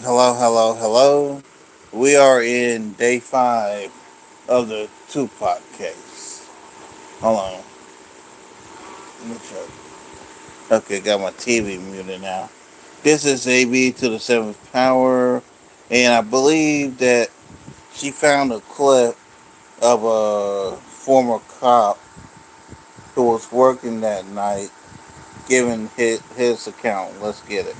Hello, hello, hello. We are in day 5 of the Tupac case. Hold on. Let me check. Okay, got my TV muted now. This is AB to the 7th power, and I believe that she found a clip of a former cop who was working that night giving his account. Let's get it.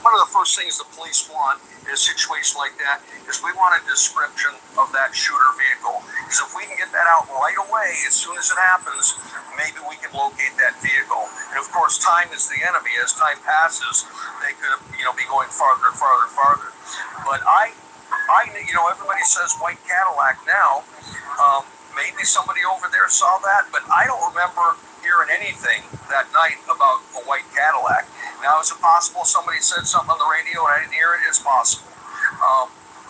One of the first things the police want in a situation like that is we want a description of that shooter vehicle. Because if we can get that out right away, as soon as it happens, maybe we can locate that vehicle. And of course, time is the enemy. As time passes, they could, be going farther and farther and farther. But everybody says white Cadillac now. Maybe somebody over there saw that, but I don't remember hearing anything that night about a white Cadillac. Now, is it possible somebody said something on the radio and I didn't hear it? It's possible.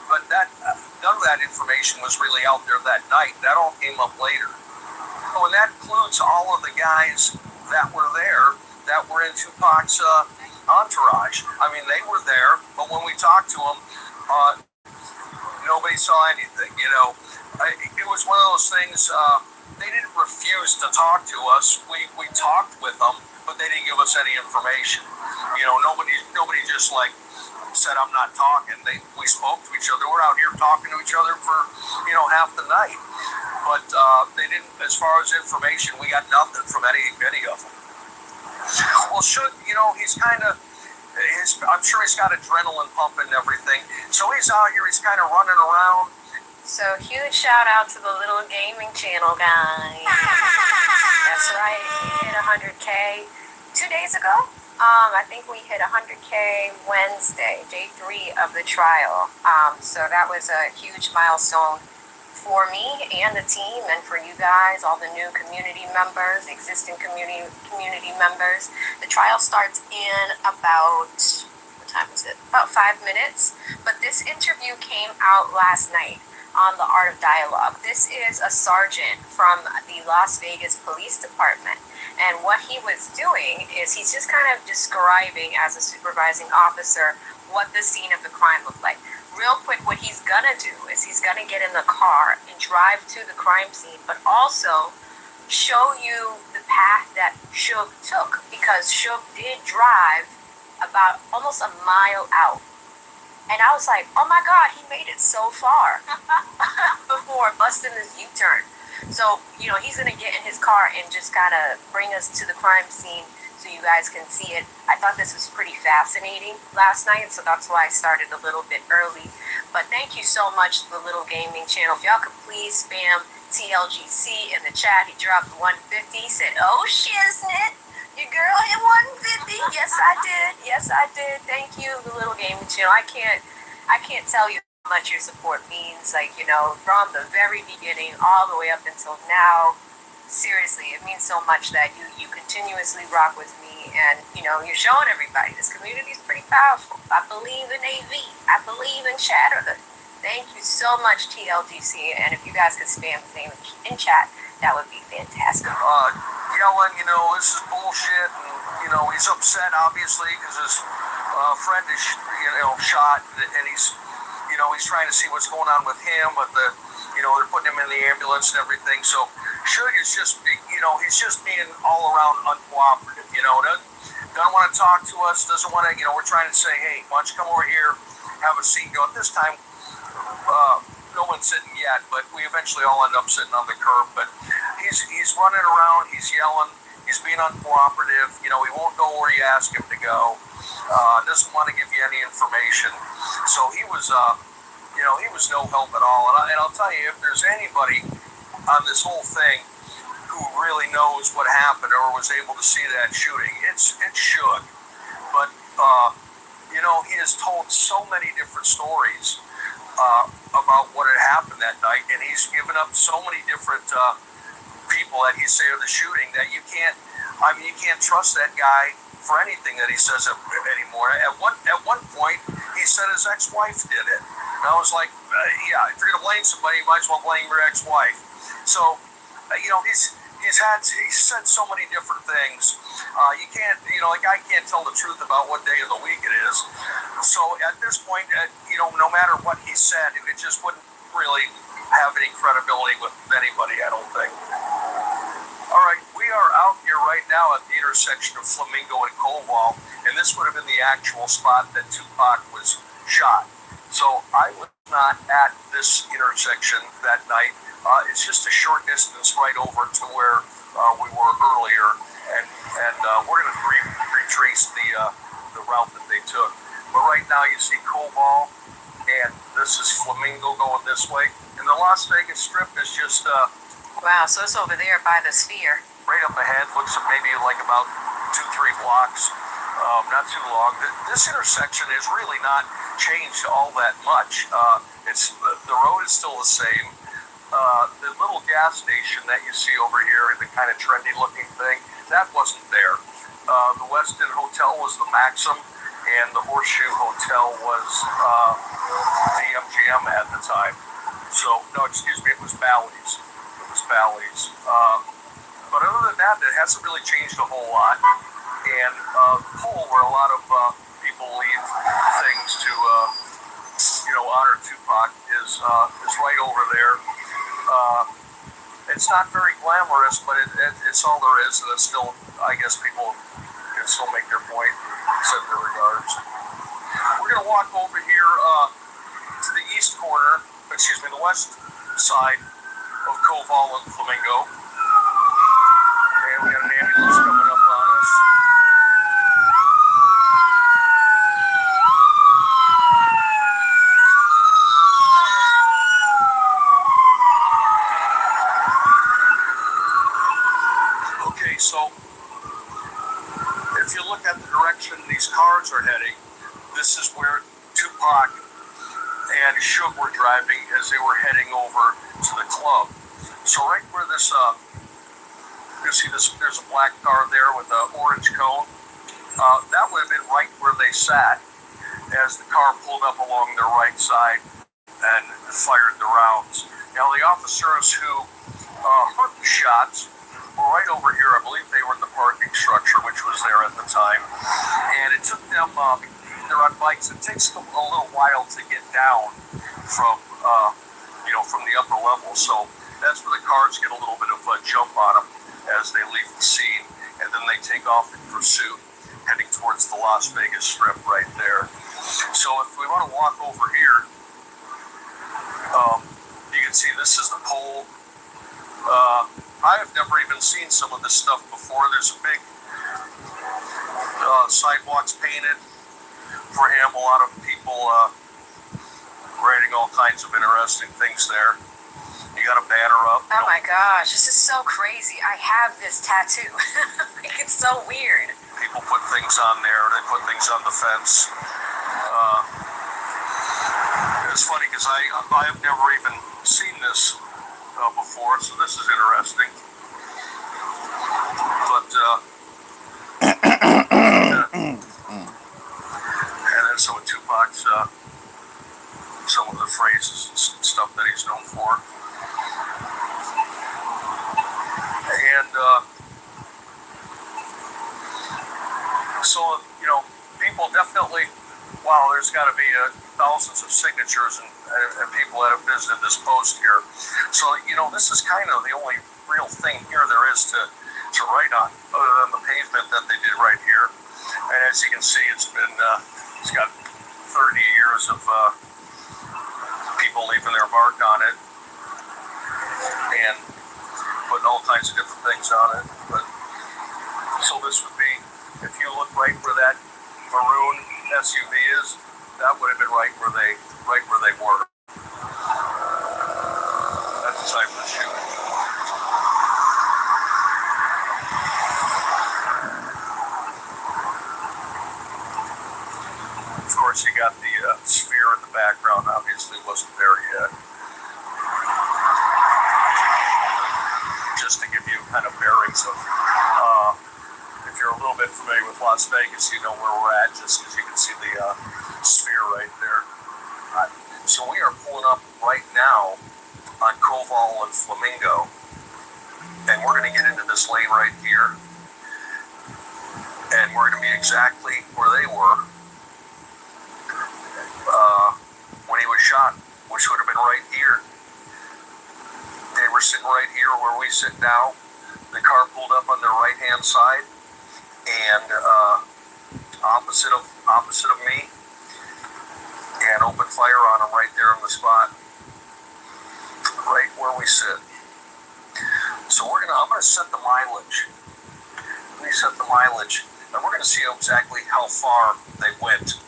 But none of that information was really out there that night. That all came up later. Oh, and that includes all of the guys that were there that were in Tupac's entourage. I mean, they were there, but when we talked to them, nobody saw anything. It was one of those things. They didn't refuse to talk to us. We talked with them, but they didn't give us any information. Nobody just said I'm not talking. We spoke to each other. We're out here talking to each other for half the night, but they didn't. As far as information, we got nothing from any of them. Well, he's kind of. I'm sure he's got adrenaline pumping and everything. So he's out here. He's kind of running around. So huge shout out to the Little Gaming Channel guys. That's right. We hit 100K 2 days ago. I think we hit 100K Wednesday, day 3 of the trial. So that was a huge milestone for me and the team, and for you guys, all the new community members, existing community members. The trial starts in about, what time is it? About 5 minutes. But this interview came out last night on the Art of Dialogue. This is a sergeant from the Las Vegas Police Department. And what he was doing is he's just kind of describing as a supervising officer what the scene of the crime looked like. Real quick, what he's gonna do is he's gonna get in the car and drive to the crime scene, but also show you the path that Suge took, because Suge did drive about almost a mile out. And I was like, oh my God, he made it so far before busting this U-turn. So, he's going to get in his car and just kind of bring us to the crime scene so you guys can see it. I thought this was pretty fascinating last night, so that's why I started a little bit early. But thank you so much to the Little Gaming Channel. If y'all could please spam TLGC in the chat. He dropped 150. He said, oh, shiznit. Your girl hit 150. Yes, I did. Yes, I did. Thank you, the Little Gaming Channel. I can't tell you how much your support means. From the very beginning all the way up until now. Seriously, it means so much that you continuously rock with me, and you're showing everybody this community is pretty powerful. I believe in AV. I believe in chatter. Thank you so much, TLGC. And if you guys could spam his name in chat, that would be fantastic. Yelling, this is bullshit, and he's upset obviously because his friend is shot, and he's trying to see what's going on with him, but they're putting him in the ambulance and everything. So Suge is just he's just being all around uncooperative. Doesn't want to talk to us, doesn't want to. We're trying to say, hey, why don't you come over here, have a seat. At this time, no one's sitting yet, but we eventually all end up sitting on the curb. But he's running around, he's yelling, he's being uncooperative. He won't go where you ask him to go. Doesn't want to give you any information. So he was no help at all. And I'll tell you, if there's anybody on this whole thing who really knows what happened or was able to see that shooting, it's Suge. But he has told so many different stories about what had happened that night, and he's given up so many different people that he say are the shooting that you can't trust that guy for anything that he says anymore. At one point, he said his ex-wife did it. And I was like, yeah, if you're gonna blame somebody, you might as well blame your ex-wife. So, he's said so many different things. You can't, I can't tell the truth about what day of the week it is. So at this point, no matter what he said, it just wouldn't really have any credibility with anybody, I don't think. All right, we are out here right now at the intersection of Flamingo and Koval, and this would have been the actual spot that Tupac was shot. So I was not at this intersection that night. It's just a short distance right over to where we were earlier, and we're going to retrace the route that they took. But right now you see Koval, and this is Flamingo going this way, and the Las Vegas Strip is just Wow, so it's over there by the Sphere. right up ahead. Looks maybe like about 2-3 blocks. Not too long. This intersection is really not changed all that much. It's the road is still the same. The little gas station that you see over here, the kind of trendy looking thing, that wasn't there. The Westin Hotel was the Maxim, and the Horseshoe Hotel was the MGM at the time. So, no, excuse me, it was Bally's. But other than that, it hasn't really changed a whole lot. And the pole where a lot of people leave things to, honor Tupac is right over there. It's not very glamorous, but it's all there is, and it's still, I guess, people can still make their point, send their regards. We're going to walk over here to the the west side of Koval and Flamingo. And we got an ambulance coming up on us. Okay, so if you look at the direction these cars are heading, this is where Tupac and Suge were driving as they were heading over to the club. So right where this, you see this, there's a black car there with an orange cone. That would have been right where they sat as the car pulled up along their right side and fired the rounds. Now the officers who heard the shots were right over here. I believe they were in the parking structure, which was there at the time. And it took them, they're on bikes. It takes them a little while to get down from, from the upper level. So that's where the cars get a little bit of a jump on them as they leave the scene. And then they take off in pursuit, heading towards the Las Vegas Strip right there. So if we want to walk over here, you can see this is the pole. I have never even seen some of this stuff before. There's a big sidewalks painted for him. A lot of people writing all kinds of interesting things there. You got a banner up. Oh my gosh, this is so crazy. I have this tattoo. Like, it's so weird. People put things on there. They put things on the fence. It's funny because I have never even seen this before, so this is interesting. But and then some of Tupac's some of the phrases and stuff that he's known for. And so people definitely, wow, there's got to be thousands of signatures and people that have visited this post here. So, this is kind of the only real thing here there is to write on, other than the pavement that they did right here. And as you can see, it's got 30 years of people leaving their mark on it and putting all kinds of different things on it. But so this would be, if you look right where that maroon SUV is, that would have been right where they were. That's the time of the shooting. Of course, you got the sphere in the background. Obviously, wasn't there yet. Just to give you kind of bearings of, if you're a little bit familiar with Las Vegas, you know where we're at, just because you can see the sphere right there. So we are pulling up right now on Koval and Flamingo, and we're going to get into this lane right here, and we're going to be exactly where they were. shot, which would have been right here. They were sitting right here where we sit now. The car pulled up on their right-hand side, and opposite of me, and opened fire on them right there on the spot, right where we sit. So I'm gonna set the mileage. Let me set the mileage, and we're gonna see exactly how far they went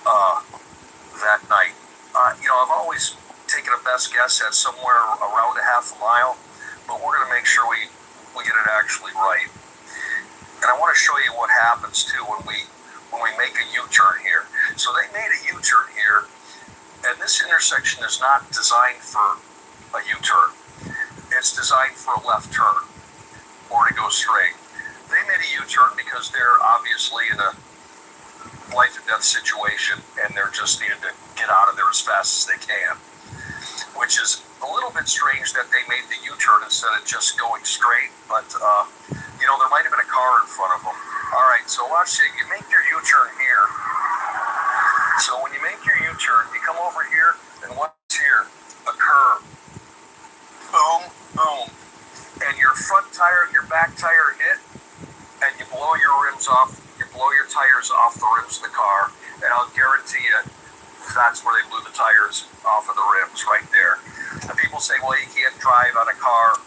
that night. I've always taken a best guess at somewhere around a half a mile, but we're gonna make sure we get it actually right. And I want to show you what happens too when we make a U-turn here. So they made a U-turn here, and this intersection is not designed for a U-turn. It's designed for a left turn or to go straight. They made a U-turn because they're obviously in a life and death situation, and they're just needed to get out of there as fast as they can, which is a little bit strange that they made the U-turn instead of just going straight, but there might have been a car in front of them. All right, so watch it. You make your U-turn here. So when you make your U-turn, you come over here, and what's here? A curve. Boom, boom. And your front tire and your back tire hit, and you blow your rims off. You blow your tires off the rims of the car, and I'll guarantee you that's where they blew the tires off of the rims, right there. And people say, well, you can't drive on a car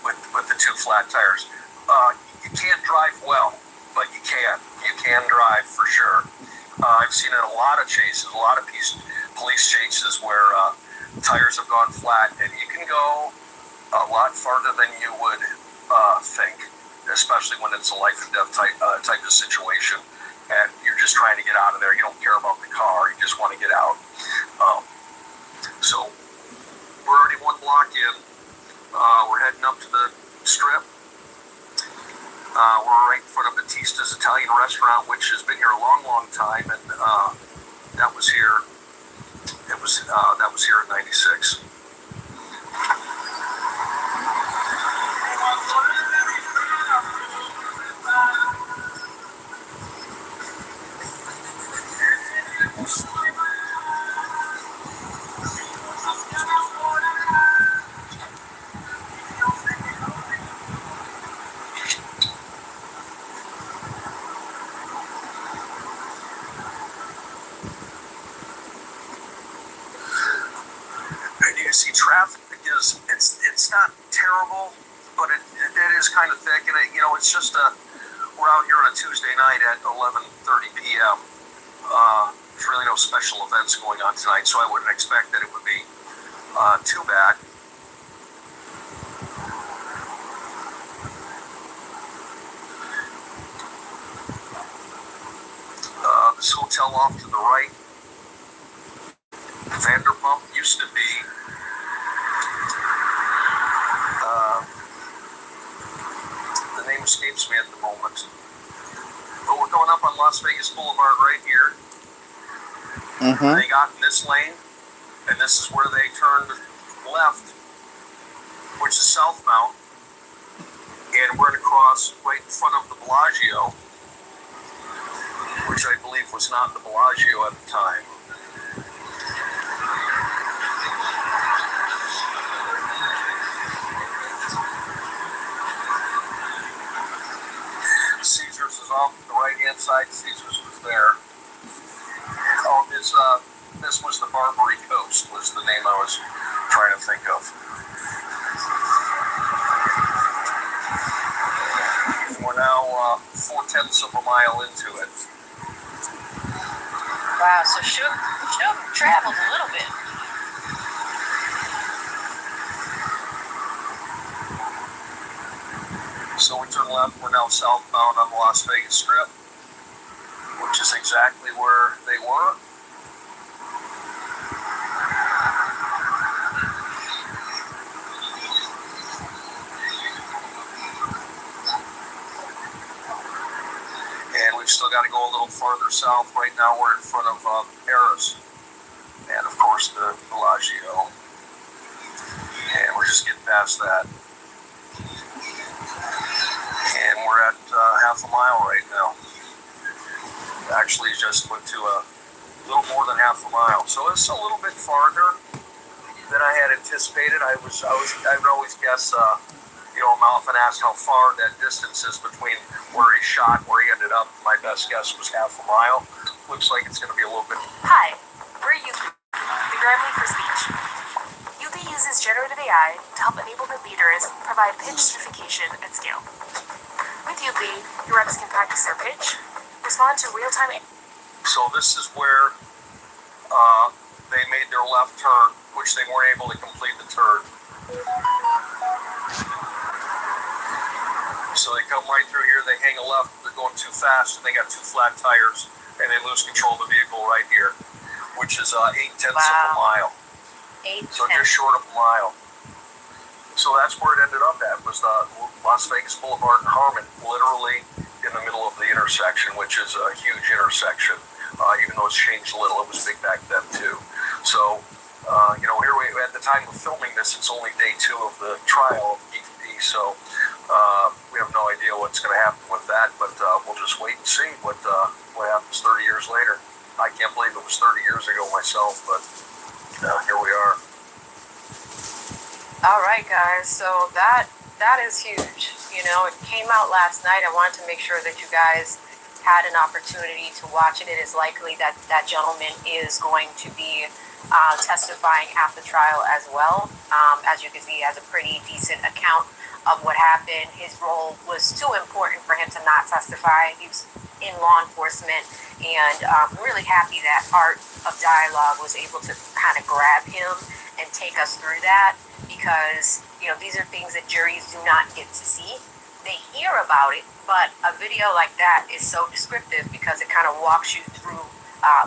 with the two flat tires. You can't drive well, but you can. You can drive for sure. I've seen it in a lot of chases, a lot of police chases where tires have gone flat, and you can go a lot farther than you would think, especially when it's a life and death type of situation, and you're just trying to get out of there. You don't care about the car. You just want to get out. So we're already one block in. We're heading up to the strip. We're right in front of Batista's Italian restaurant, which has been here a long, long time, and that was here. That was here in '96. See, traffic it's not terrible, but it is kind of thick, and it's just we're out here on a Tuesday night at 11:30 p.m. There's really no special events going on tonight, so I wouldn't expect that it would be too bad. This hotel off to the right, Vanderpump, used to be the name escapes me at the moment. But we're going up on Las Vegas Boulevard right here. Mm-hmm. They got in this lane, and this is where they turned left, which is southbound. And we're going to cross right in front of the Bellagio, which I believe was not the Bellagio at the time. Caesars is off the right-hand side. Caesars was there. Oh, this was the Barbary Coast, was the name I was trying to think of. We're now 4/10 of a mile into it. Wow, so should traveled a little bit. So we turn left. We're now southbound on the Las Vegas Strip, which is exactly where they were. And we've still got to go a little farther south. Right now we're in front of Paris, and of course the Bellagio. And we're just getting past that. And we're at half a mile right now. Actually, just went to a little more than half a mile. So it's a little bit farther than I had anticipated. I would always guess, Malfin asked how far that distance is between where he shot, where he ended up. My best guess was half a mile. Looks like it's going to be a little bit. Hi, we're Yuki, the Grammy for speech. Yuki uses generative AI to help enablement leaders provide pitch certification at scale. With Yuki, your reps can practice their pitch, respond to real-time. So this is where they made their left turn, which they weren't able to complete the turn. So they come right through here, they hang a left, they're going too fast, and they got two flat tires, and they lose control of the vehicle right here, which is 8/10 of a mile. So just short of a mile. So that's where it ended up at, was Las Vegas Boulevard and Harmon, literally in the middle of the intersection, which is a huge intersection. Even though it's changed a little, it was big back then too. So, here at the time of filming this, it's only day 2 of the trial of EPD, so we have no idea what's going to happen with that, but we'll just wait and see what happens 30 years later. I can't believe it was 30 years ago myself, but here we are. All right, guys. So that is huge. It came out last night. I wanted to make sure that you guys had an opportunity to watch it. It is likely that that gentleman is going to be testifying at the trial as well. As you can see, he has a pretty decent account of what happened. His role was too important for him to not testify. He was in law enforcement, and I'm really happy that Art of Dialogue was able to kind of grab him and take us through that, because these are things that juries do not get to see. They hear about it, but a video like that is so descriptive because it kind of walks you through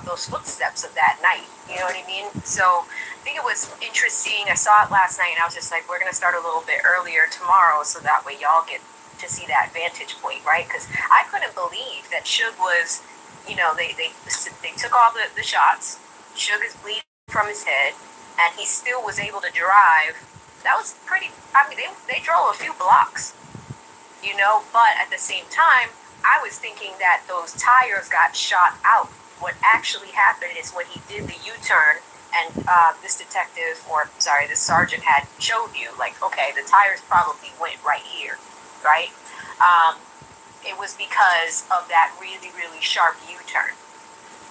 those footsteps of that night. You know what I mean? So I think it was interesting. I saw it last night, and I was just like, we're going to start a little bit earlier tomorrow, so that way y'all get to see that vantage point, right? Because I couldn't believe that Suge was, they took all the shots. Suge is bleeding from his head, and he still was able to drive. That was pretty. I mean, they drove a few blocks, but at the same time, I was thinking that those tires got shot out. What actually happened is when he did the U-turn, and this sergeant had showed you, like, okay, the tires probably went right here, right? It was because of that really, really sharp U-turn.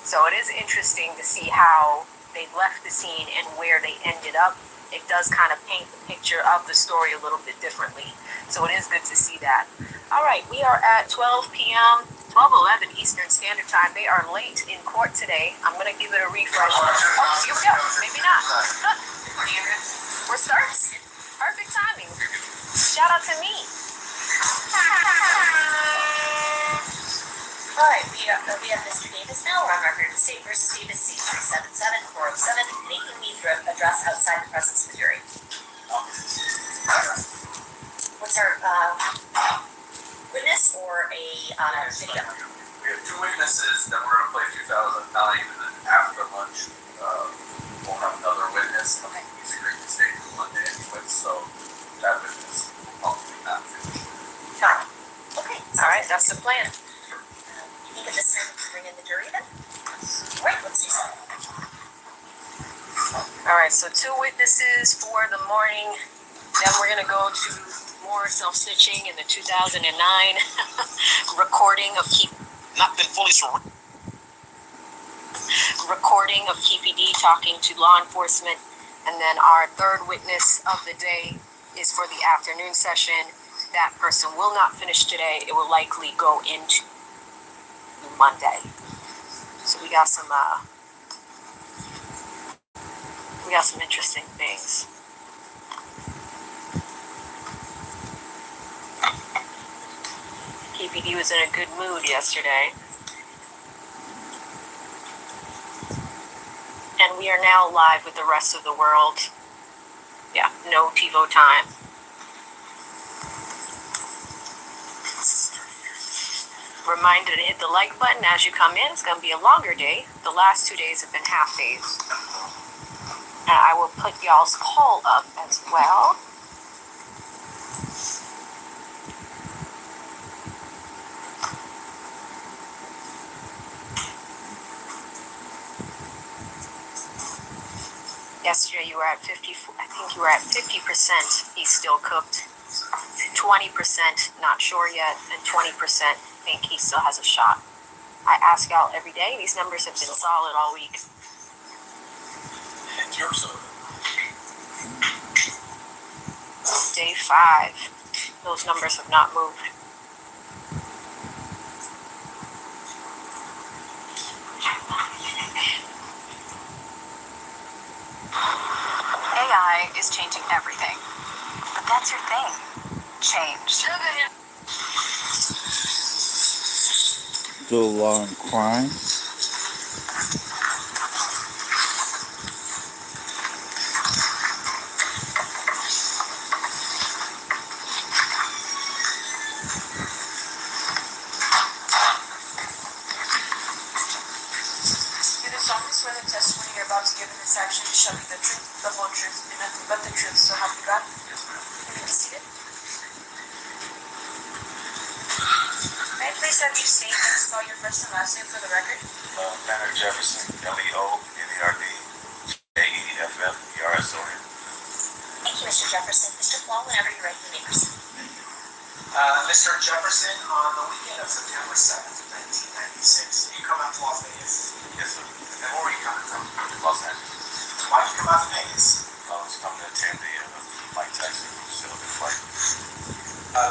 So it is interesting to see how they left the scene and where they ended up. It does kind of paint the picture of the story a little bit differently. So it is good to see that. All right, we are at 12 p.m., 12:11 Eastern Standard Time. They are late in court today. I'm going to give it a refresh. Oh, here we go. Maybe not. We're starts. Perfect timing. Shout out to me. All right, we have Mr. Davis now. We're on record. State versus Davis, C-377-407. Anything we need to address outside the presence of the jury? What's our witness or a video? We have 2 witnesses that we're going to play 2009, and then after lunch, we'll have another witness. Okay. He's agreed to stay till Monday anyway, so that witness will probably not finish. Got it. Okay. All right, that's the plan. You think at this time we can bring in the jury then? Great, let's do so. All right, so 2 witnesses for the morning. Then we're going to go to more self-stitching in the 2009 recording of recording of KPD talking to law enforcement. And then our third witness of the day is for the afternoon session. That person will not finish today. It will likely go into Monday. So we got some interesting things. KPD was in a good mood yesterday. And we are now live with the rest of the world. Yeah, no TiVo time. Reminder to hit the like button as you come in. It's going to be a longer day. The last 2 days have been half days. And I will put y'all's poll up as well. Yesterday you were at 50. I think you were at 50%. He's still cooked. 20% not sure yet, and 20% think he still has a shot. I ask out every day. These numbers have been solid all week. In terms of Day 5, those numbers have not moved. AI is changing everything. But that's your thing. Change. Do a lot of crime. Do the psalmist swear the testimony you're about to give in this action shall be the truth, the whole truth, and nothing but the truth, so help you God? yes, ma'am. You may be seated. May I please have you state and spell your first and last name for the record? Leonard Jefferson, Leonerd, Jefferson. Thank you, Mr. Jefferson. Mr. Paul, whenever you're ready, you may proceed. Mr. Jefferson, on the weekend of September 7th, 1996, you come out to Las Vegas. Yes, sir. And where were you coming from? Los Angeles. Why did you come out to Vegas? I was coming to attend the Mike Tyson celebrity fight.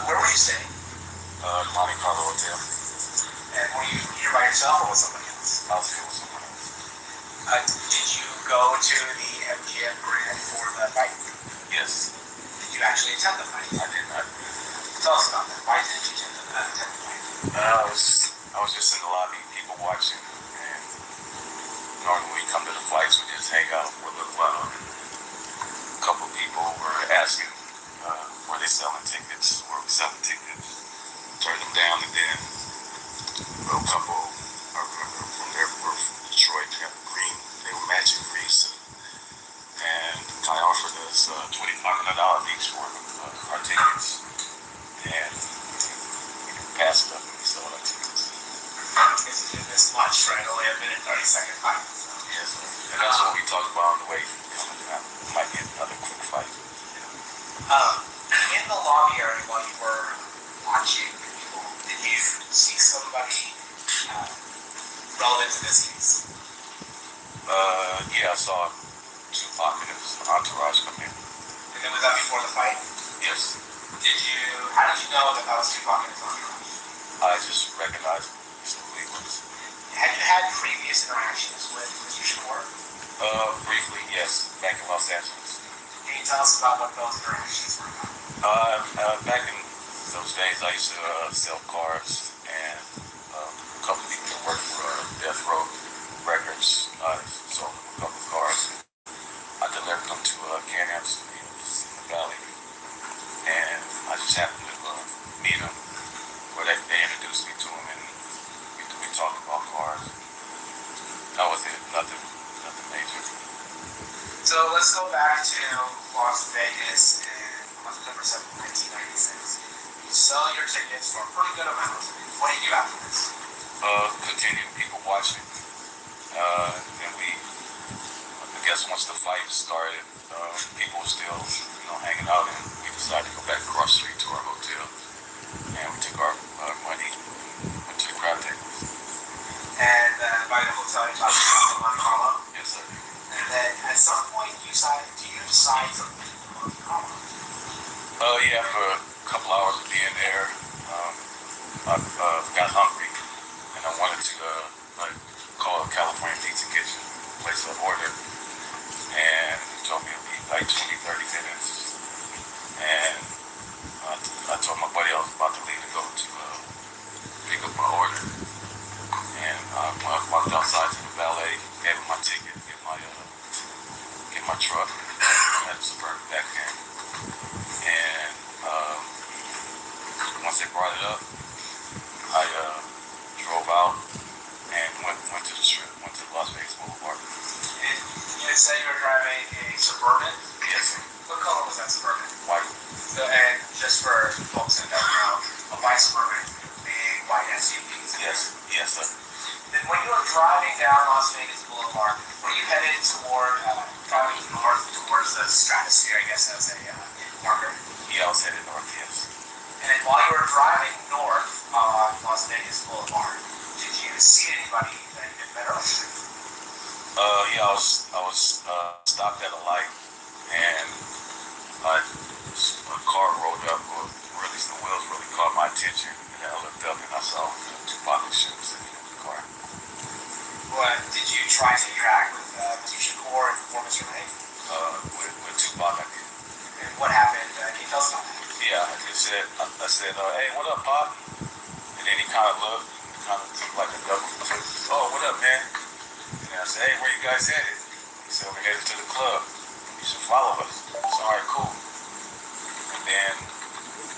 Where were you staying? Monte Carlo Hotel. And were you here by yourself or with somebody else? I was here with someone else. Did you go to the MGM Grand for the fight? Yes, Did you actually attend the fight? I did not. Tell us about that. Why didn't you attend the fight? I was just in the lobby, people watching, and normally when we come to the fights, we just hang out for a little while. And a couple of people were asking, were they selling tickets? Were we selling tickets? Turned them down, and then a couple from there were from Detroit, they have green, they were matching green suit. And I offered us $2,500 each for our tickets. And we passed it up and we sold our tickets. Because you did this much, right? Only a minute, 30-second fight. Yes, and that's what we talked about on the way coming down. Might be another quick fight. In the lobby area while you were watching people, did you see somebody relevant to this case? Yeah, I saw Tupac and his entourage come in. And then was that before the fight? Yes, How did you know that that was Tupac and his entourage? I just recognized him. So he was, Had you had previous interactions with Mr. Shakur? briefly, yes, back in Los Angeles. Can you tell us about what those interactions were about? Back in those days, I used to sell cars, and a couple of people that worked for Death Row Records, I sold them a couple of cars. I delivered them to Can-Am Studios in the Valley, and I just happened to meet them, where they introduced me to them, and we talked about cars. That was it, nothing major. So let's go back to Las Vegas in September 7th, 1996. You sell your tickets for a pretty good amount. What do you do after this? Continue people watching. And I guess once the fight started, people were still, hanging out, and we decided to go back across the street to our hotel. And we took our money, went to the crowd tables. And by the hotel, you talked about Monte Carlo. Yes, sir. And then at some point, do you decide to leave Monte Carlo? Yeah, after a couple hours of being there, I got hungry, and I wanted to call a California Pizza Kitchen, place an order, and he told me it'd be like 20-30 minutes. And I told my buddy I was about to leave to go to pick up my order, and I walked outside to the valet, gave him my ticket, get my truck, I had a Suburban back then. And once they brought it up, I drove out and went to the strip, went to Las Vegas Boulevard. And you say you were driving a Suburban? Yes, sir. What color was that Suburban? White. So, and just for folks that don't know, a white Suburban, big white SUV. Yes, sir. Then when you were driving down Las Vegas Boulevard, Boulevard. Were you headed toward driving north towards the stratosphere, I guess, as a marker? Yeah, I was headed north, yes. And then while you were driving north on Las Vegas Boulevard, did you see anybody that you met earlier? Yeah, I was stopped at a light, and a car rolled up, or at least the wheels really caught my attention, and I looked up and I saw Tupac shoes sitting in the car. What did you try to interact with Mr. Shakur and or Mr. Ray? With Tupac, I did. And what happened? Can you tell us about that? Yeah, I said, hey, what up, Pop? And then he kind of looked, kind of took like a double, oh, what up, man? And I said, hey, where you guys headed? He said, we're headed to the club. You should follow us. I said, all right, cool. And then,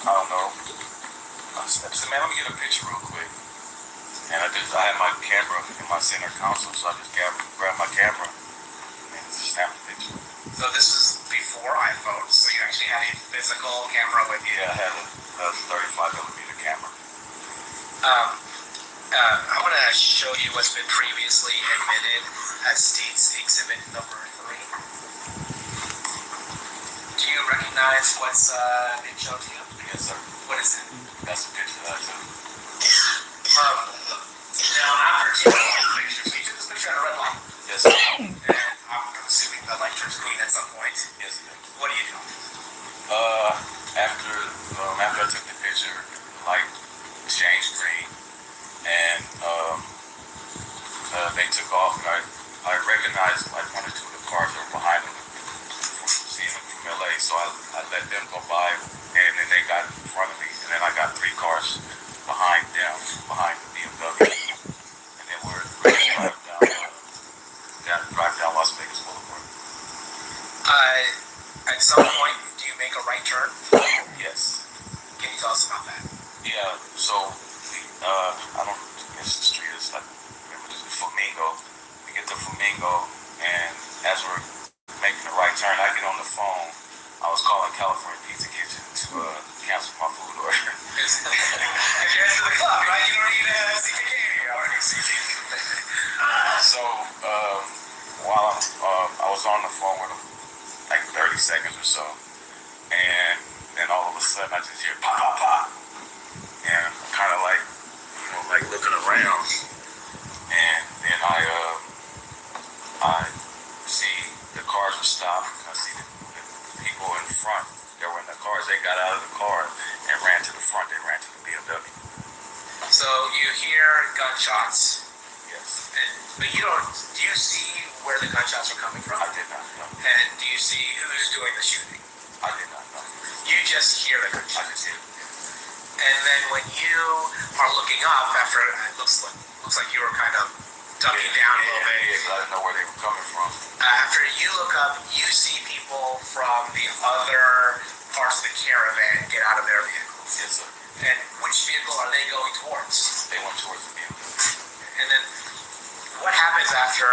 I don't know, I said, man, let me get a picture real quick. And I had my camera in my center console, so I just grabbed my camera and snapped the picture. So this is before iPhones, so you actually had a physical camera with you. Yeah, I had a 35mm camera. I'm going to show you what's been previously admitted as State's Exhibit number 3. Do you recognize what's been shown to you? Yes, sir. What is it? That's the picture that I took. Now, after taking this picture, so you took this picture at a red light. Yes, sir. And I'm assuming the light turns green at some point. Yes, sir. What do you do? After I took the picture, the light changed green, and they took off, and I recognized like one or two of the cars that were behind them from seeing them from LA, so I let them go by, and then they got in front of me, and then I got 3 cars behind them, behind the BMW, and then we're ready to drive down Las Vegas Boulevard. At some point, do you make a right turn? Yes. Can you tell us about that? Yeah, so I don't guess the street is like Flamingo. We get to Flamingo, and as we're making the right turn, I get on the phone. I was calling California Pizza Kitchen to cancel my food order. Because you're into the club, right? You don't need a CKK anymore. So while I was on the phone with him, like 30 seconds or so, and then all of a sudden I just hear pop, pop, pop, and I'm kind of like, like looking around, and then I see the cars were stopped. I see the people in front that were in the cars. They got out of the car and ran to the front. They ran to the BMW. So you hear gunshots, Yes, but you don't. Do you see where the gunshots are coming from? I did not know. And do you see who's doing the shooting? I did not know. You just hear the I gunshots. just did. And then when you are looking up, after it looks like you were kind of ducking down a little bit. Yeah, I didn't know where they were coming from. After you look up, you see people from the other parts of the caravan get out of their vehicles. Yes, sir. And which vehicle are they going towards? They went towards the BMW. And then what happens after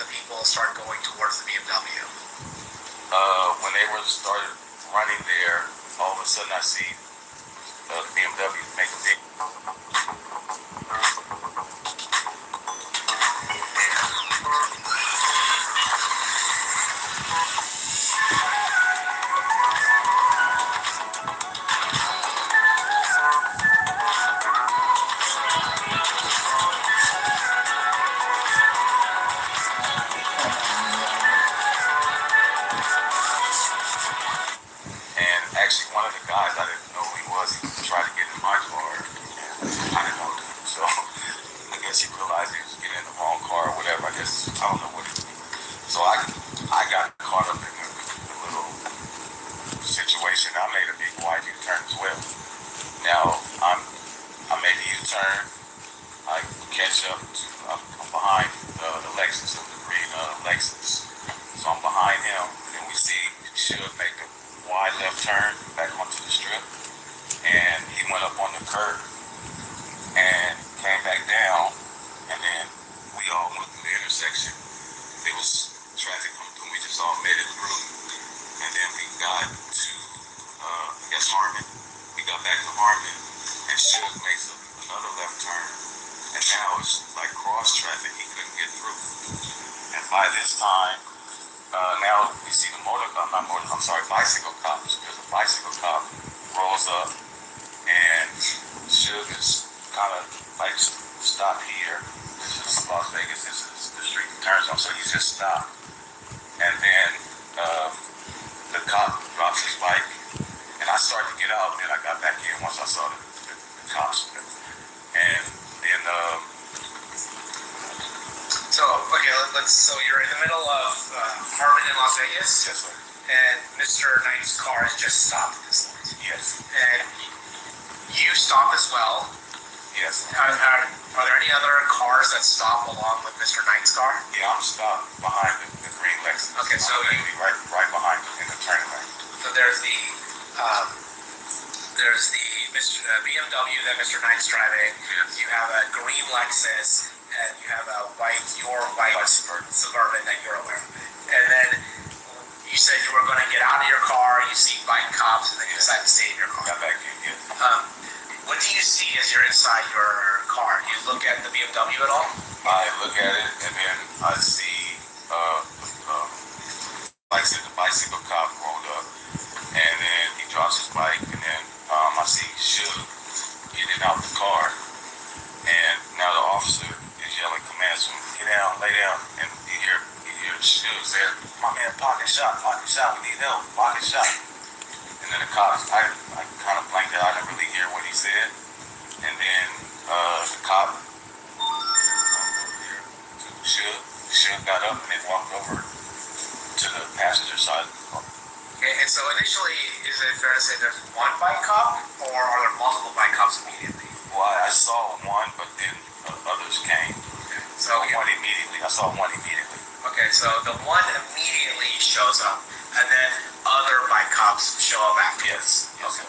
the people start going towards the BMW? When they started running there, all of a sudden I see the BMW make a big. And actually, one of the guys, I didn't know who he was. He tried to get in my car, and I didn't know him. So I guess he realized he was getting in the wrong car or whatever. I guess I don't know what it was. So I got caught up in the little situation. I made a big wide U-turn as well. Now I made the U-turn. I catch up to I'm behind the Lexus, the green Lexus. So I'm behind him, and we see Suge make a wide left turn back onto the strip, and he went up on the curb and came back down, and then we all went through the intersection. There was traffic coming through, we just all made it through, and then we got to I guess Harmon. We got back to Harmon, and Suge makes another left turn, and now it's like cross traffic. He couldn't get through. And by this time, now you see the bicycle cops. There's a bicycle cop rolls up, and Suge is kind of like stop here. This is Las Vegas. This is the street turns on, so he's just stopped. And then the cop drops his bike, and I started to get out, and I got back in once I saw the cops. And then so you're in the middle of Harmon in Las Vegas. yes, sir. And Mr. Knight's car has just stopped at this light. Yes, And you stop as well. yes. Are there any other cars that stop along with Mr. Knight's car? Yeah, I'm stopped behind the green Lexus. Okay, so I'm literally right behind him in the turning lane. So there's the BMW that Mr. Knight's driving. Yes. You have a green Lexus, and you have your white Suburban that you're aware of. And then you said you were going to get out of your car. You see bike cops, and then you decide to stay in your car. Got back in, yes. What do you see as you're inside your car? Do you look at the BMW at all? I look at it, and then I see, like I said, the bicycle cop rolled up, and then he drops his bike, and then I see Suge getting out the car, and now the officer is yelling commands from get down, lay down, and you hear Suge say, my man, pocket shot, we need help, pocket shot. And then the cops, I kind of blanked out, I didn't really hear what he said, and then the cop, Suge got up and they walked over to the passenger side of the car. Okay, and so initially, is it fair to say there's one bike cop, or are there multiple bike cops immediately? Well, I saw one, but then others came. So I saw one immediately. Okay, so the one immediately shows up, and then other bike cops show up after. Yes. Okay.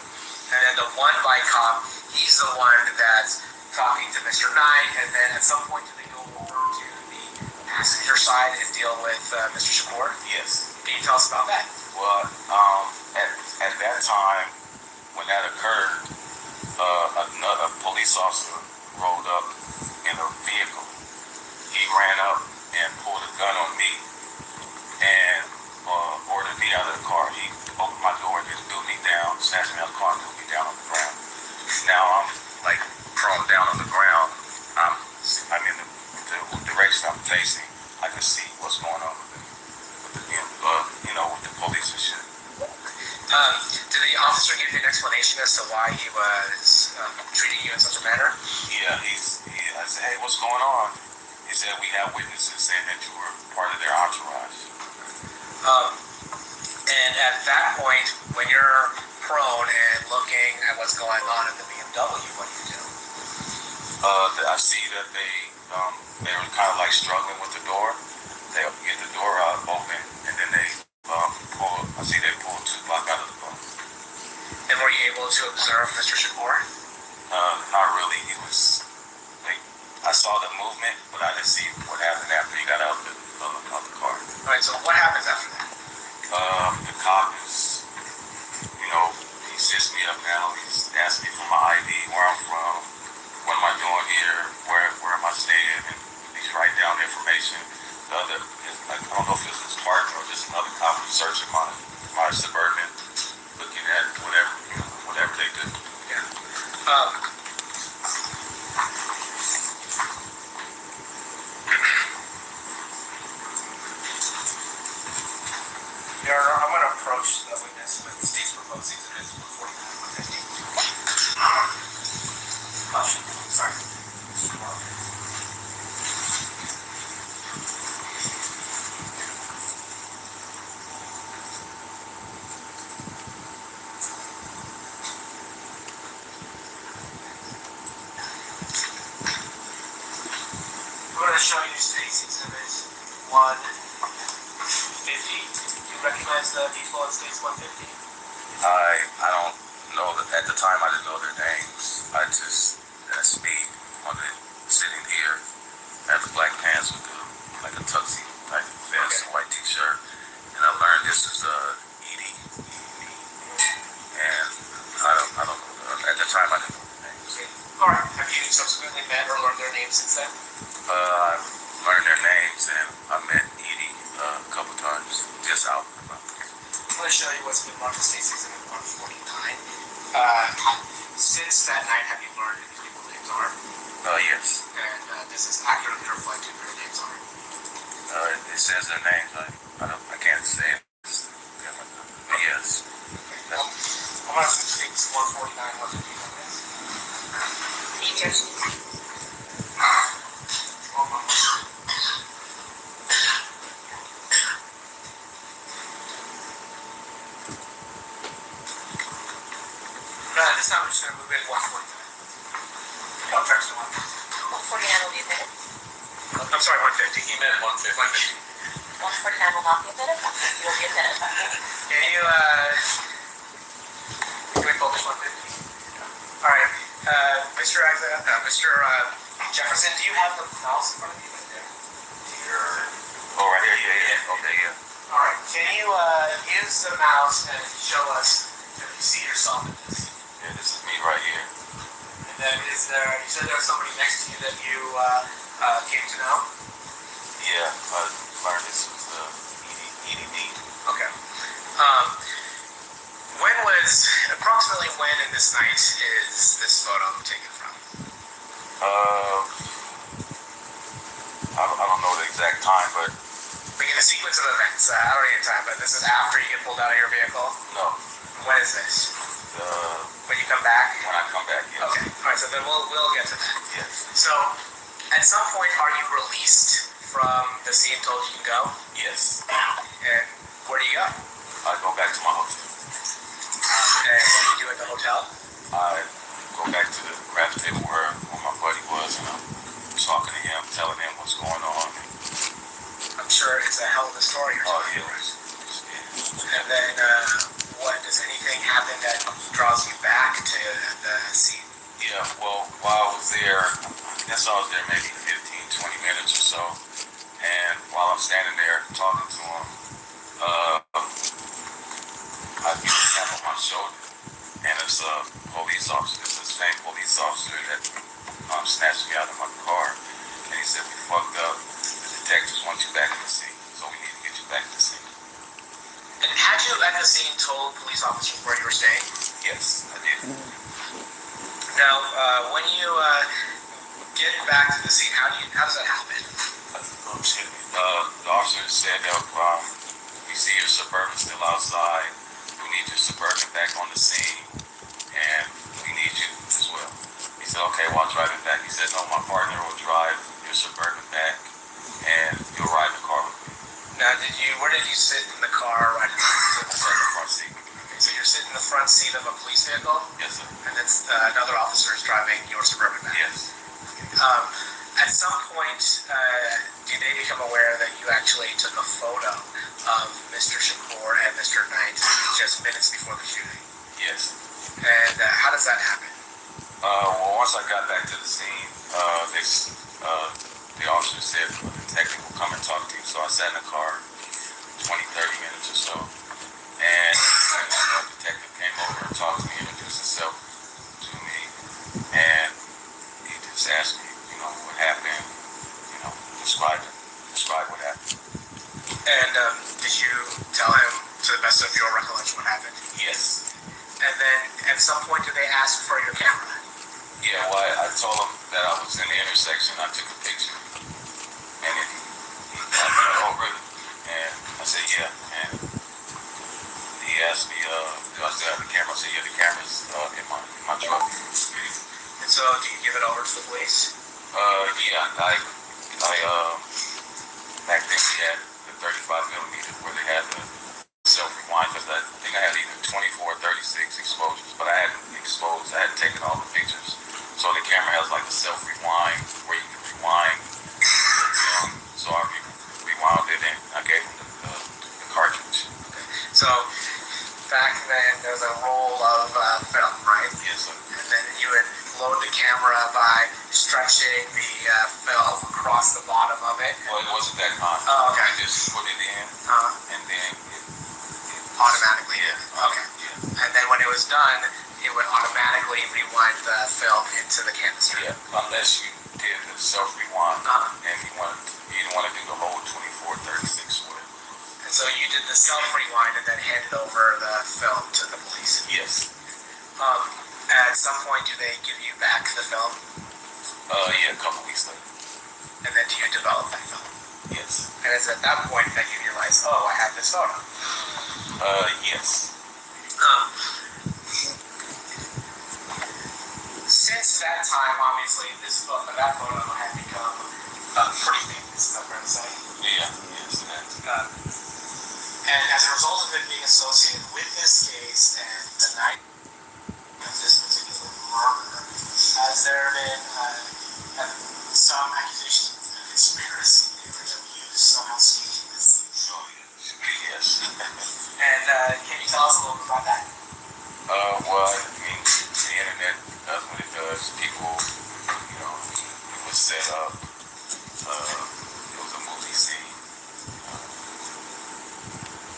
And then the one bike cop, he's the one that's talking to Mr. Knight, and then at some point do they go over to the passenger side and deal with Mr. Shakur? Yes. Can you tell us about that? Well, at that time, when that occurred, a police officer rolled up in a vehicle. He ran up and pulled a gun on me and ordered me out of the car. He opened my door and just threw me down, snatched me out of the car and threw me down on the ground. Now I'm like prone down on the ground. I'm in the direction I'm facing. I can see what's going on with the police and shit. Did the officer give you an explanation as to why he was treating you in such a manner? Yeah, I said, hey, what's going on? He said, we have witnesses saying that you were part of their entourage. And at that point, when you're prone and looking at what's going on at the BMW, what do you do? I see that they were kind of like struggling with the door. They get the door open, and then they pull Tupac out of the car. And were you able to observe Mr. Shakur? Not really. It was like I saw the movement, but I didn't see what happened after he got out of the car. All right. So what happens after that? The cop is, he sits me up now. He's asking me for my ID, where I'm from, what am I doing here, where am I staying, and he's writing down the information. The other, I don't know if it was his partner or just another cop who's searching my Suburban, looking at whatever they do. Yeah. Your Honor, I'm going to approach the witness with the state's proposed exhibit 49-150. Sorry. I'm going to show you state's exhibit 150. Recognize the people on States 150? I don't know that at the time. I didn't know their names. I just that's me sitting here. I had the black pants with like a tuxedo type vest, white t-shirt, and I learned this is Edie, and I don't know. At the time, I didn't know their names. Okay. All right. Have you subsequently met or learned their names since then? I learned their names, and I met bunch of Stacy's in 149. Since that night, have you learned who these people's names are? Yes. And does this accurately reflect who their names are? It says their names. I can't say it. But yes. Okay. I'm going to speak to 149, 150 minutes. This time I'm just going to move in 149. I'll text him 149 will be admitted. I'm sorry, 150. He meant 150. 149 will not be admitted. 150 will be admitted. Can we focus 150? All right. Mr. Jefferson, do you have the mouse in front of you right there? Oh, right here. Yeah. Okay, yeah. All right. Can you use the mouse and show us if you see yourself in this? Yeah, this is me right here. And then you said there was somebody next to you that you came to know? Yeah, I learned this was EDD. Okay. Approximately when in this night is this photo taken from? I don't know the exact time, but Like in the sequence of events, I don't need time, but this is after you get pulled out of your vehicle? no. When is this? Uh, When you come back? when I come back, yes. Okay. All right, so then we'll get to that. Yes. So, at some point, are you released from the scene told you can go? Yes. And where do you go? I go back to my hotel. And what do you do at the hotel? I go back to the craft table where my buddy was, and I'm talking to him, telling him what's going on. I'm sure it's a hell of a story. Oh, yeah. And then, does anything happen that draws you back to the scene? Yeah, well, while I was there, I guess I was there maybe 15, 20 minutes or so. And while I'm standing there talking to him, I get a tap on my shoulder. And it's a police officer. It's the same police officer that snatched me out of my car. And he said, "We fucked up. The detectives want you back in the scene. So we need to get you back in the scene." And had you at the scene told police officers where you were staying? Yes, I did. Now, when you get back to the scene, how does that happen? Oh, excuse me. The officer said that we see your Suburban still outside. We need your Suburban back on the scene, and we need you as well. He said, "Okay, well, I'll drive it back." He said, "No, my partner will drive your Suburban back, and you'll ride the car with me." Now, where did you sit in the car right I sat in the front seat. Okay, so you're sitting in the front seat of a police vehicle, Yes, sir. and then another officer is driving your Suburban back. Yes. At some point, do they become aware that you actually took a photo of Mr. Shakur and Mr. Knight just minutes before the shooting? Yes. And how does that happen? Well, once I got back to the scene, the officer said the detective will come and talk to you. So I sat in the car 20, 30 minutes or so. And the detective came over and talked to me, introduced himself to me. And he just asked me, what happened, describe what happened. And did you tell him, to the best of your recollection, what happened? Yes. And then at some point, did they ask for your camera? Yeah, well, I told him that I was in the intersection. I took a picture. And he asked me, "Oh, really?" And I said, "Yeah." And he asked me, "Do I still have the camera?" I said, "Yeah, the camera's in my truck." And so, do you give it over to the police? Yeah, back then we had the 35 millimeter where they had the self-rewind, because I think I had either 24 or 36 exposures, but I hadn't taken all the pictures. So the camera has like a self-rewind where you can rewind the film. So I rewound it and I gave him the cartridge. Okay. So, back then, there was a roll of film, right? Yes, sir. And then you would load the camera by stretching the film across the bottom of it. Well, it wasn't that high. Oh, okay. I just put it in and then it Automatically. yeah. Okay. Yeah. And then when it was done, it would automatically rewind the film into the canister. Yeah, unless you did the self-rewind Uh-huh. and you didn't want to do the whole 24, 36 with it. And so So you did the self-rewind and then handed over the film to the police? Yes. At some point, do they give you back the film? Yeah, a couple weeks later. And then do you develop that film? Yes. And it's at that point that you realize, oh, I have this photo. Yes. Since that time, obviously, that photo had become pretty famous, is that fair to say? Yeah. Yes. And as a result of it being associated with this case and the night of this particular murder, has there been some accusations of conspiracy theory of you somehow staging this? Oh, yeah. Yes. And can you tell us a little bit about that? Well, I mean, the internet does what it does. People, it was set up. It was a movie scene.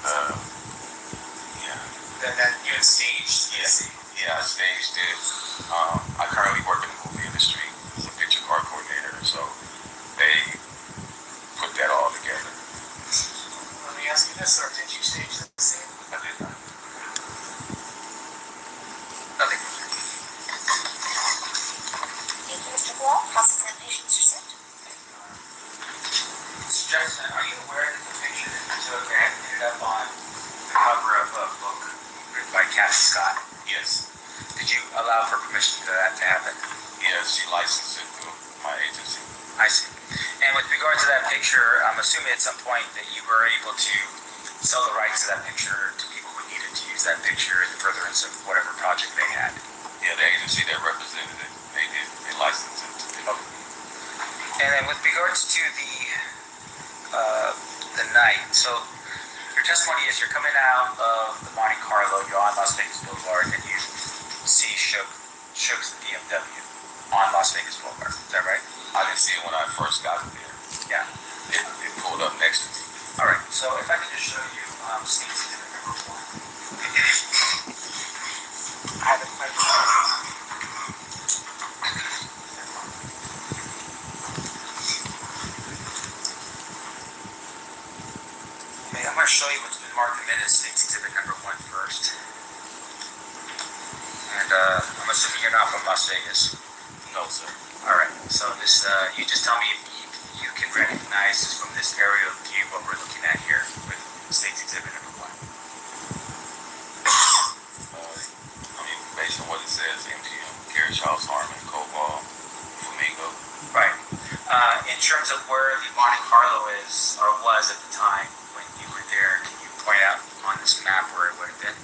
Yeah. That you had staged this scene? Yeah, I staged it. I currently work in the movie industry as a picture art coordinator, so they put that all together. Let me ask you this, sir. Did you stage the scene? I did not. Nothing. Thank you, Mr. Wall. Cross-examination, Mr. Sit. Mr. Jackson, are you aware that the picture that you took ended up on the cover of a book written by Kathy Scott? Yes. Did you allow for permission for that to happen? Yes, she licensed it through my agency. I see. And with regard to that picture, I'm assuming at some point that you were able to sell the rights to that picture to people who needed to use that picture in furtherance of whatever project they had. Yeah, the agency that represented it, they did. They licensed it to people. And then with regards to the night, so your testimony is you're coming out of the Monte Carlo, you're on Las Vegas Boulevard, and you see Shook's BMW on Las Vegas Boulevard. Is that right? I didn't see it when I first got there. Yeah. It pulled up next to me. All right. So if I could just show you Sneak Exhibit number 1. I have it right here. Okay, I'm going to show you what's been marked in as Sneak Exhibit number 1 first. And I'm assuming you're not from Las Vegas. No, sir. All right. So this, you just tell me if you can recognize this from this aerial view what we're looking at here with State's Exhibit number 1. I mean, based on what it says, MGM, Carriage House, Harmon, Cobalt, Flamingo. Right. In terms of where the Monte Carlo is or was at the time when you were there, can you point out on this map where it would have been?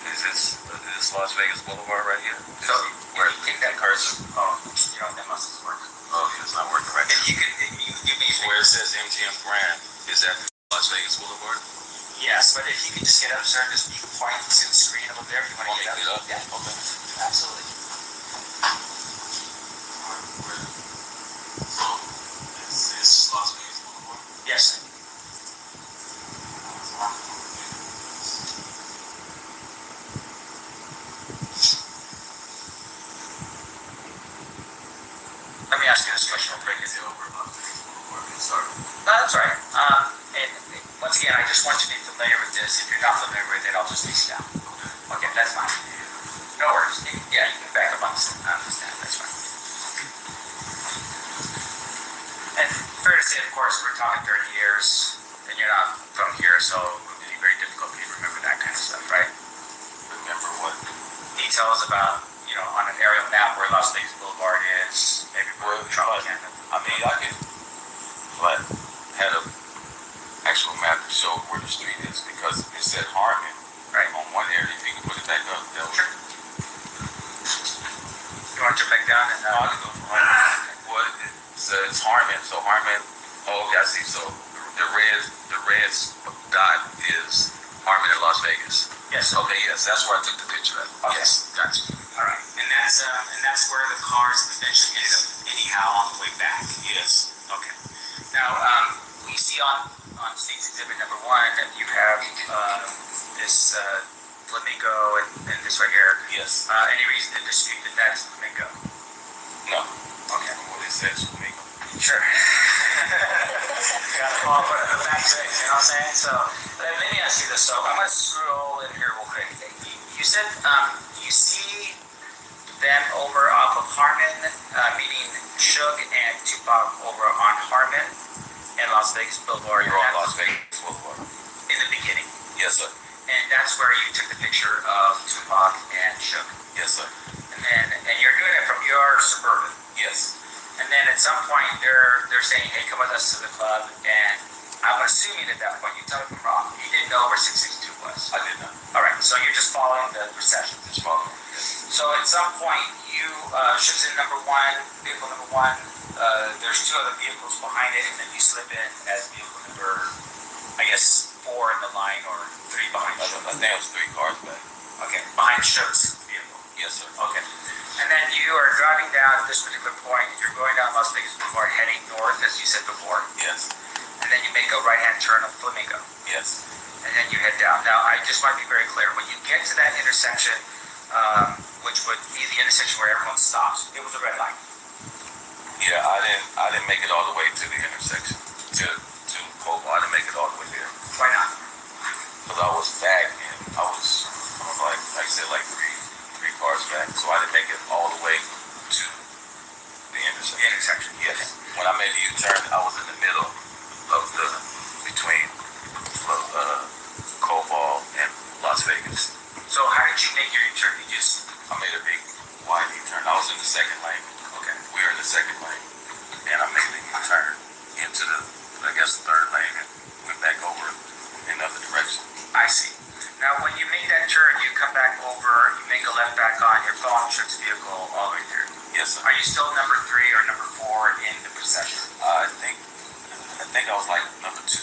Is this Las Vegas Boulevard right here? So where you take that cursor? Oh, that must work. Oh, it's not working right If you could give me where it says MGM Grand, is that Las Vegas Boulevard? Yes, but if you could just get up, sir, and just be quiet to the screen over there if you want to get up. Yeah, okay. Absolutely. So, is this Las Vegas Boulevard? Yes, sir. Let me ask you this question real quick. Sorry. No, that's all right. And once again, I just want you to be familiar with this. If you're not familiar with it, I'll just take you down. Okay, that's fine. No worries. You can back up on this. I understand. That's fine. And fair to say, of course, we're talking 30 years, and you're not from here, so it would be very difficult for you to remember that kind of stuff, right? Remember what? Details about, on an aerial map where Las Vegas Boulevard is, maybe where Trump can. I mean, I could had a actual map that showed where the street is because it said Harmon Right. on one area. If you can put it back up, that Sure. You want to jump back down and No, I can go from Harmon. Well, it says Harmon, so Harmon. Oh, okay, I see. So the red dot is Harmon in Las Vegas. Yes. Okay, yes, that's where I took the picture of. Okay. Yes, gotcha. All right, and that's where the cars eventually ended up anyhow on the way back. Yes. Okay. Now we see on State's Exhibit number 1 that you have this flamingo and this right here. Yes. Any reason to dispute that that's flamingo? No. Okay. What it says Flamingo. Sure. Got it. Well, but back to it, you know what I'm saying? So let me ask you this. So I'm gonna scroll in here real quick. You said you see them over off of Harmon, meaning Suge and Tupac over on Harmon and Las Vegas Boulevard. We were on Las Vegas Boulevard. In the beginning. Yes, sir. And that's where you took the picture of Tupac and Suge. Yes, sir. And you're doing it from your Suburban. Yes. And then at some point they're saying, hey, come with us to the club. And I'm assuming at that point, you tell me if I'm wrong, you didn't know where 662 was. I did not. All right, so you're just following the procession. Just following. Yes. So at some point, you Suge's in number one, vehicle number one. There's two other vehicles behind it, and then you slip in as vehicle number, I guess, 4 in the line or 3 behind Suge. I think it was 3 cars back. Okay, behind Suge's vehicle. Yes, sir. Okay. And then you are driving down at this particular point. You're going down Las Vegas Boulevard, heading north, as you said before. Yes. And then you make a right-hand turn on Flamingo. Yes. And then you head down. Now, I just want to be very clear. When you get to that intersection, which would be the intersection where everyone stops, it was a red light. Yeah, I didn't make it all the way to the intersection to Cobalt. I didn't make it all the way there Why not? because I was back and I was like I said, like three cars back, so I didn't make it all the way to the intersection. The intersection. Yes. When I made the U-turn, I was in the middle of between Cobalt and Las Vegas. So how did you make your U-turn? I made a big wide U-turn. I was in the second lane. Okay. We were in the second lane, and I made the U-turn into the third lane and went back over in the other direction. I see. Now, when you make that turn, you come back over, you make a left back on, you're following Suge's vehicle all the way through. Yes, sir. Are you still number 3 or number 4 in the procession? I think I was like number 2.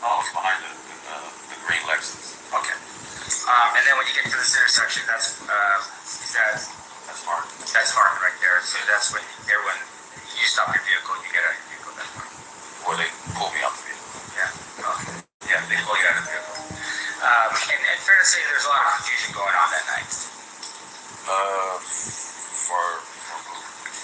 I was behind the green Lexus. Okay. And then when you get to this intersection, that's Mark. That's Harmon right there. So that's when you stop your vehicle, you get out of your vehicle at that point. Where they pulled me out the vehicle. Yeah. Okay. Yeah, they pull you out of the vehicle. And fair to say, there's a lot of confusion going on that night. For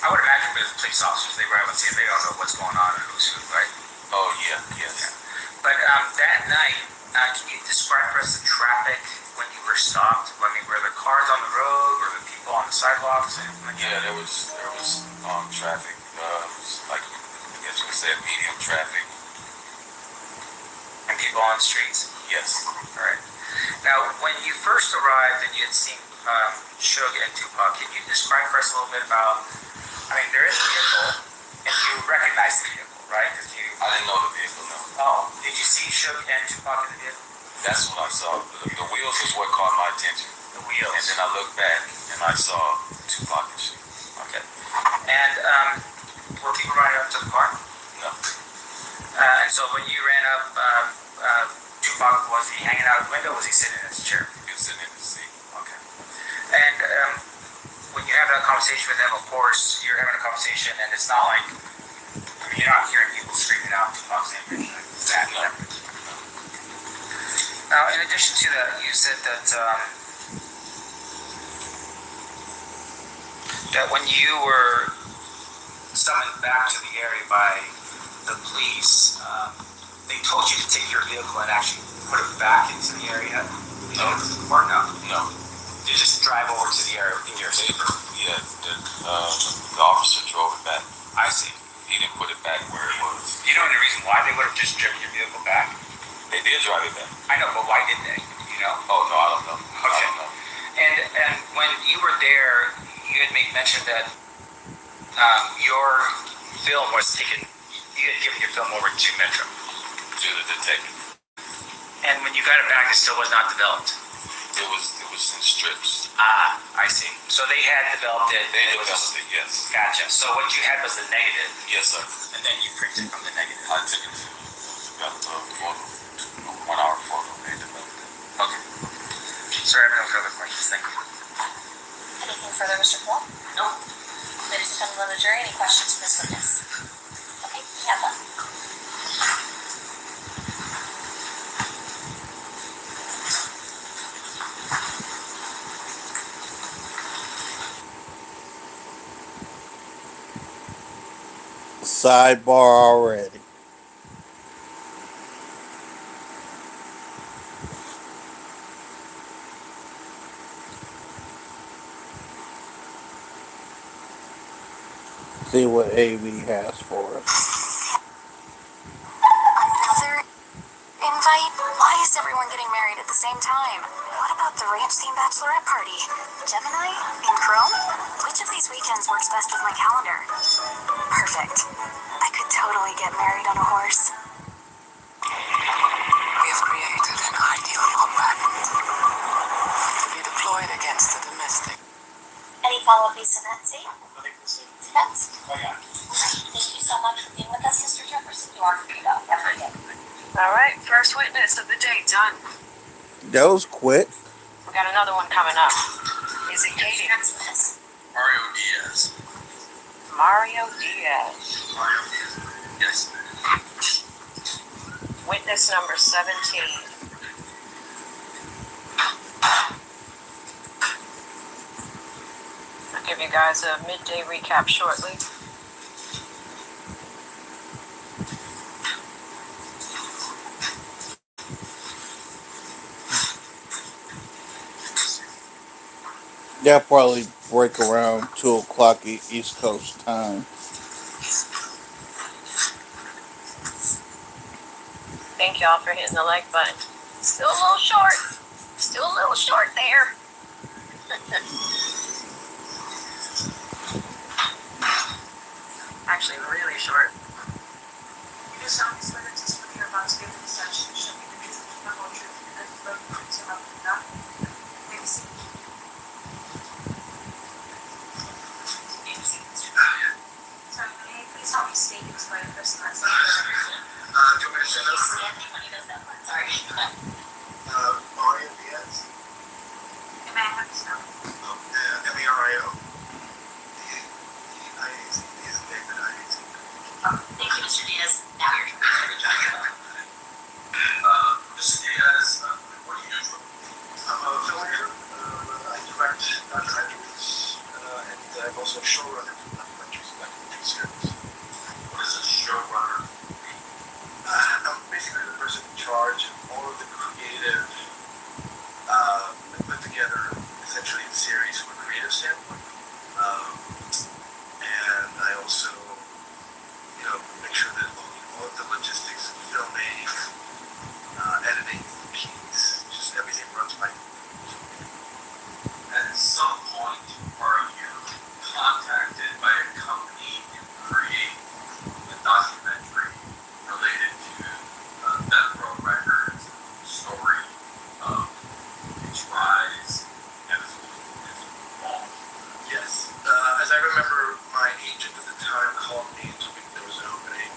I would imagine with the police officers, they were able to see, they don't know what's going on and who's who, right? Oh yeah, yes. But that night, can you describe for us the traffic when you were stopped? I mean, were there cars on the road? Were there people on the sidewalks? Yeah, there was traffic. It was like, I guess you could say medium traffic. And people on the streets? Yes. All right. Now, when you first arrived and you had seen Suge and Tupac, can you describe for us a little bit about, I mean, there is a vehicle, and you recognize the vehicle, right? I didn't know the vehicle, no. Oh, did you see Suge and Tupac in the vehicle? That's what I saw. The wheels is what caught my attention. The wheels. And then I looked back and I saw Tupac and Suge. Okay. And were people running up to the car? No. And so when you ran up, Tupac, was he hanging out the window or was he sitting in his chair? He was sitting in the seat. Okay. And when you have that conversation with them, of course, you're having a conversation and it's not like, I mean, you're not hearing people screaming out Tupac's name. Exactly. No. Now, in addition to that, you said that that when you were summoned back to the area by the police, they told you to take your vehicle and actually put it back into the area. No. Or no? No. You just drive over to the area in your Subaru. Yeah, the officer drove it back. I see. He didn't put it back where it was. You know any reason why they would have just driven your vehicle back? They did drive it back. I know, but why did they? You know? Oh, no, I don't know. I Okay. don't know. And when you were there, you had made mention that your film was taken. You had given your film over to Metro. To the detective. And when you got it back, it still was not developed. It was in strips. Ah, I see. So they had developed it. They and it was developed it, yes. Gotcha. So what you had was the negative, Yes, sir. and then you printed from the negative. I took it to got the photo, 1 hour photo. They developed it. Okay. Sir, I have no further questions. Thank you. Anything further, Mr. Cole? No. Ladies and gentlemen of the jury, any questions for Ms. Lucas? Okay, we have one. Sidebar already. see what AV has for us. Another invite? Why is everyone getting married at the same time? What about the ranch theme bachelorette party? Gemini? In Chrome? Which of these weekends works best with my calendar? Perfect. I could totally get married on a horse. We have created an ideal combatant to be deployed against the domestic. Any follow-up, Lisa Nancy? Depends. Oh, yeah. Thank you so much for being with us, Mr. Jefferson. You are free to go. Every day. All right, first witness of the day done. That was quick. We got another one coming up. Is it Katie? Next witness. Mario Diaz. Mario Diaz. Mario Diaz. Yes. Witness number 17. I'll give you guys a midday recap shortly. They'll probably break around 2 o'clock East Coast time. Thank y'all for hitting the like button. Still a little short. Still a little short there. Actually, really short. You just sound this letter testimony you're about to give in this section. Show me the truth, the whole truth, and nothing but the truth, so help me God. Maybe see. Sorry, may I please help me state and explain the person that's Do you want me to say that? when he does that part. Sorry. Mario Diaz. May I have this now? M-E-R-I-O. He's David I-A-Z. Thank you, Mr. Diaz. Now you're Mr. Diaz, what do you do? I'm a filmmaker. I direct documentaries, and I'm also a showrunner for documentaries and documentary series. What is a showrunner? I'm basically the person in charge of all of the creative, put together essentially the series from a creative standpoint. And I also, make sure that all of the logistics of filming, editing, keys, just everything runs by me. At some point, are you contacted by a company to create a documentary related to Death Row Records story of its rise and its fall? Yes. As I remember, my agent at the time called me and told me there was an opening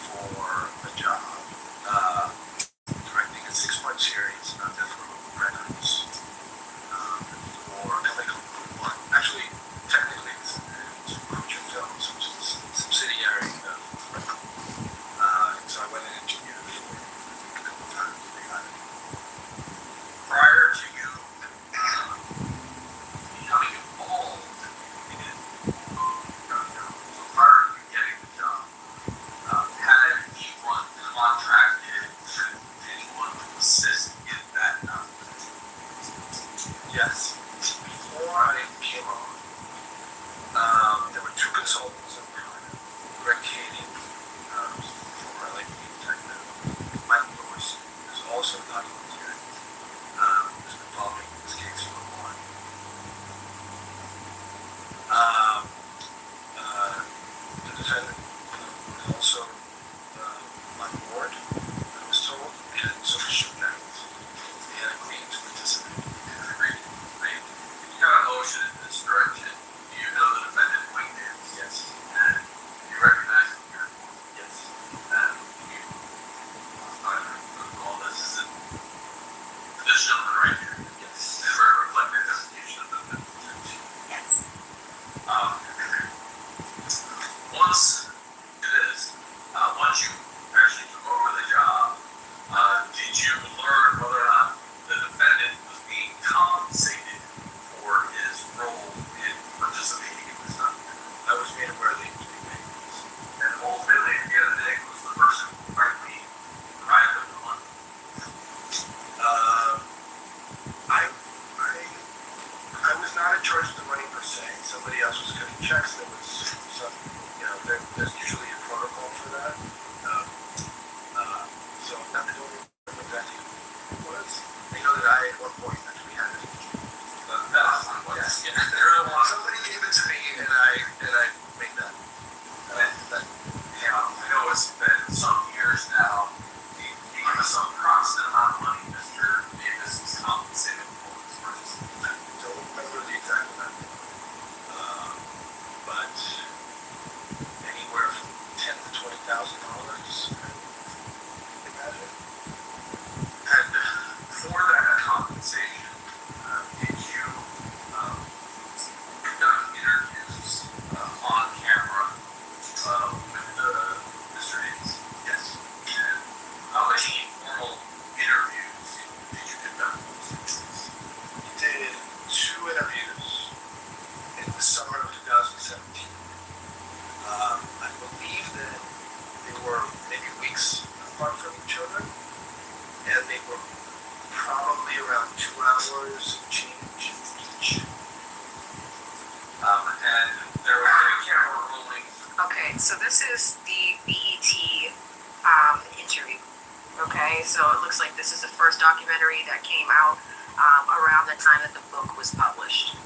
for a job directing a 6-part series on Death Row Records for LA Comic Con. Actually, technically, it's Creature Films, which is a subsidiary of and so I went and interviewed for a couple of times. They got it. Prior to you becoming involved in so prior to you getting the job, had anyone contracted anyone to assist in that documentary? Yes. Before I came on, there were 2 consultants that were hired. Greg Cady, former LAPD detective, Mike Lewis, who's also a documentarian, who's been following this case for a while. The defendant was also on board, I was told, and so was Chanel. They had agreed to participate. Agreed. You got a motion in this direction. Do you know the defendant wingman? Yes. And you recognize him here? Yes. And you, all this is in this gentleman right here. Yes. And we're reflecting the execution of the defendant. Yes. Once it is, once you actually took over the job, did you learn whether or not the defendant was being compensated for his role in participating in this documentary? I was made aware that he was being paid. And ultimately, at the end of the day, was the person who might be deprived of the money? So I don't remember exactly who it was. I know that I at one point actually had it. Yes, yeah. Somebody gave it to me, and I made that. Yeah, I know it's been some years now. He gave us a constant amount of money Mr. Davis was compensated for his purchase. I don't remember the exact amount, but anywhere from $10,000 to $20,000. Imagine. And for that compensation, did you conduct interviews on camera with Mr. Davis? Yes. And how many formal interviews did you conduct? We did 2 interviews in the summer of 2017. I believe that they were maybe weeks apart from each other, and they were probably around 2 hours change each. And there was a camera rolling. Okay, so this is the BET interview. Okay, so it looks like this is the first documentary that came out around the time that the book was published.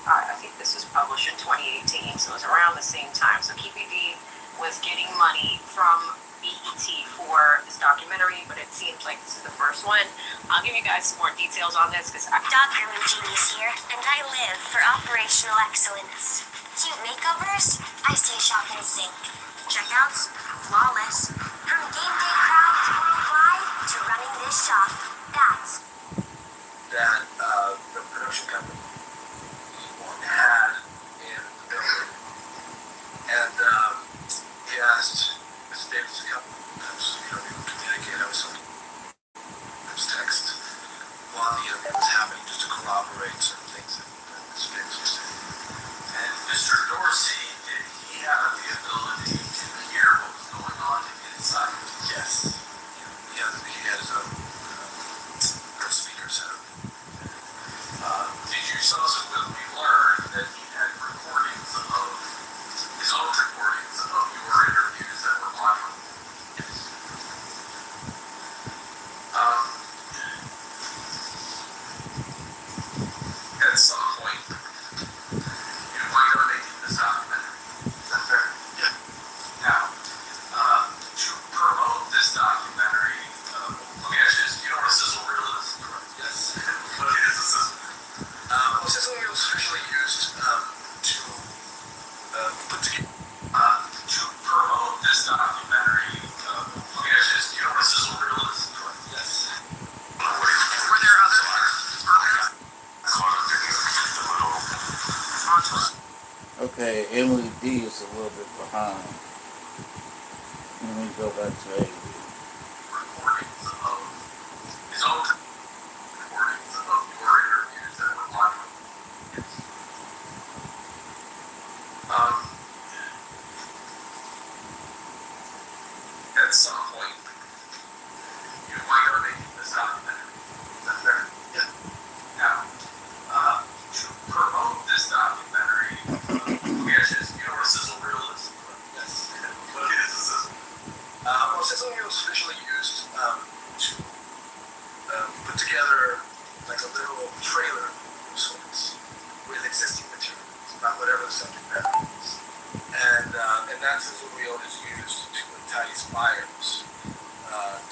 I think this was published in 2018, so it was around the same time. So KPD was getting money from BET for this documentary, but it seems like this is the first one. I'll give you guys some more details on this because Dog grooming genius here, and I live for operational excellence. Cute makeovers? I say shop and sink. Checkouts? Flawless. From game day crowds worldwide to running this shop, that's That the production company had in the building. And he asked Mr. Davis to come. We would communicate. I was text while the interview was happening just to corroborate certain things that Mr. Davis was saying. And Mr. Dorsey, did he have the ability to hear what was going on inside? Yes. He had his own speaker set up. Did you subsequently learn that he had recordings of his own recordings of your interviews that were live? At some point, you wind up making this documentary. Is that fair? Yeah. Now, to promote this documentary, let me ask you this: do you know what a sizzle reel is? Yes. What is a sizzle reel? Sizzle reel was officially used to put together. To promote this documentary, let me ask you this: do you know what a sizzle reel is? Yes. Were there other? Okay, Emily D is a little bit behind. Let me go back to A. Recordings of his own recordings of your interviews that were live. At some point, you wind up making this documentary. Is that fair? Yeah. Now, to promote this documentary, let me ask you this: do you know what a sizzle reel is? Yes. What is a sizzle? Sizzle reel was officially used to put together like a little trailer of sorts with existing materials about whatever the subject matter is. And that sizzle reel is used to entice buyers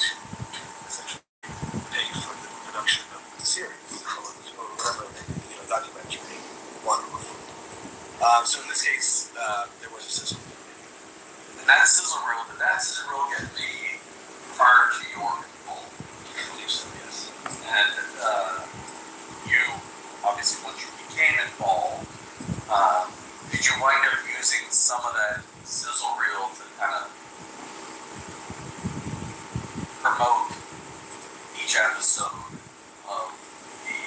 to essentially pay for the production of the series or whatever documentary one or more. So in this case, there was a sizzle reel. And that sizzle reel, did that sizzle reel get made prior to your involvement? I believe so, yes. And you, obviously, once you became involved, did you wind up using some of that sizzle reel to kind of promote each episode of the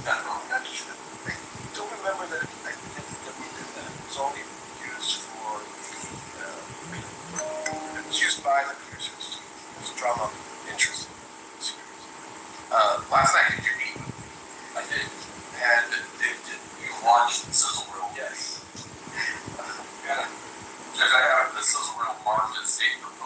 Federal Register? I don't remember that we did that. It was only used for it was used by the producers as a drama interest in the series. Last night, did you meet? I did. And did you watch the sizzle reel? Yes. Yeah. Because I have the sizzle reel marked as state proposed.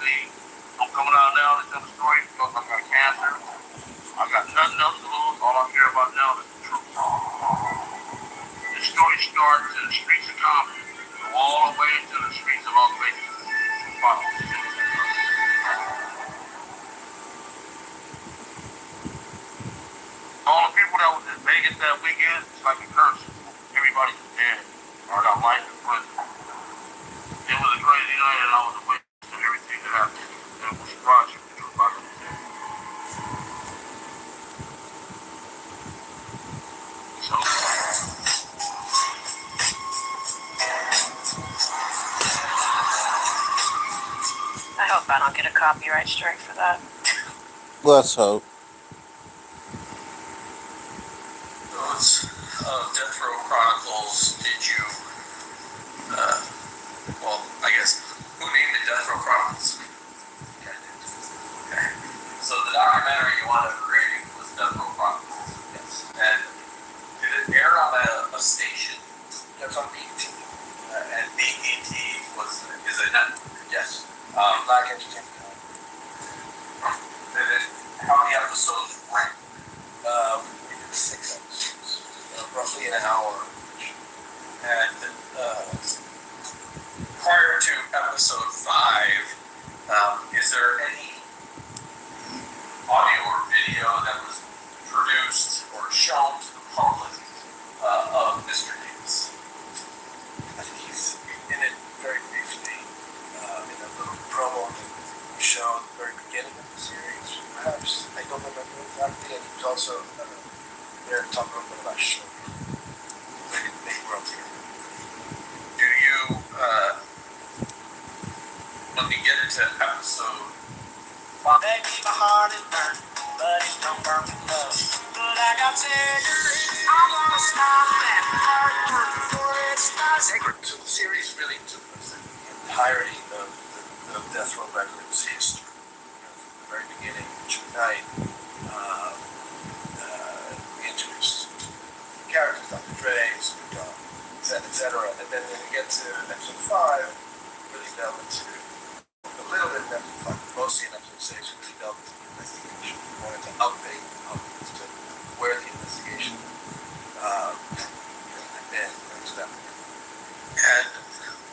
me. I'm coming out now to tell the story because I've got cancer. I've got nothing else to lose. All I care about now is the truth. The story starts in the streets of Compton, go all the way to the streets of Las Vegas. All the people that was in Vegas that weekend, it's like a curse. Everybody's dead or got life in prison. It was a crazy night, and I was a witness to everything that happened. And it was surprised you the truth about it. So, I hope I don't get a copyright strike for that. Let's hope. Those Death Row Chronicles, did you, well, I guess, who named it Death Row Chronicles? Okay. So the documentary you wound up creating was Death Row Chronicles. Yes. And did it air on a station? That's on BET. And BET is a net? Yes. Black Entertainment. How many episodes ran? We did 6 episodes, roughly an hour. And prior to episode 5, is there any audio or video that was produced or shown to the public of Mr. Davis? I think he's in it very briefly, in a little promo that we showed at the very beginning of the series, perhaps. I don't remember exactly, and he was also there to talk a little bit about sugar. Big world here. Do you, when we get into episode, My baby, my heart is burning, but it don't burn with love. But I got cigarettes, I wanna stop that heart working for it starts. So the series really took us in the entirety of the Death Row Records history. From the very beginning, June night, we introduced characters, Dr. Dre, Snoop Dogg, etc. And then when we get to episode 5, really delve into a little bit in episode 5, mostly in episode 6, we really delve into the investigation. We wanted to update as to where the investigation had been to that point. and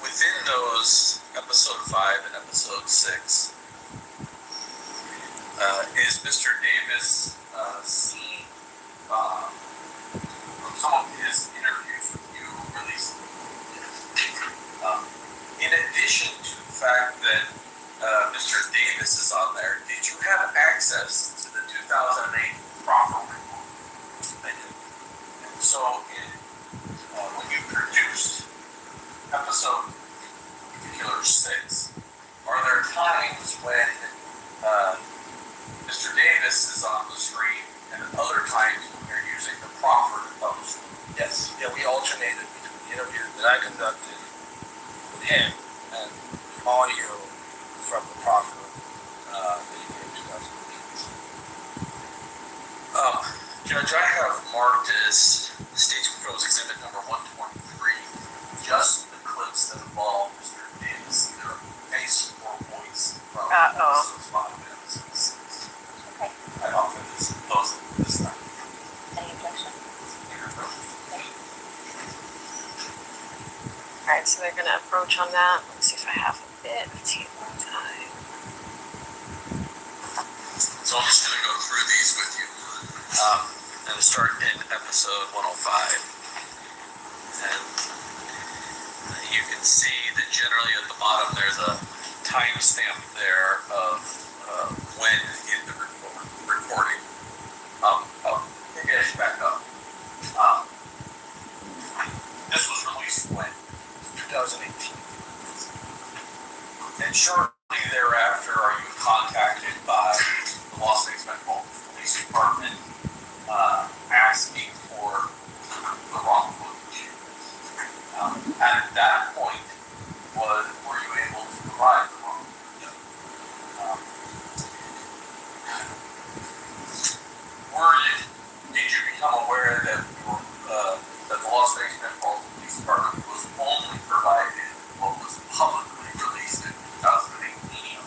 within those episode 5 and episode 6, is Mr. Davis seen from some of his interviews with you released? In addition to the fact that Mr. Davis is on there, did you have access to the 2008 proffer report? I did. And so, when you produced episode particular 6, are there times when Mr. Davis is on the screen and other times when you're using the proffer of the screen? Yes. Yeah, we alternated between the interview that I conducted with him and audio from the proffer that he gave in 2008. Judge, I have marked as State's Proposed Exhibit number 123 just the clips that involve Mr. Davis. There are any score points from episodes 5 and episode 6. Okay. I offer those this time. Any objection? Any objection? Alright, so they're gonna approach on that. Let's see if I have a bit of table time. So I'm just going to go through these with you. And start in episode 105. And you can see that generally at the bottom there's a timestamp there of when in the recording. Maybe I should back up. This was released when? 2018. And shortly thereafter, are you contacted by the Las Vegas Metropolitan Police Department asking for the wrong footage? At that point, were you able to provide the wrong footage? Did you become aware that that the Las Vegas Metropolitan Police Department was only provided what was publicly released in 2018?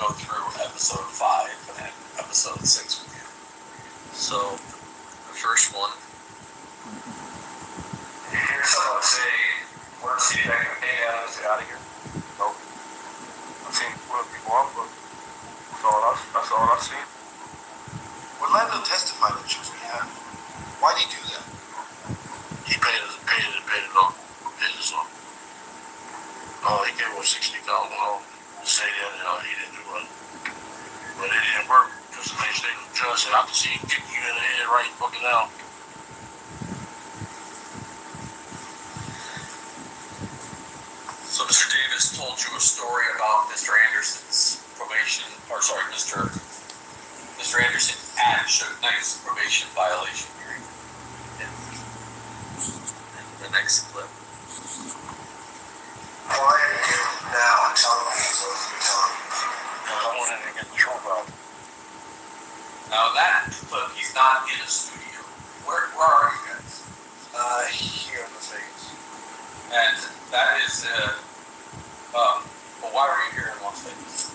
go through episode 5 and episode 6 with you. So, the first one. You hear someone say, "We're seeing that can pay down and get out of here"? Nope. I've seen people up, but that's all I've seen. Orlando testified on Jim's behalf. Why did he do that? He paid it off. Paid us off. Oh, he gave us $60,000 to say that he didn't do it. But it didn't work because the next day the judge said, I can see him kicking you in the head right fucking now. So Mr. Davis told you a story about Mr. Anderson's probation, Mr. Anderson at Suge Knight's probation violation hearing. The next clip. Why are you now telling me what you're telling me? Because I wanted to get the truth out. Now that clip, he's not in a studio. Where are you guys? Here in Las Vegas. And that is, well, why were you here in Las Vegas?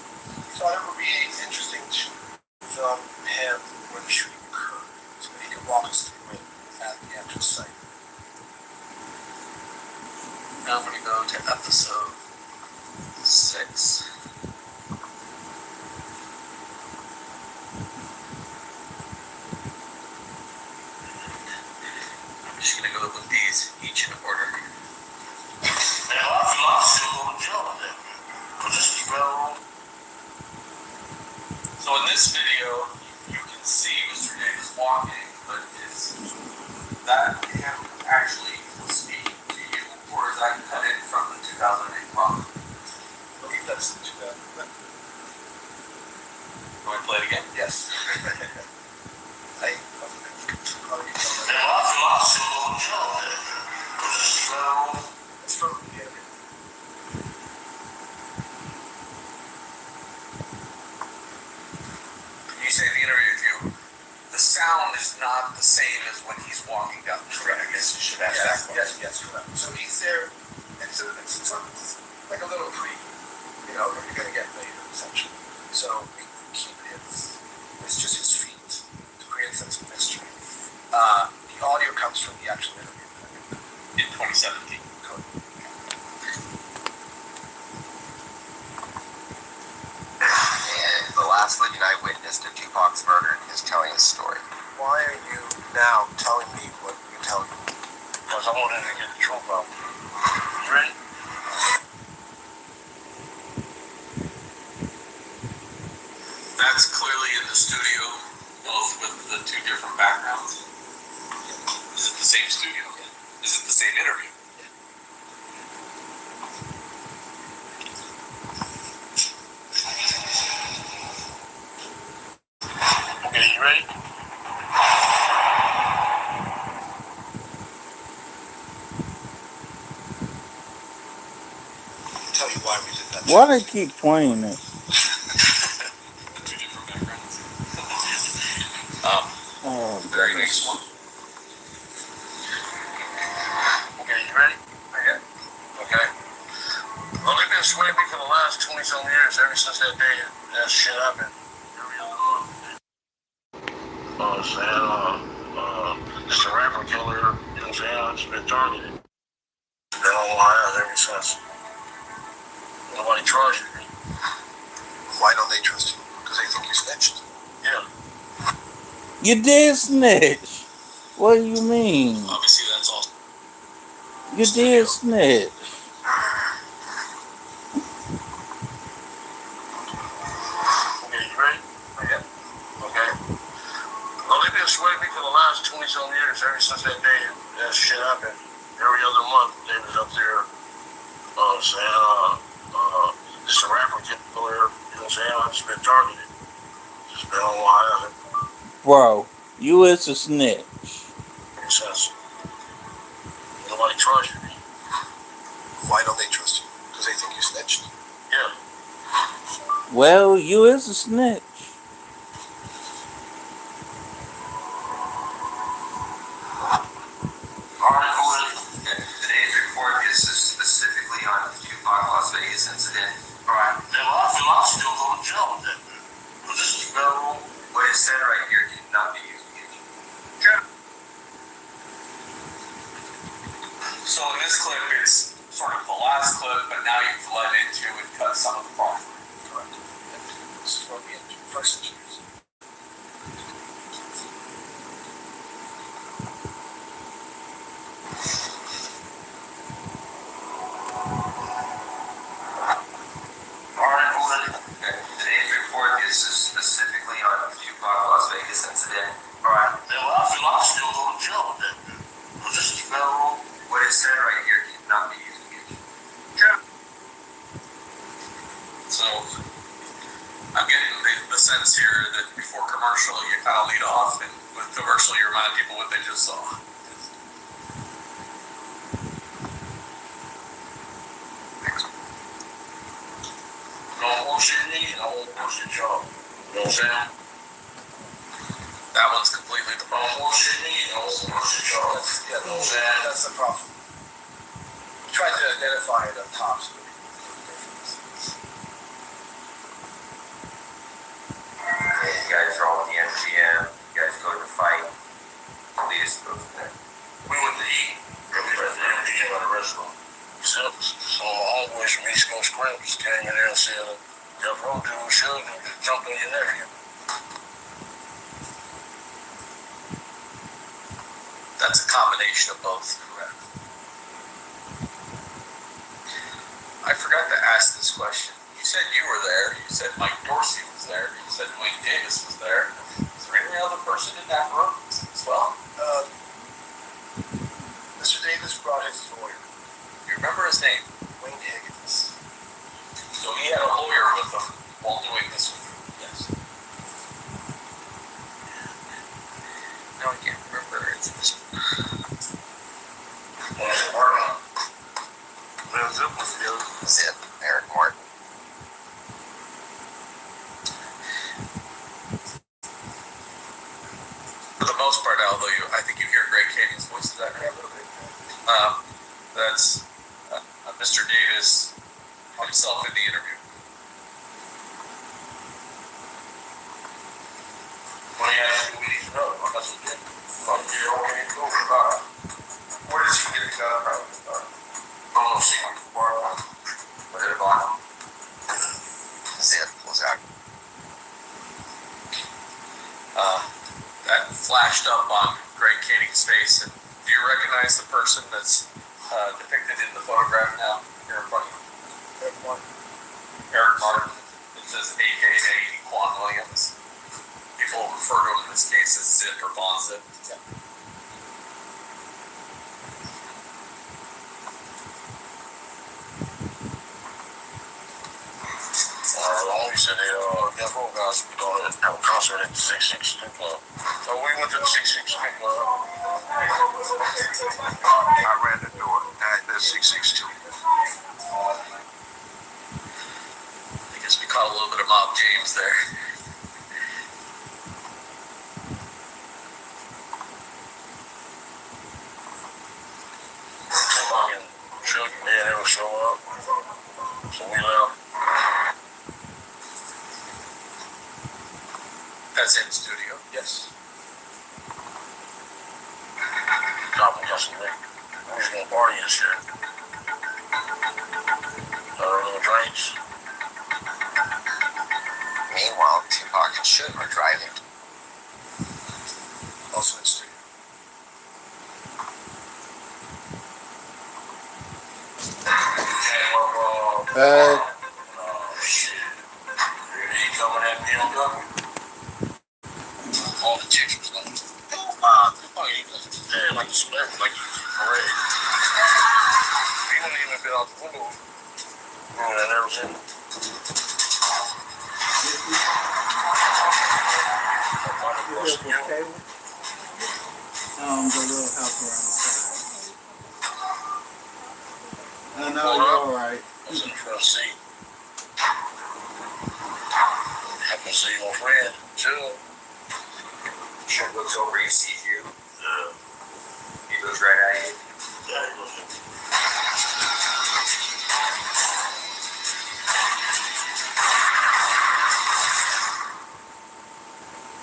Thought it would be interesting to film him when the shooting occurred, so that he could walk us through it at the actual site. Now I'm going to go to episode 6. I'm just going to go with these each in order. Man, I feel like I still go to jail with that, man. Because this is federal. So in this video, you can see Mr. Davis walking, but is that him actually speaking to you, or is that cut in from the 2008 prompt? I believe that's the 2000. Can we play it again? Yes. Man, I feel like I still go to jail with that, man. Because this is federal. It's from the beginning. You say in the interview with you, the sound is not the same as when he's walking down the street. I guess you should ask that question. Yes, correct. So he's there, and it's like a little preview, what you're going to get later, essentially. So we keep it, it's just his feet to create a sense of mystery. The audio comes from the actual interview. In 2017. Correct. And the last living eyewitness to Tupac's murder is telling his story. Why are you now telling me what you're telling me? Because I wanted to get the truth out. You ready? That's clearly in the studio, both with the two different backgrounds. Is it the same studio? Is it the same interview? Okay, you ready? I'll tell you why we did that. Why they keep playing it? Two different backgrounds. Oh, Very next one. Okay, you ready? Yeah. Okay. Well, they've been sweeping for the last 20-some years, ever since that day that shit happened. Every other month. Just a rapper killer, you know what I'm saying? I've just been targeted. Been on my ass ever since. Nobody charged me. Why don't they trust you? Because they think you snitched. Yeah. you did snitch. What do you mean? Obviously, that's all. You did snitch. Okay, you ready? Yeah. Okay. Well, they've been sweating me for the last 20-some years, ever since that day that shit happened. Every other month, they was up there saying, just a rapper killer, you know what I'm saying? I've just been targeted. Just been on my ass Bro, you is a snitch. ever since. Nobody charged me. Why don't they trust you? Because they think you snitched. Yeah. Well, you is a snitch. Alright, who is it? Today's report is specifically on the Tupac Las Vegas incident. Alright. Then I feel I still go to jail with that. sense here that before commercial you kind of lead off, and with commercial you remind people what they just saw. No bullshit me, I won't bullshit y'all. You know what I'm saying? That one's completely the No bullshit me, I won't bullshit y'all. Yeah, You know what I'm saying? that's the problem. We tried to identify it up top so we can do the differences. You guys are all at the MGM. You guys go to the fight. Please go to there. We went to eat. We went to the MGM at a restaurant. So my homeboys from East Coast Crips came in there and said, Jeff Rowe dude should and just jumped on your nephew. That's a combination of both, correct? I forgot to ask this question. You said you were there. You said Mike Dorsey was there. You said Wayne Davis was there. Is there any other person in that room as well? Mr. Davis brought his lawyer, You remember his name? Wayne Higgins. So he had a lawyer with him while doing this with him. Yes. No, I can't remember. It's this. Well, it's a partner. Man, Zip was together. Zip, Eric Martin. For the most part, although I think you hear Greg Katie's voice. Is that correct? That's Mr. Davis himself in the interview. When he asked me, we need to know. I said, yeah. Yeah, okay, go for that. Where does he get a gun from? I'm gonna see him tomorrow. What did it block? Zip was out. That flashed up on Greg Katie's face. And do you recognize the person that's depicted in the photograph now here in front of you? Eric Martin. It says AKA Quan Williams. People refer to him in this case as Zip or Von Zip. Yeah. He said they Jeff Rowe guys were going to have a concert at the 662 Club. So we went to the 662 Club. I ran the door at the 662. I guess we caught a little bit of Mob James there. Tupac and Suge, they never show up. So we left. That's in studio. Yes. Cop got some drink. We was gonna party and shit. Little drinks. Meanwhile, Tupac and Suge were driving. Also in studio. Shit. He coming at BMW. All the chicks was like, Tupac, he was dead like a celebrity, like a parade. He wouldn't even been out the window. I never seen him. The little helper on the side. I know you're alright. I was in the front seat. Happened to see my friend, Jill. Sure looks over, he sees you. Yeah. He goes right at you. Yeah, he was.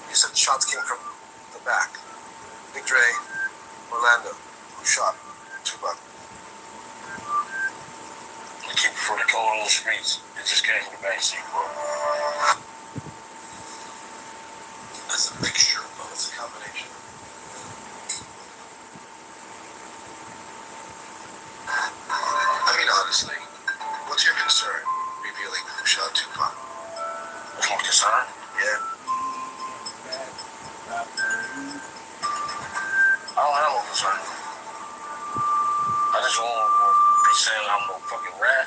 You said the shots came from the back. Big Dre, Orlando, who shot Tupac. They keep it for the cold on the streets. It just came from the back seat, bro. That's a mixture of both. It's a combination. I mean, honestly, what's your concern revealing who shot Tupac? What's my concern? Yeah. I don't have no concern. I just won't be saying I'm no fucking rat.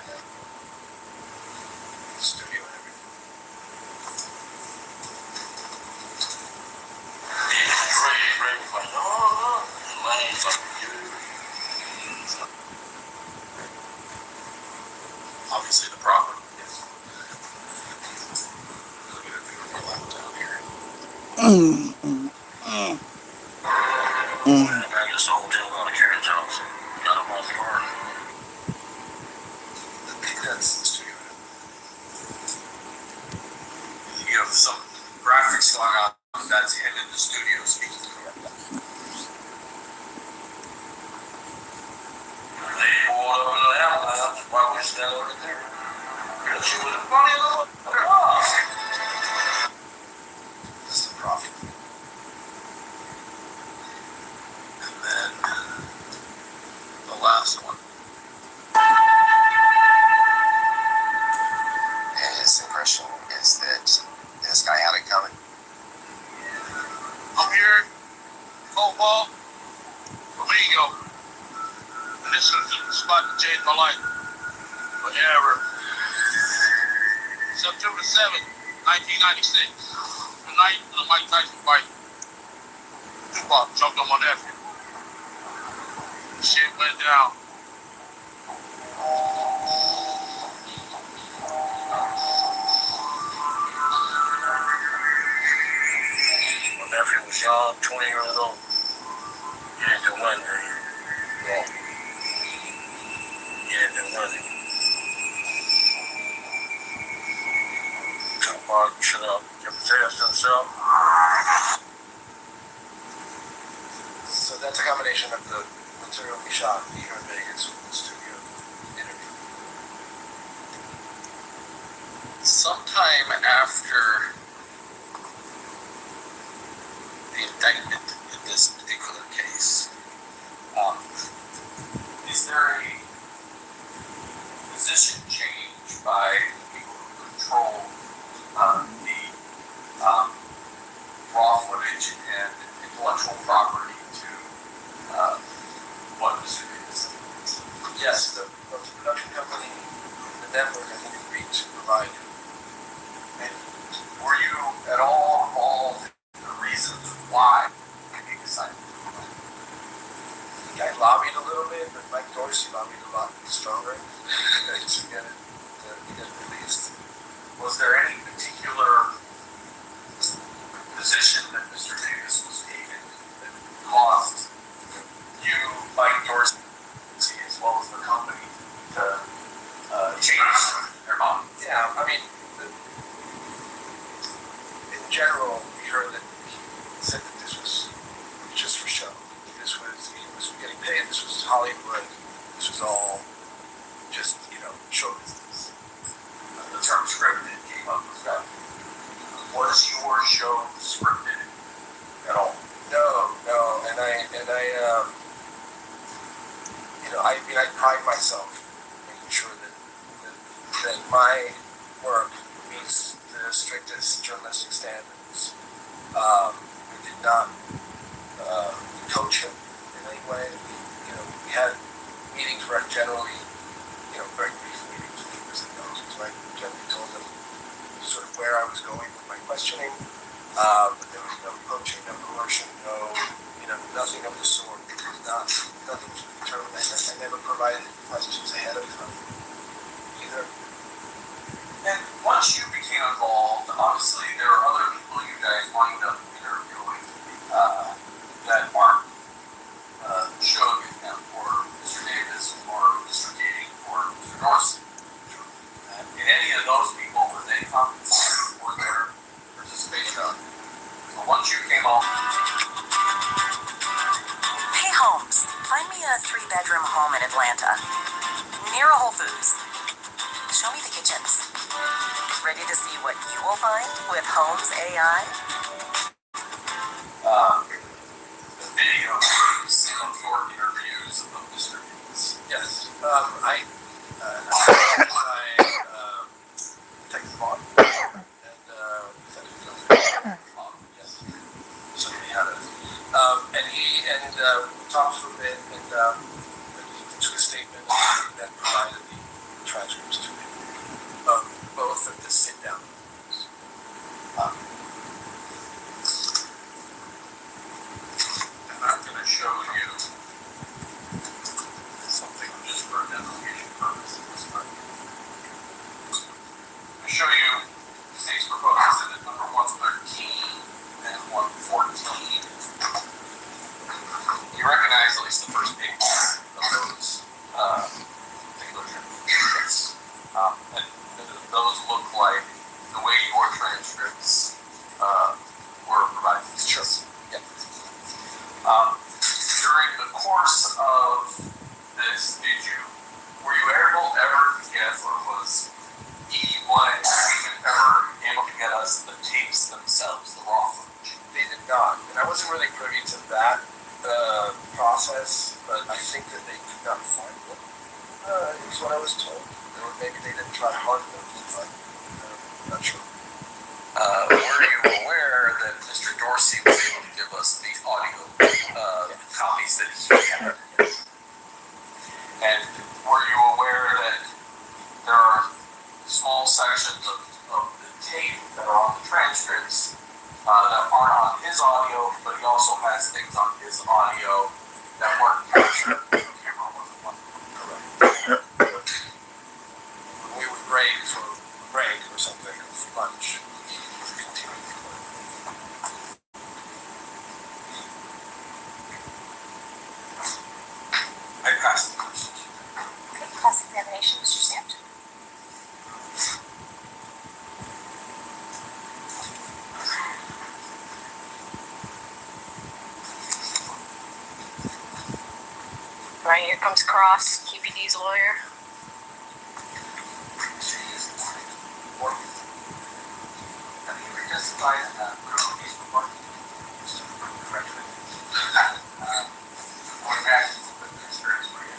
Studio and everything. I guess the hotel got a carriage house. Got him off the car. That's the studio. You have some graphics going on. That's him in the studio speaking to him. They pulled up in the ambulance while we standing over there. Because she was a funny little girl. This is the prophet. And then the last one. And his impression is that this guy had it coming. I'm here, football, amigo. And this is the spot that changed my life forever. September 7th, 1996. The night of the Mike Tyson fight. Tupac jumped on my nephew. Shit went down. My nephew was young, 20 years old. He didn't do nothing. Well, he didn't do nothing. Tupac shut up, kept his hands to himself. So that's a combination of the material we shot here in Vegas with the studio interview. Sometime after the indictment in this particular case, is there a position change by people who control the raw footage and intellectual property to what Mr. Davis said? Yes, the production company, the network, I think, agreed to provide. And were you at all involved in the reasons why you decided to do that? I think I lobbied a little bit, but Mike Dorsey lobbied a lot stronger to get it released. Was there any particular position that Mr. Davis was taking that caused you, Mike Dorsey, as well as the company, to change their mind? Yeah, I mean, in general, we heard that he said that this was just for show. He was getting paid. This was Hollywood. This was all just, show business. The term scripted came up with that. Was your show scripted at all? No, and I pride myself in making sure that my work meets the strictest journalistic standards. We did not coach him in any way. We had meetings where I generally, very brief meetings with keepers and those, so I generally told them sort of where I was going with my questioning. But there was no coaching, no coercion, nothing of the sort. It was nothing to determine. I never provided questions ahead of time either. And once you became involved, obviously there are other people you guys lined up interviewing that aren't Shug or Mr. Davis or Mr. Katie or Mr. Dorsey. And any of those people, was they compensated for their participation? So once you came on. Hey Holmes, find me a 3-bedroom home in Atlanta, near a Whole Foods. Show me the kitchens. Ready to see what you will find with Holmes AI? The video some of your interviews of Mr. Davis. Yes. I take the ball and send it to him. Yes. So he had it. And we talked for a bit, and he took a statement and then provided the transcripts to me of both of the sit-down interviews. And I'm going to show you something just for identification purposes. I show you 6 proposals in it, number 113 and 114. before transcripts were provided. Sure. Yeah. During the course of this, were you ever to get, or was E1 ever able to get us the tapes themselves, the raw footage? They did not, and I wasn't really privy to that process, but I think that they could not find them. Is what I was told. Or maybe they didn't try hard enough to find them. I'm not sure. Were you aware that Mr. Dorsey was able to give us the audio copies that he had? And were you aware that there are small sections of the tape that are on the transcripts that aren't on his audio, but he also has things on his audio that weren't captured? The camera wasn't on. Correct. When we would break or something, for lunch, we would continue recording. I passed the questions. Okay, cross-examination, Mr. Sand. Right, here comes Cross, QPD's lawyer. Have you ever testified in a criminal case before? Going back to the experience for you.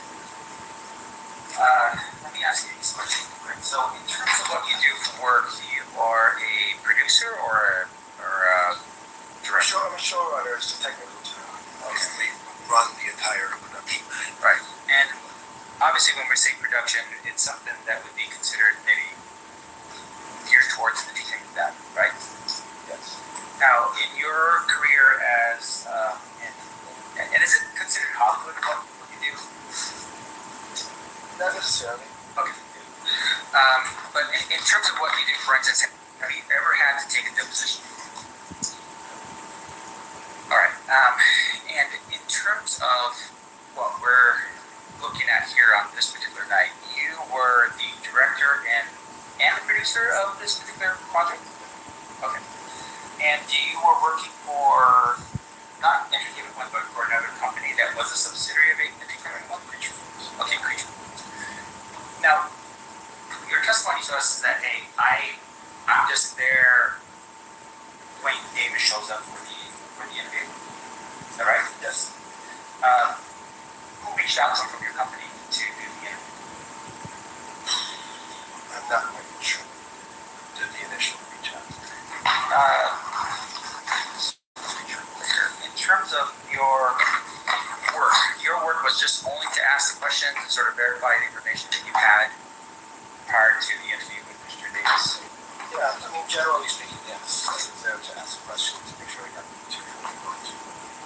Let me ask you this question. So, in terms of what you do for work, you are a producer or a director? I'm a showrunner. It's a technical term. We run the entire production. Right. And obviously, when we say production, it's something that would be considered maybe geared towards the teaching of that, right? Yes. Now, in your career as, and is it considered Hollywood what you do? Not necessarily. Okay. But in terms of what you do, for instance, have you ever had to take a deposition? All right. And in terms of what we're looking at here on this particular night, you were the director and the producer of this particular project? Okay. And you were working for, not any given one, but for another company that was a subsidiary of a particular one? Creature Foods. Okay, Creature Foods. Now, your testimony to us is that, hey, I'm just there when Davis shows up for the interview. Is that right? Yes. Who reached out to you from your company to do the interview? I'm not quite sure. Did the initial reach out? In terms of your work was just only to ask the questions and sort of verify the information that you had prior to the interview with Mr. Davis? Yeah, I mean, generally speaking, yes. I was there to ask questions to make sure I got the material we want to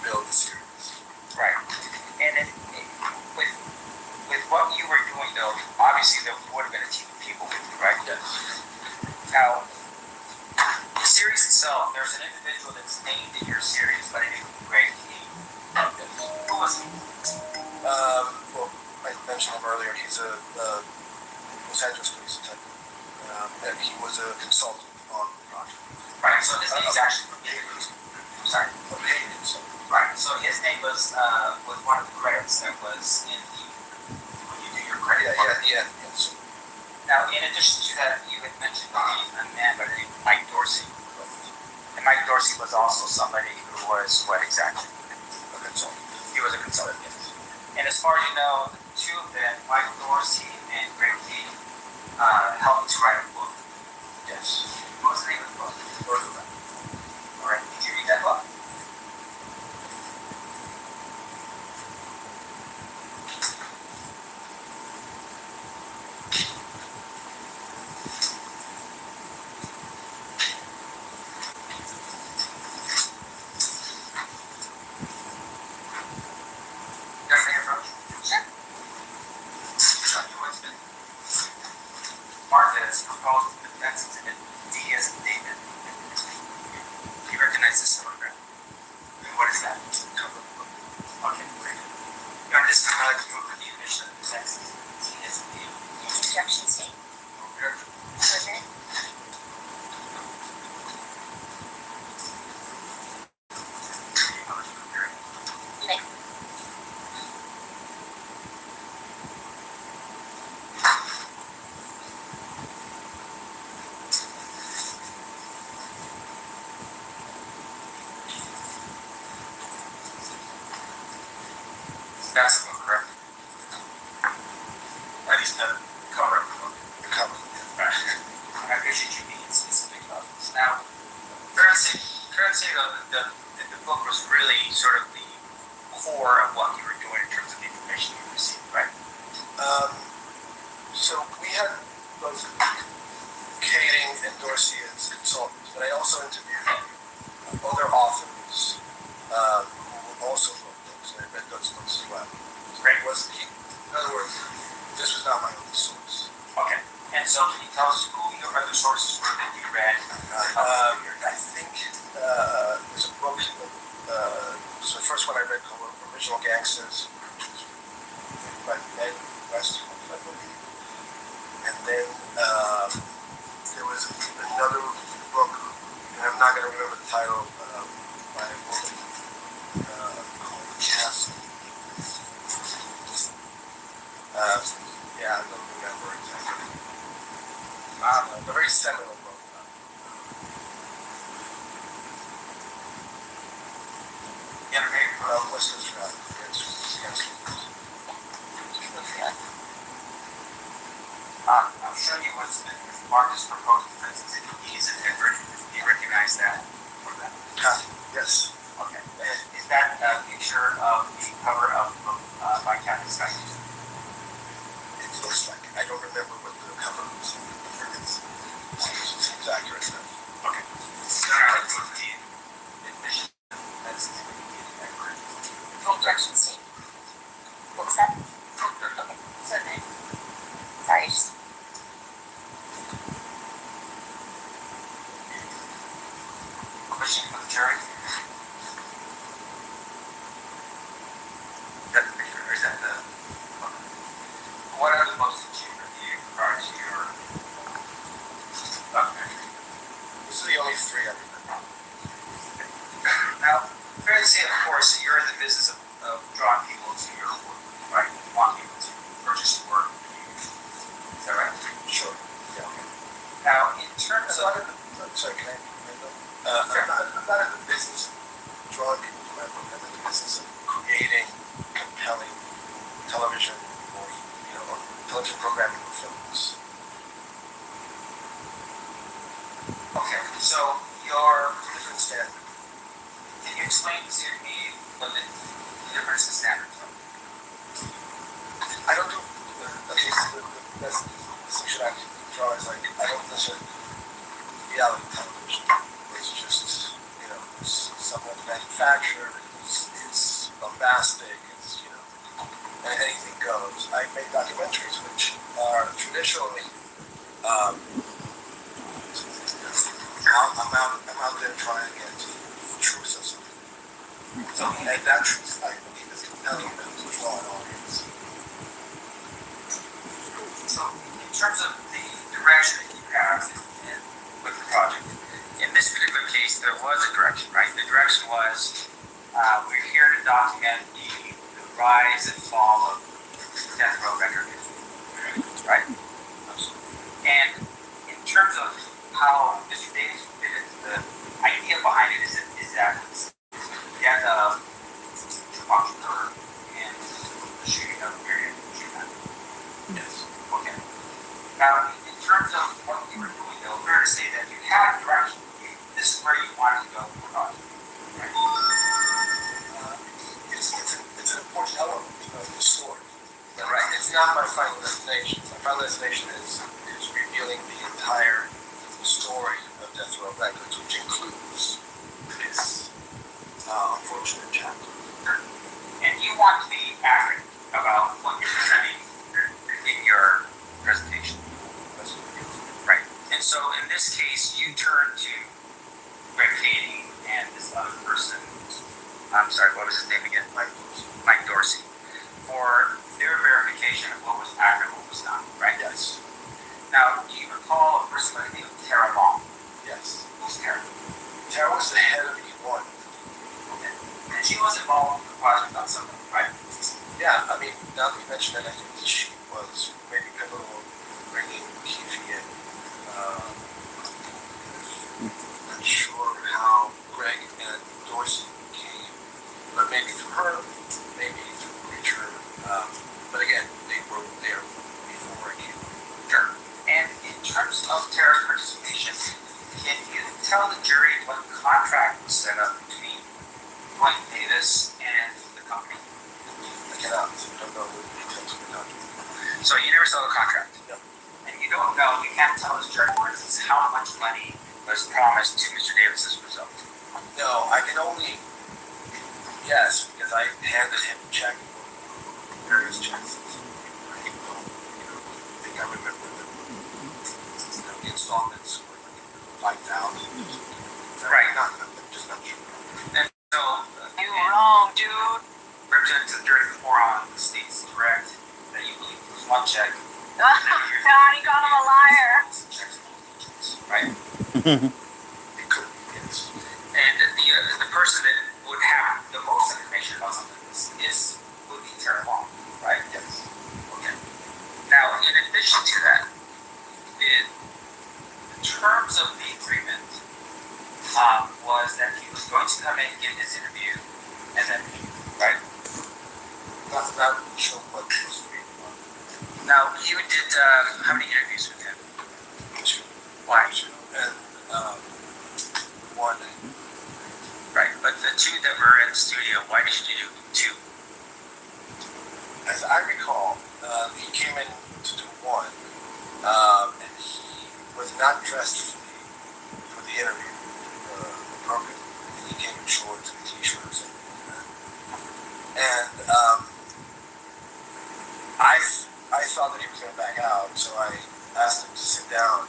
build the series. Right. And with what you were doing, though, obviously there would have been a team of people with you, right? Yes. Now, the series itself, there's an individual that's named in your series, but it includes Greg Key. Who was he? Well, I mentioned him earlier. He's a Los Angeles police detective, and he was a consultant on the project. Right, so his name's actually from Davis. Sorry? From Hayden, so. Right, so his name was one of the credits that was in when you do your credit. Yeah. Yes. Now, in addition to that, you had mentioned a man by the name of Mike Dorsey. And Mike Dorsey was also somebody who was what exactly? A consultant. He was a consultant, yes. And as far as you know, the two of them, Mike Dorsey and Greg Key, helped to write a book. Yes. What was the name of the book? Both of them. All right, did you read that book? Martha has proposed the defense exhibit D as in David, fair to say though that the book was really sort of the core of what you were doing in terms of the information you received, right? So we had both Kading and Dorsey as consultants, but I also interviewed other authors who also wrote books, and I read those books as well. Great. In other words, this was not my only source. Okay. And so can you tell us who your other sources were that you read? I think there's a book, so the first one I read called Original Gangsters, which was by Ned Westwood, I believe. And then there was another book, and I'm not going to remember the title, by a woman called Cassie. I don't remember exactly. A very seminal book. What's this about? I'm showing you what's been Marcus proposed defenses in Ease and Edward. Do you recognize that? Yes. Okay. Is that a picture of the cover of the book by Kathy Sykes? It looks like it. I don't remember what the cover was. It seems accurate enough. Okay. So now let's look at the admission. That's Edward. Objection C. Accept. So then, sorry, just Question for the jury. Is that the picture, or is that the? Okay. What are the most that you reviewed prior to your documentary? These are the only three I remember. Now, fair to say, of course, you're in the business of drawing people to your work, right? You want people to purchase your work. Is that right? Sure. Yeah. Now, in terms of Sorry, can I go? I'm not in the business of drawing people to my book. I'm in the business of creating compelling television or television programming or films. okay, so your Different standard. can you explain to me what the difference in standards are? I don't do okay. So the best distinction I can draw is like I don't necessarily do reality television. It's just it's somewhat manufactured. It's bombastic. It's anything goes. I make documentaries which are traditionally I'm out there trying to get to the truth of something. So and that truth I believe is compelling enough to draw an audience. So, in terms of the direction that you have with the project, in this particular case, there was a direction, right? The direction was we're here to document the rise and fall of death row record, right? And in terms of how Mr. Davis did it, the idea behind it is that the death of Tupac and the shooting of Miriam. Yes. Okay. Now, in terms of what you were doing, though, fair to say that you had a direction. This is where you wanted to go with the project, right? It's an important element of the story. Right. It's not my final destination. My final destination is revealing the entire story of Death Row Records, which includes this unfortunate chapter. And you want to be accurate about what you're presenting in your presentation. Right. And so in this case, you turn to Greg Kading and this other person, I'm sorry, what was his name again? Mike Dorsey, for their verification of what was accurate, what was not, right? Yes. Now, do you recall a person by the name of Tara Long? Yes. Who's Tara? Tara was the head of E1. Okay. And she was involved with the project on some level, right? Yeah, I mean, now that you mention it, I think that she was maybe pivotal in bringing Keefe in. Not sure how Greg and Dorsey came, but maybe through her, maybe through Preacher. But again, they were there before I came. Sure. And in terms of Tara's participation, can you tell the jury wondering what contract was set up between Dwight Davis and the company. I cannot. I don't know the details of the contract. So you never saw the contract? No. And you don't know, you can't tell us, Jared, for instance, how much money was promised to Mr. Davis as a result? No, I can only guess because I handed him a check, various checks. I think I remember the installments were like 5,000. Right. I'm just not sure. And so, You wrong, dude. Representative Dirty Moron states correct that you believe it was one check. God, he called him a liar. Right? It could be, yes. And the person that would have the most information about something would be Tara Long, right? Yes. Okay. Now, in addition to that, the terms of the agreement was that he was going to come in and give his interview, and then, right? Not sure what was the reason. Now, you did how many interviews with him? Two. Why? And one. Right, but the two that were in the studio, why did you do two? As I recall, he came in to do one, and he was not dressed for the interview appropriately. He came in shorts and t-shirts and I saw that he was going to back out, so I asked him to sit down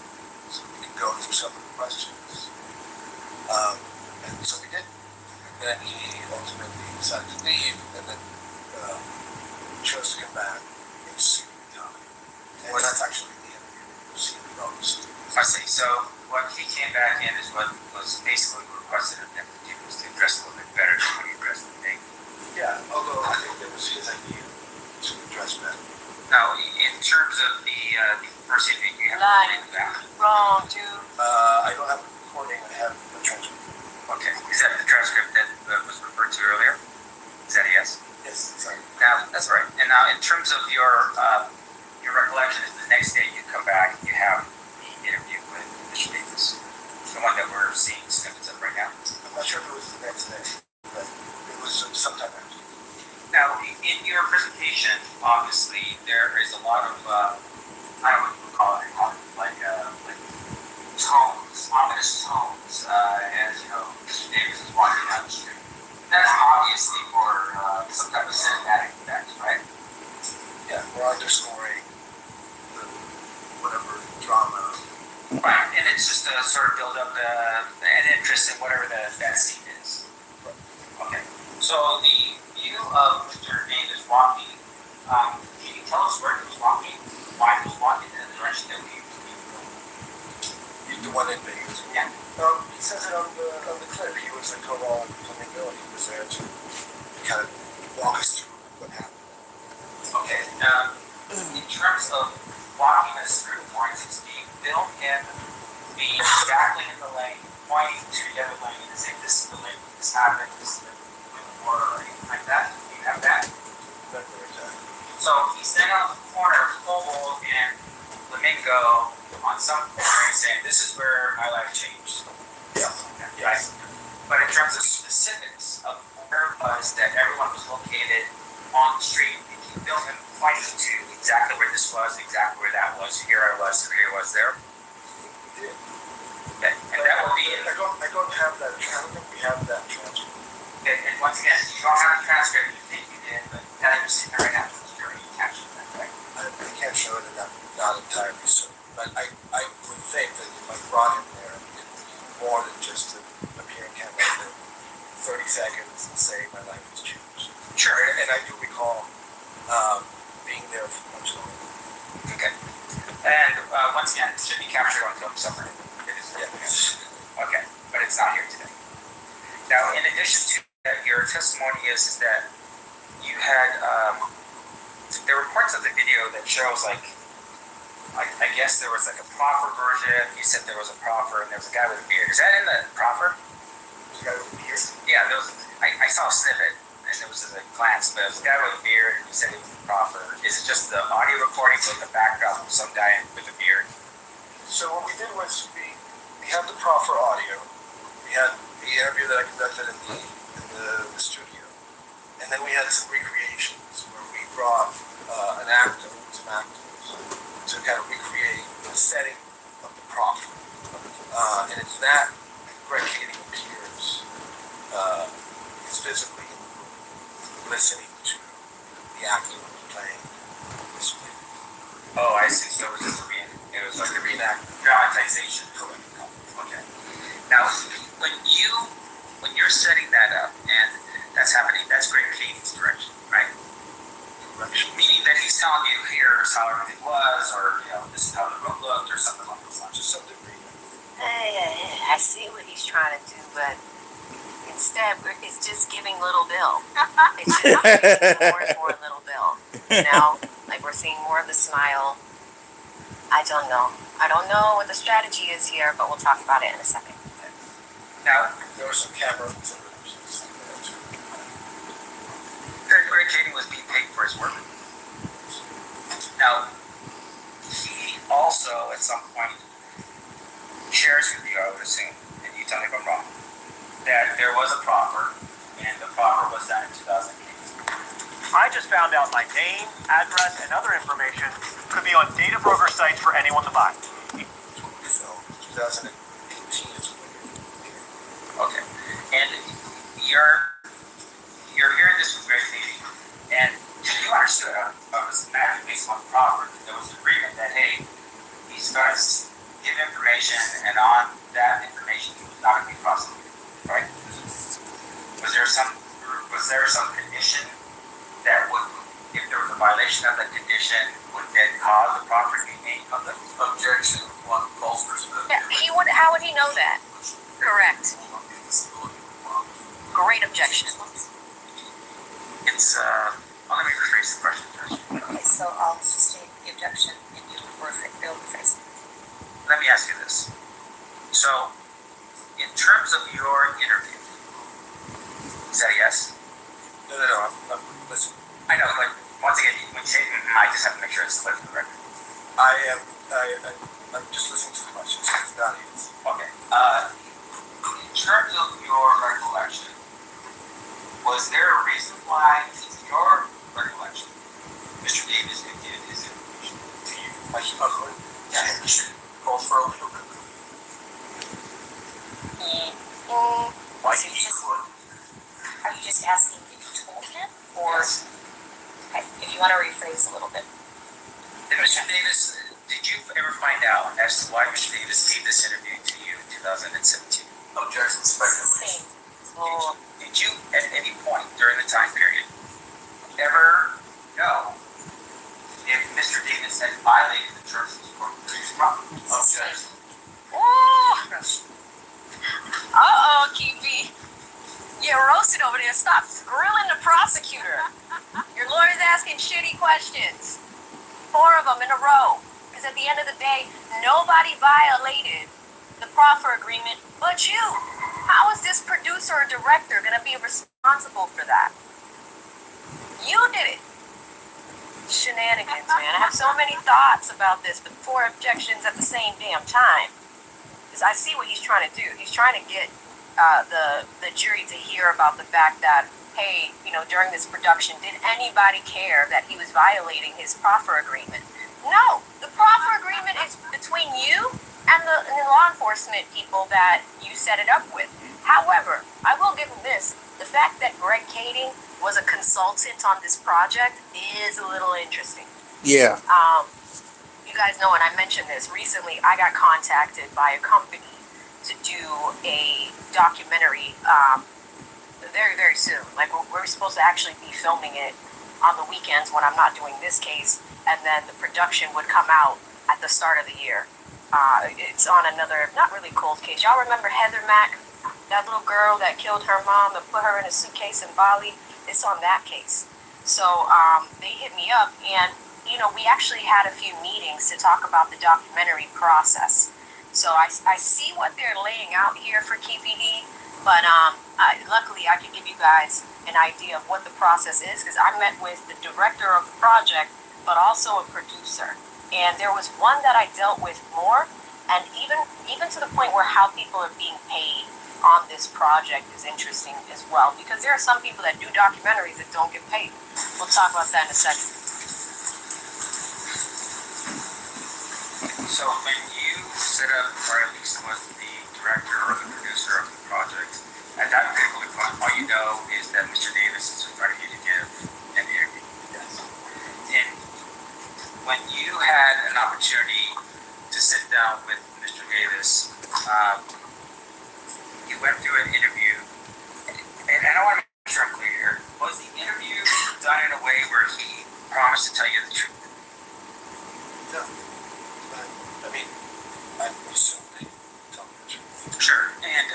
so we could go through some of the questions. And so we did. And then he ultimately decided to leave, and then chose to come back and see the time. And that's actually the interview. See the notes. I see. So what he came back in is what was basically requested of him to do, was to dress a little bit better than what he dressed today. Yeah, although I think that was his idea to dress better. Now, in terms of the first interview, you have Lying. to that. Wrong, dude. I don't have a recording, I have a transcript. Okay. Is that the transcript that was referred to earlier? Is that a yes? Yes, sorry. Now, that's right. And now, in terms of your recollection, is the next day you come back, you have the interview with Mr. Davis, the one that we're seeing snippets of right now. I'm not sure if it was the next day, but it was sometime after. Now, in your presentation, obviously, there is a lot of, I don't know what you would call it, like tones, ominous tones, as, you know, Mr. Davis is walking down the street. That's obviously for some type of cinematic effect, right? Yeah, we're underscoring the whatever drama. Right, and it's just to sort of build up an interest in whatever that scene is. Okay, so the view of Mr. Davis walking, can you tell us where he was walking, why he was walking in the direction that we The one in Vegas. Yeah. He says it on the clip. He was a co-wall Flamingo, and he was there to kind of walk us through what happened. Okay, in terms of walking us through, for instance, being filmed in being exactly in the lane, pointing to the other lane and saying, this is the lane, this happened, this is the or anything like that. Do you have that? So he's standing on the corner of Cobalt and Flamingo on some corner and saying, this is where my life changed. Yeah. Right? But in terms of specifics of where it was that everyone was located on the street, if you film him pointing to exactly where this was, exactly where that was, here I was, here I was there. We did. Okay. And that would be I don't have that. I don't think we have that transcript. Okay, and once again, you don't have a transcript, you think you did, but now you're sitting there right now, it's very captured that, right? I can't show it, and I'm not entirely certain. But I would think that if I brought him there, it would be more than just to appear in camera for 30 seconds and say my life has changed. Sure. And I do recall being there for much longer. Okay. And once again, it should be captured on film somewhere. It is. Yeah. Okay, but it's not here today. Now, in addition to that, your testimony is that you had, there were parts of the video that shows like I guess there was like a proffer version. You said there was a proffer and there was a guy with a beard. Is that in the proffer? The guy with the beard? Yeah, there was. I saw a snippet and there was a glance, but it was a guy with a beard and you said it was a proffer. Is it just the audio recording with the backdrop of some guy with a beard? So what we did was we had the proffer audio. We We had the interview that I conducted in the studio, and then we had some recreations where we brought some actors to kind of recreate the setting of the profit. And it's that Greg Kading appears. He's physically in the room, listening to the actor who's playing this play. Oh, I see. So it was just it was like a dramatization. Correct. Okay. Now, when you're setting that up and that's happening, that's Greg Kading's direction, right? Direction. Meaning that he's telling you here's how everything was, or this is how the room looked, or something like that. To some degree. I see what he's trying to do, but instead it's just giving Little Bill. It's just giving more and more Little Bill. You know, like we're seeing more of the smile. I don't know what the strategy is here, but we'll talk about it in a second. Now, there were some camera observations. Greg Kading was being paid for his work. Now, he also, at some point, shares with you, I would assume, and you tell me if I'm wrong, that there was a proffer, and the proffer was that in 2008. I just found out my name, address, and other information could be on data broker sites for anyone to buy. So, 2018 is when Okay. And you're hearing this from Greg Kading, and you understood, I was imagining based on the proffer, that there was an agreement that, hey, these guys give information, and on that information, he was not going to be prosecuted, right? Was there some condition that would, if there was a violation of that condition, would then cause the proffer to be made of the objection? One bolsters the. Yeah, how would he know that? Correct. Great objection. It's let me rephrase the question first. Okay, so I'll sustain the objection and you will rephrase it. Let me ask you this. So, in terms of your interview, is that a yes? No, I'm listening. I know, but once again, when you say I just have to make sure it's clear for the record. I'm just listening to the questions. It's not easy. Okay. In terms of your recollection, was there a reason why, in your recollection, Mr. Davis did give his information to you? Yeah. Call for a little bit. Why did you Are you just asking if you told him? Or, Yes. okay, if you want to rephrase a little bit. Mr. Davis, did you ever find out as to why Mr. Davis gave this interview to you in 2017? Objection, It's the speculation. same. Oh, Did you, at any point during the time period, ever know if Mr. Davis had violated the terms of your previous property? Objection. Uh-oh, Keepy. You're roasted over there. Stop grilling the prosecutor. Your lawyer's asking shitty questions. 4 of them in a row. Because at the end of the day, nobody violated the proffer agreement but you. How is this producer or director going to be responsible for that? You did it. Shenanigans, man. I have so many thoughts about this, but 4 objections at the same damn time. Because I see what he's trying to do. He's trying to get the jury to hear about the fact that, hey, during this production, did anybody care that he was violating his proffer agreement? No, the proffer agreement is between you and the law enforcement people that you set it up with. However, I will give him this. The fact that Greg Kading was a consultant on this project is a little interesting. Yeah. You guys know, and I mentioned this recently, I got contacted by a company to do a documentary very, very soon. Like, we're supposed to actually be filming it on the weekends when I'm not doing this case, and then the production would come out at the start of the year. It's on another, not really cold case. Y'all remember Heather Mack, that little girl that killed her mom and put her in a suitcase in Bali? It's on that case. So they hit me up, and we actually had a few meetings to talk about the documentary process. So I see what they're laying out here for KPD, but luckily I can give you guys an idea of what the process is, because I met with the director of the project, but also a producer. And there was one that I dealt with more, and even to the point where how people are being paid on this project is interesting as well, because there are some people that do documentaries that don't get paid. We'll talk about that in a second. So when you set up, or at least was the director or the producer of the project, at that particular point, all you know is that Mr. Davis is inviting you to give an interview. Yes. And when you had an opportunity to sit down with Mr. Davis, you went through an interview, and I want to make sure I'm clear here. Was the interview done in a way where he promised to tell you the truth? No. I mean, I assume they tell me the truth. Sure. And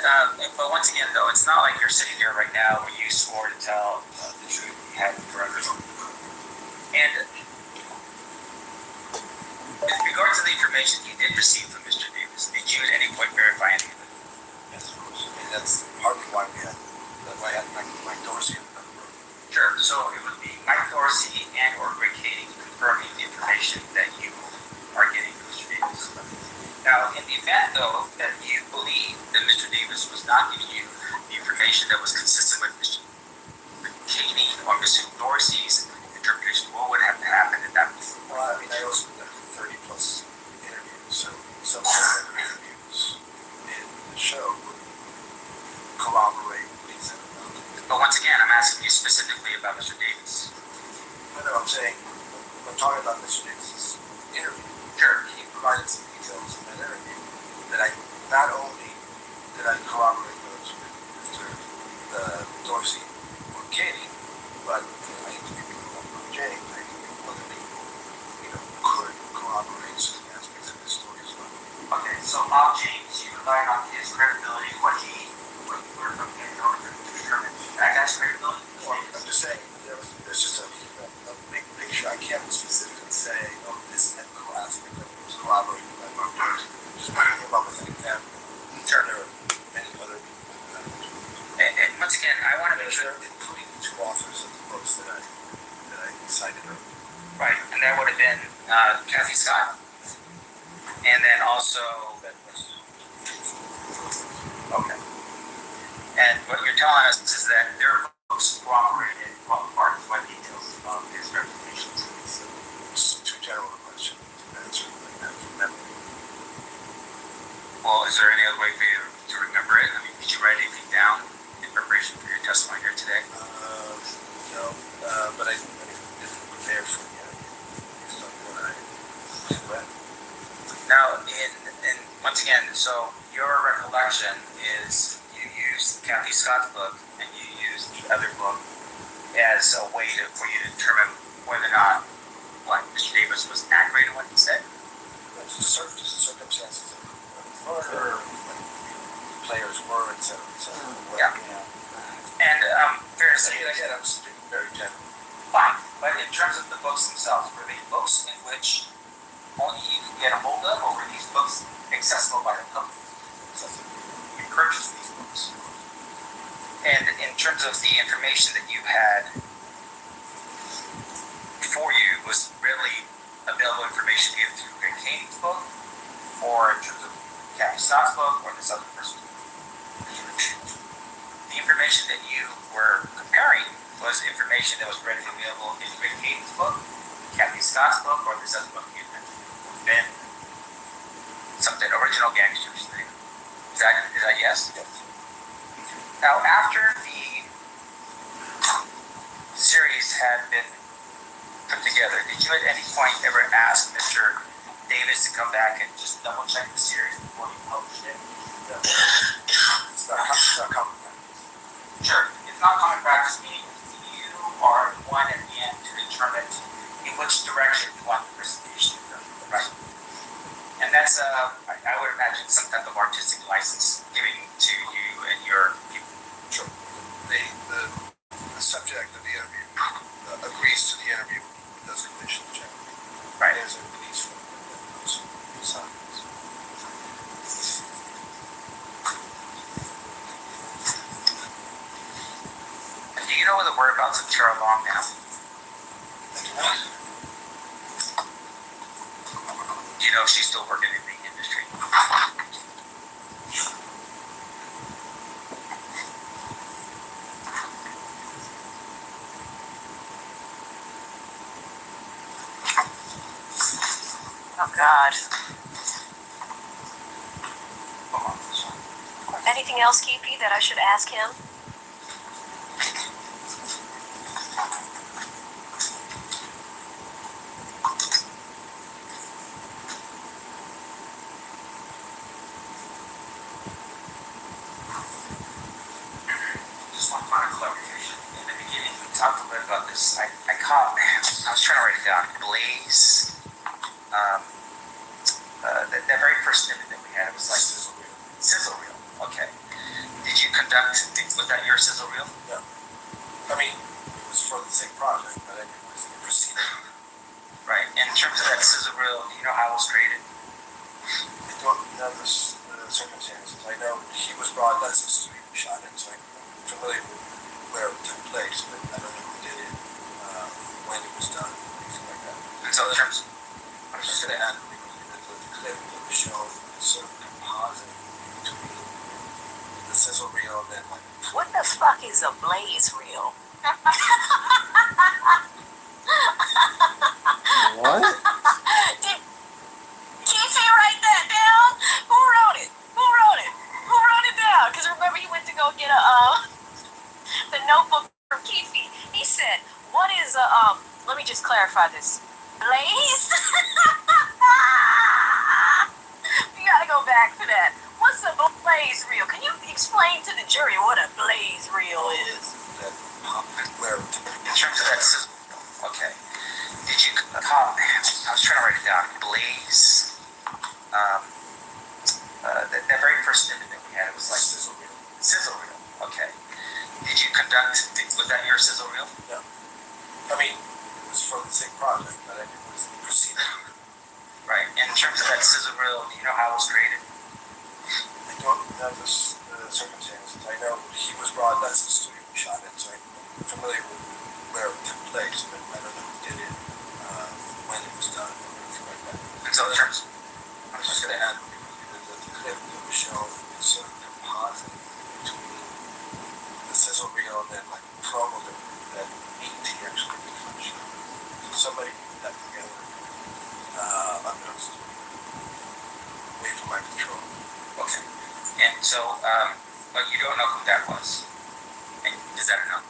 but once again, though, it's not like you're sitting here right now where you swore to tell the truth. You had correct. And with regard to the information you did receive from Mr. Davis, did you at any point verify any of it? Yes, of course. I mean, that's partly why we had, Mike Dorsey in the room. Sure. So it would be Mike Dorsey and or Greg Kading confirming the information that you are getting from Mr. Davis. Now, in the event, though, that you believe that Mr. Davis was not giving you the information that was consistent with Mr. Kading or Mr. Dorsey's interpretation, what would have to happen at that point? Well, I mean, I also did 30 plus interviews, so some of the interviews in the show would corroborate what he said about it. But once again, I'm asking you specifically about Mr. Davis. I know I'm saying, I'm talking about Mr. Davis's interview. Sure. He provided some details in that interview that I, not only did I corroborate those with Mr. Dorsey or Katie, but I interviewed people like James, I interviewed other people, could corroborate certain aspects of his story as well. Okay, so Bob James, you relied on his credibility, what you were looking in order to determine that guy's credibility? Well, I'm just saying, there's just a big picture. I can't specifically say, this ethical aspect of it was corroborated by Bob James. Just bringing him up as an example. Sure. There are many other people that And once again, I want to make sure, including the two authors of the books that I cited earlier. right, and that would have been Kathy Scott, and then also, okay. And what you're telling us is that their books corroborated part of what details of his reputations. It's too general a question to answer like that from memory. Well, is there any other way for you to remember it? I mean, did you write anything down in preparation for your testimony here today? No, but I didn't prepare for the interview based on what I read. Now, in once again, so your recollection is you used Kathy Scott's book and you used the other book as a way for you to determine whether or not Mr. Davis was accurate in what he said. Just the circumstances of the murder, when the players were, etc. Yeah. And fair to say, Again, I'm speaking very general. fine. But in terms of the books themselves, were they books in which only you could get a hold of, or were these books accessible by the public? You purchased these books. And in terms of the information that you had before you, was really available information either through Greg Kading's book, or in terms of Kathy Scott's book, or this other person. The information that you were comparing was information that was readily available in Greg Kading's book, Kathy Scott's book, or this other book you mentioned. Then something original gangsters thing. Is that yes? Yes. Now, after the series had been put together, did you at any point ever ask Mr. Davis to come back and just double check the series before you published it? No. It's not common practice. Sure. It's not common practice, meaning you are the one at the end to determine in which direction you want the presentation to go, right? And that's, I would imagine, some type of artistic license given to you and your people. Sure. The subject of the interview agrees to the interview, does condition check. Right. There's a release from those assignments. And do you know where the whereabouts of Tara Long now? Do you know if she's still working in the industry? Oh God. Anything else, Keepy, that I should ask him? Just one point of clarification. In the beginning, we talked a bit about this. I was trying to write it down. Blaze. That very first snippet that we had, it was like sizzle reel. Okay. Did you conduct? Was that your sizzle reel? No. I mean, it was for the same project, but it was proceeding. Right. In terms of that sizzle reel, do you know how it was created? I don't know the circumstances. I know he was brought as a studio shot in, so I'm familiar with where it took place, but I don't know who did it, when it was done, anything like that. And so in terms, I'm just going to add the clip that was shown is sort of composite between the sizzle reel and then like. What the fuck is a blaze reel? What? Did Keefe write that down? Who wrote it? Who wrote it? Who wrote it down? Because remember he went to go get the notebook from Keefe. He said, "What is a Let me just clarify this. Blaze." You gotta go back for that. What's a blaze reel? Can you explain to the jury what a blaze reel is? Where in terms of that sizzle, okay. Did you? I was trying to write it down. Blaze. That very first snippet that we had, it was like sizzle reel. Sizzle reel. Okay. Did you conduct? Was that your sizzle reel? No. I mean, it was for the same project, but it was proceeding. Right. In terms of that sizzle reel, do you know how it was created? I don't know the circumstances. I know he was brought as a studio shot in, so I'm familiar with where it took place, but I don't know who did it, when it was done, or anything like that. And so in terms, I'm just going to add the clip that was shown is sort of composite between the sizzle reel and then like promo that need to actually be finished. So somebody put that together, unbeknownst to me, away from my control. okay. And so, but you don't know who that was. And is that enough?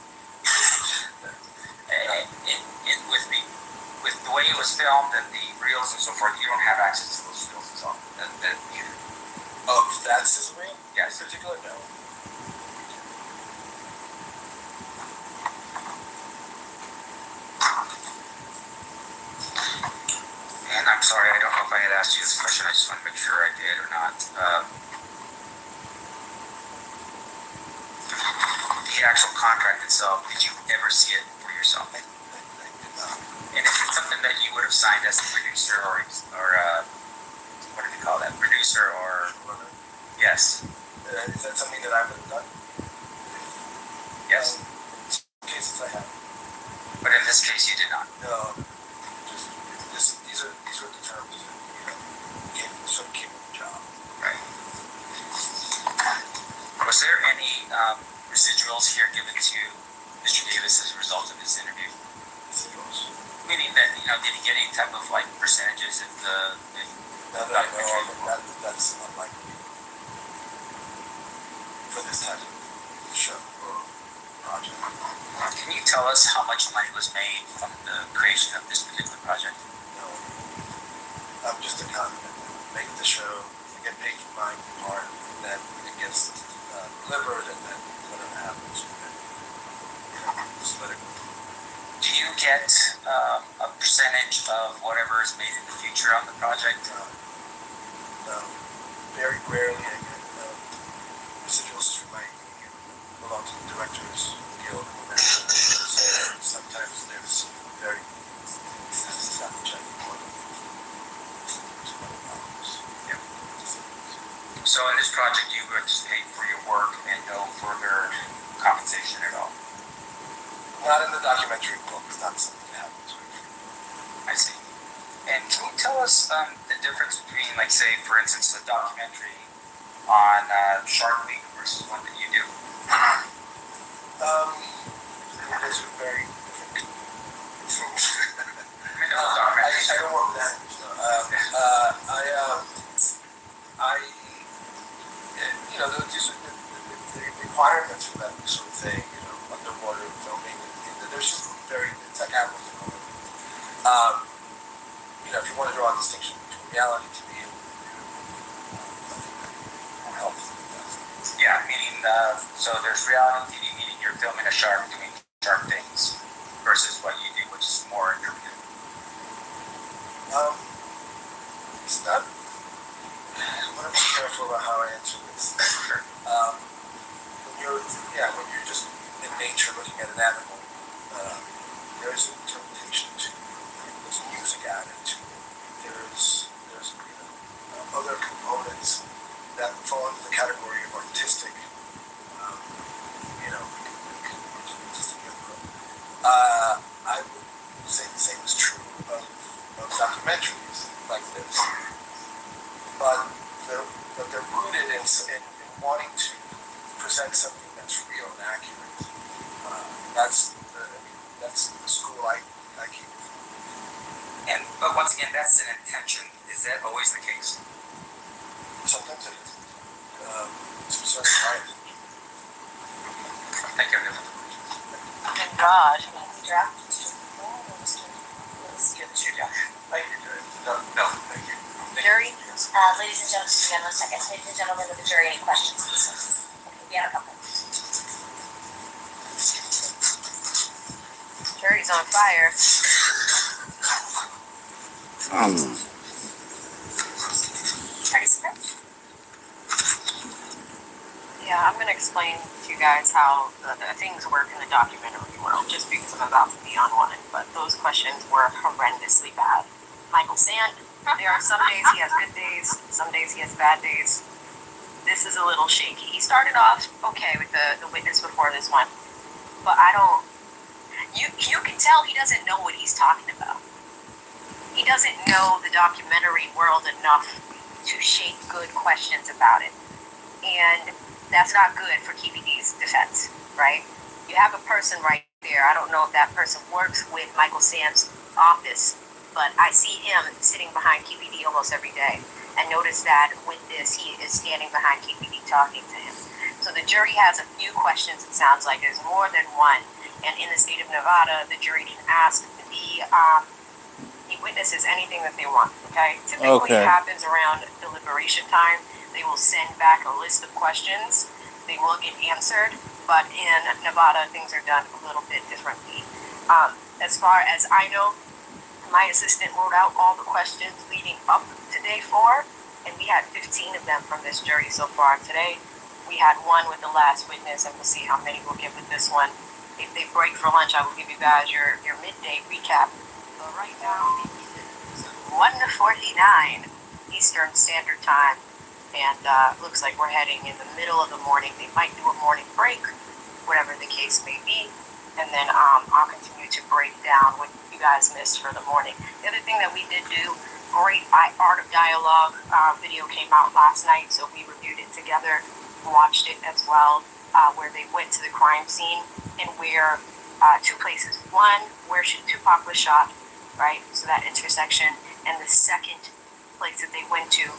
With me, with the way it was filmed and the reels and so forth, you don't have access to those reels at all. Oh, that sizzle reel? Yes. In particular, no. And I'm sorry, I don't know if I had asked you this question. I just want to make sure I did or not. The actual contract itself, did you ever see it for yourself? I did not. And is it something that you would have signed as a producer or what do they call that? Producer or? Yes. Is that something that I would have done? Yes. In some cases I have. But in this case, you did not. No. These are the terms that, sort of came with the job. Right. Was there any residuals here given to Mr. Davis as a result of this interview? Residuals? Meaning that, did he get any type of like percentages if Now that I know of, that's unlikely for this type of show or project. Can you tell us how much money was made from the creation of this particular project? No. I'm just a conduit. Make the show, I get paid for my part, and then it gets delivered, and then whatever happens, just let it go. Do you get a percentage of whatever is made in the future on the project? No. Very rarely I get residuals through my union. Belong to the Directors Guild. Sometimes there's very So in this project, you were just paid for your work and no further compensation at all? Not in the documentary book. It's not something that happens. I see. And can you tell us the difference between, like, say, for instance, the documentary on Shark Week versus one that you do? Those are very different. I know documentaries. I don't want that. that sort of thing, underwater filming. There's just it's like apples and oranges. If you want to draw a distinction between reality TV and more health. Yeah, meaning, so there's reality TV, meaning you're filming a shark doing shark things, versus what you do, which is more interpretive. It's not. I want to be careful about how I answer this. When you're just in nature looking at an animal, there's an interpretation to it. There's music added to it. There's other components that fall into the category of artistic. Artistic input. I would say the same is true of documentaries like this, but they're rooted in wanting to present something that's real and accurate. That's the school I came from. But once again, that's an intention. Is that always the case? Sometimes it is. To a certain height. Thank you. Thank God. Thank you, No, thank you. Jury? Ladies and gentlemen, just again, 1 second. Ladies and gentlemen of the jury, any questions, please? We have a couple. Jury's on fire. Participant? Yeah, I'm going to explain to you guys how the things work in the documentary world, just because I'm about to be on one. But those questions were horrendously bad. Michael Sand, there are some days he has good days, some days he has bad days. This is a little shaky. He started off okay with the witness before this one, but you can tell he doesn't know what he's talking about. He doesn't know the documentary world enough to shape good questions about it. And that's not good for KBD's defense, right? You have a person right there. I don't know if that person works with Michael Sam's office, but I see him sitting behind KBD almost every day. And notice that with this, he is standing behind KBD talking to him. So the jury has a few questions, it sounds like. There's more than one. And in the state of Nevada, the jury can ask the witnesses anything that they want, okay? Typically it happens around deliberation time. They will send back a list of questions. They will get answered. But in Nevada, things are done a little bit differently. As far as I know, my assistant wrote out all the questions leading up to day 4, and we had 15 of them from this jury so far. Today, we had one with the last witness, and we'll see how many we'll get with this one. If they break for lunch, I will give you guys your midday recap. But right now, it's 1:49 Eastern Standard Time, and looks like we're heading in the middle of the morning. They might do a morning break, whatever the case may be, and then I'll continue to break down what you guys missed for the morning. The other thing that we did do, great Art of Dialogue video came out last night, so we reviewed it together, watched it as well, where they went to the crime scene and where 2 places. One, where Tupac was shot, right? So that intersection. And the second place that they went to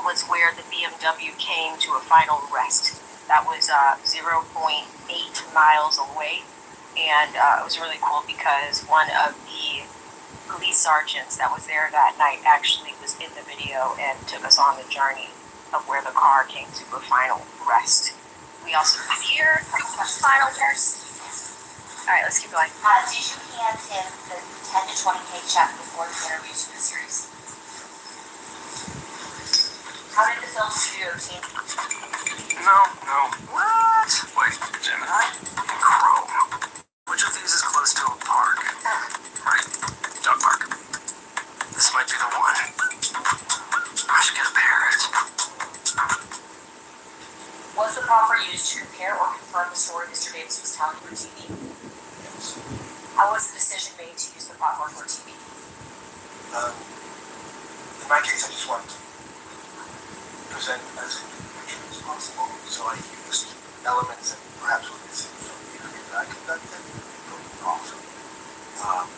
was where the BMW came to a final rest. That was 0.8 miles away. And it was really cool because one of the police sergeants that was there that night actually was in the video and took us on the journey of where the car came to a final rest. We also hear final rest. All right, let's keep going. Did you hand him the 10 to 20K check before the interviews for the series? How did the film studio team? No. What? Wait, Gemini? Chrome. Which of these is close to a park? Right. Dog park. This might be the one. I should get a parrot. Was the proffer used to compare or confirm the story Mr. Davis was telling for TV? Yes. How was the decision made to use the proffer for TV? In my case, I just wanted to present as information as possible, so I used elements that perhaps were missing from the interview that I conducted from the offer.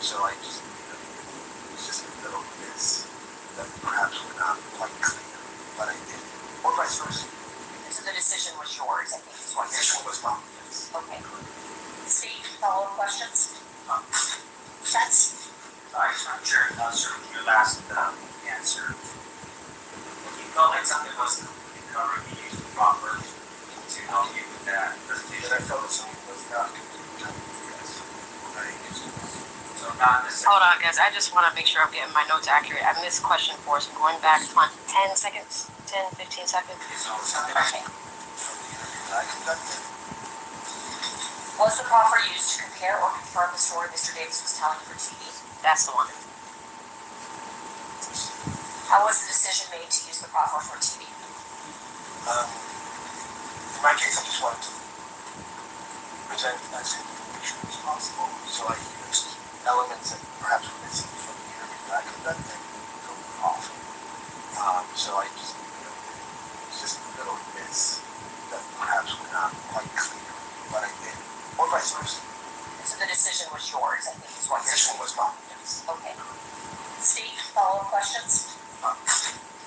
So I just, it was just little bits that perhaps were not quite clear, but I did, or vice versa. So the decision was yours, I think is what The decision was mine. follow-up questions? Defense? Sorry, I'm sure sort of your last answer. If you felt like something wasn't completely covered, you used the proper to help you with that presentation. That I felt that something was not completely covered. Yes. I used it. So not necessarily. Hold on, guys. I just want to make sure I'm getting my notes accurate. I missed question 4, so I'm going back 10 seconds, 10, 15 seconds. So something Okay. From the interview that I conducted, Was the proffer used to compare or confirm the story Mr. Davis was telling for TV? That's the one. How was the decision made to use the proffer for TV? in my case, I just wanted to present as information as possible, so I used elements that perhaps were missing from the interview that I conducted to go off. So I just, it's just little bits that perhaps were not quite clear, but I did, or vice versa. So the decision was yours, I think is what you're This saying. one was mine, yes. Okay. Steve, follow-up questions?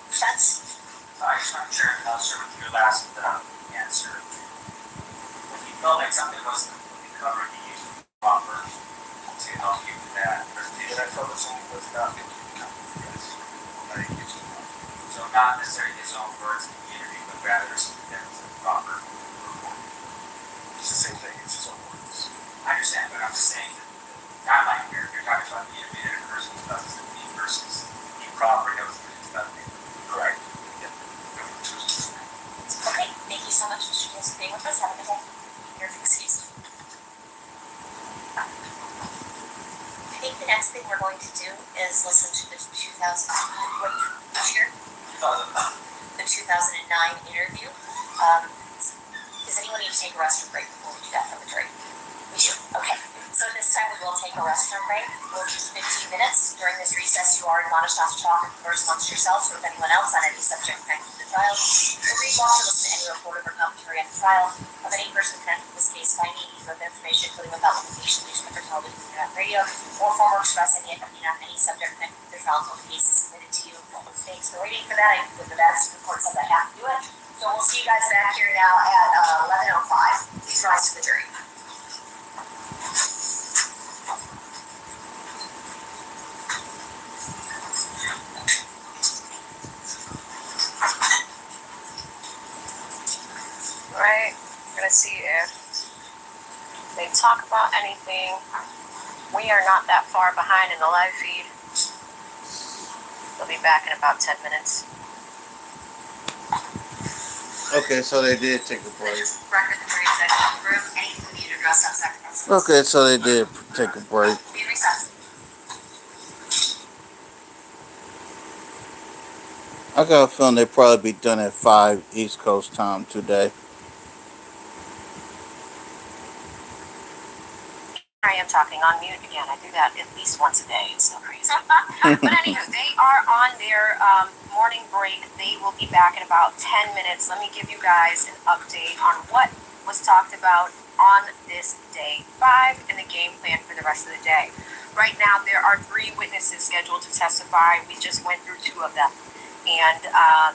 Defense? Sorry, I'm sure sort of your last answer. If you felt like something wasn't completely covered, you used the proper to help you with that presentation. That I felt that something was not completely covered, yes. I used it. So not necessarily his own words in the interview, but rather something that was proper. It's the same thing, it's his own words. I understand, but I'm just saying that the timeline here, you're talking about the interview that occurs in 2017 versus the proper that was in 2008. Correct. Okay, thank you so much, Mr. Davis, for being with us. Have a good day. You're excused. I think the next thing we're going to do is listen to the 2009 interview. Does anyone need to take a restroom break before we do that for the jury? We do. Okay. So at this time, we will take a restroom break. We'll do 15 minutes. During this recess, you are admonished not to talk and converse amongst yourselves or with anyone else on any subject connected to the trial, or read, watch, or listen to any report or commentary on the trial of any person connected to this case by any means of information, including without limitation, newspaper, television, internet, radio, or form or express any opinion on any subject connected to the trial until the case is submitted to you. Thanks for waiting for that. I did the best. The court said I have to do it. So we'll see you guys back here now at 11:05. Please rise to the jury. Right? We're gonna see if they talk about anything. We are not that far behind in the live feed. They'll be back in about 10 minutes. Okay, so they did take a break. Record the jury session in the room. Anything we need to address outside the process. Okay, so they did take a break. Be in recess. I got a feeling they'll probably be done at 5 East Coast time today. I am talking on mute again. I do that at least once a day. It's so crazy. But anywho, they are on their morning break. They will be back in about 10 minutes. Let me give you guys an update on what was talked about on this day 5 and the game plan for the rest of the day. Right now, there are 3 witnesses scheduled to testify. We just went through 2 of them. And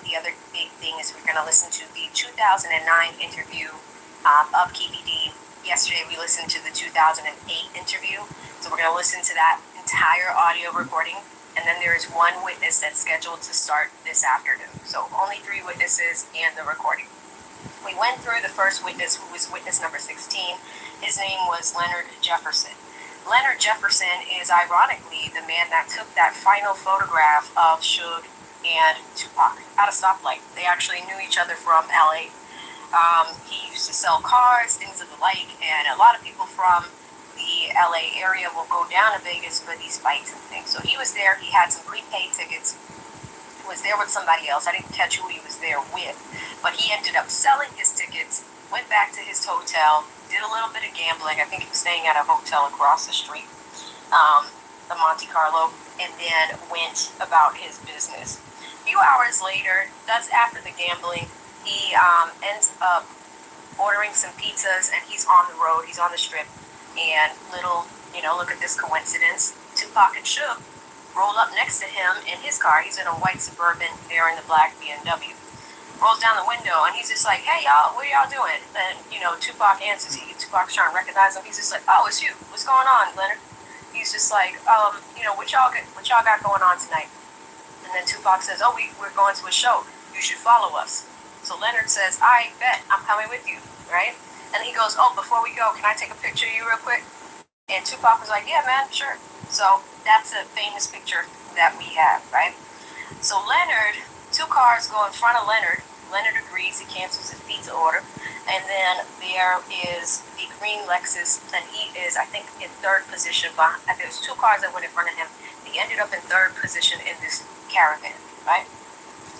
the other big thing is we're going to listen to the 2009 interview of KBD. Yesterday we listened to the 2008 interview, so we're going to listen to that entire audio recording, and then there is 1 witness that's scheduled to start this afternoon. So only 3 witnesses and the recording. We went through the first witness, who was witness number 16. His name was Leonard Jefferson. Leonard Jefferson is ironically the man that took that final photograph of Suge and Tupac at a stoplight. They actually knew each other from LA. He used to sell cars, things of the like, and a lot of people from the LA area will go down to Vegas for these fights and things. So he was there. He had some prepaid tickets. He was there with somebody else. I didn't catch who he was there with, but he ended up selling his tickets, went back to his hotel, did a little bit of gambling. I think he was staying at a hotel across the street, the Monte Carlo, and then went about his business. A few hours later, that's after the gambling, he ends up ordering some pizzas, and he's on the road, he's on the strip, and look at this coincidence, Tupac and Suge roll up next to him in his car. He's in a white Suburban, they're in the black BMW. rolls down the window, and he's just like, "Hey y'all, what are y'all doing?" And Tupac answers. Tupac's trying to recognize him. He's just like, "Oh, it's you. What's going on, Leonard?" He's just like, what y'all got going on tonight?" And then Tupac says, "Oh, we're going to a show. You should follow us." So Leonard says, "I bet, I'm coming with you, right?" And he goes, "Oh, before we go, can I take a picture of you real quick?" And Tupac was like, "Yeah, man, sure." So that's a famous picture that we have, right? So Leonard, 2 cars go in front of Leonard. Leonard agrees, he cancels his pizza order. And then there is the green Lexus, and he is, I think, in third position. There's 2 cars that went in front of him. He ended up in third position in this caravan, right?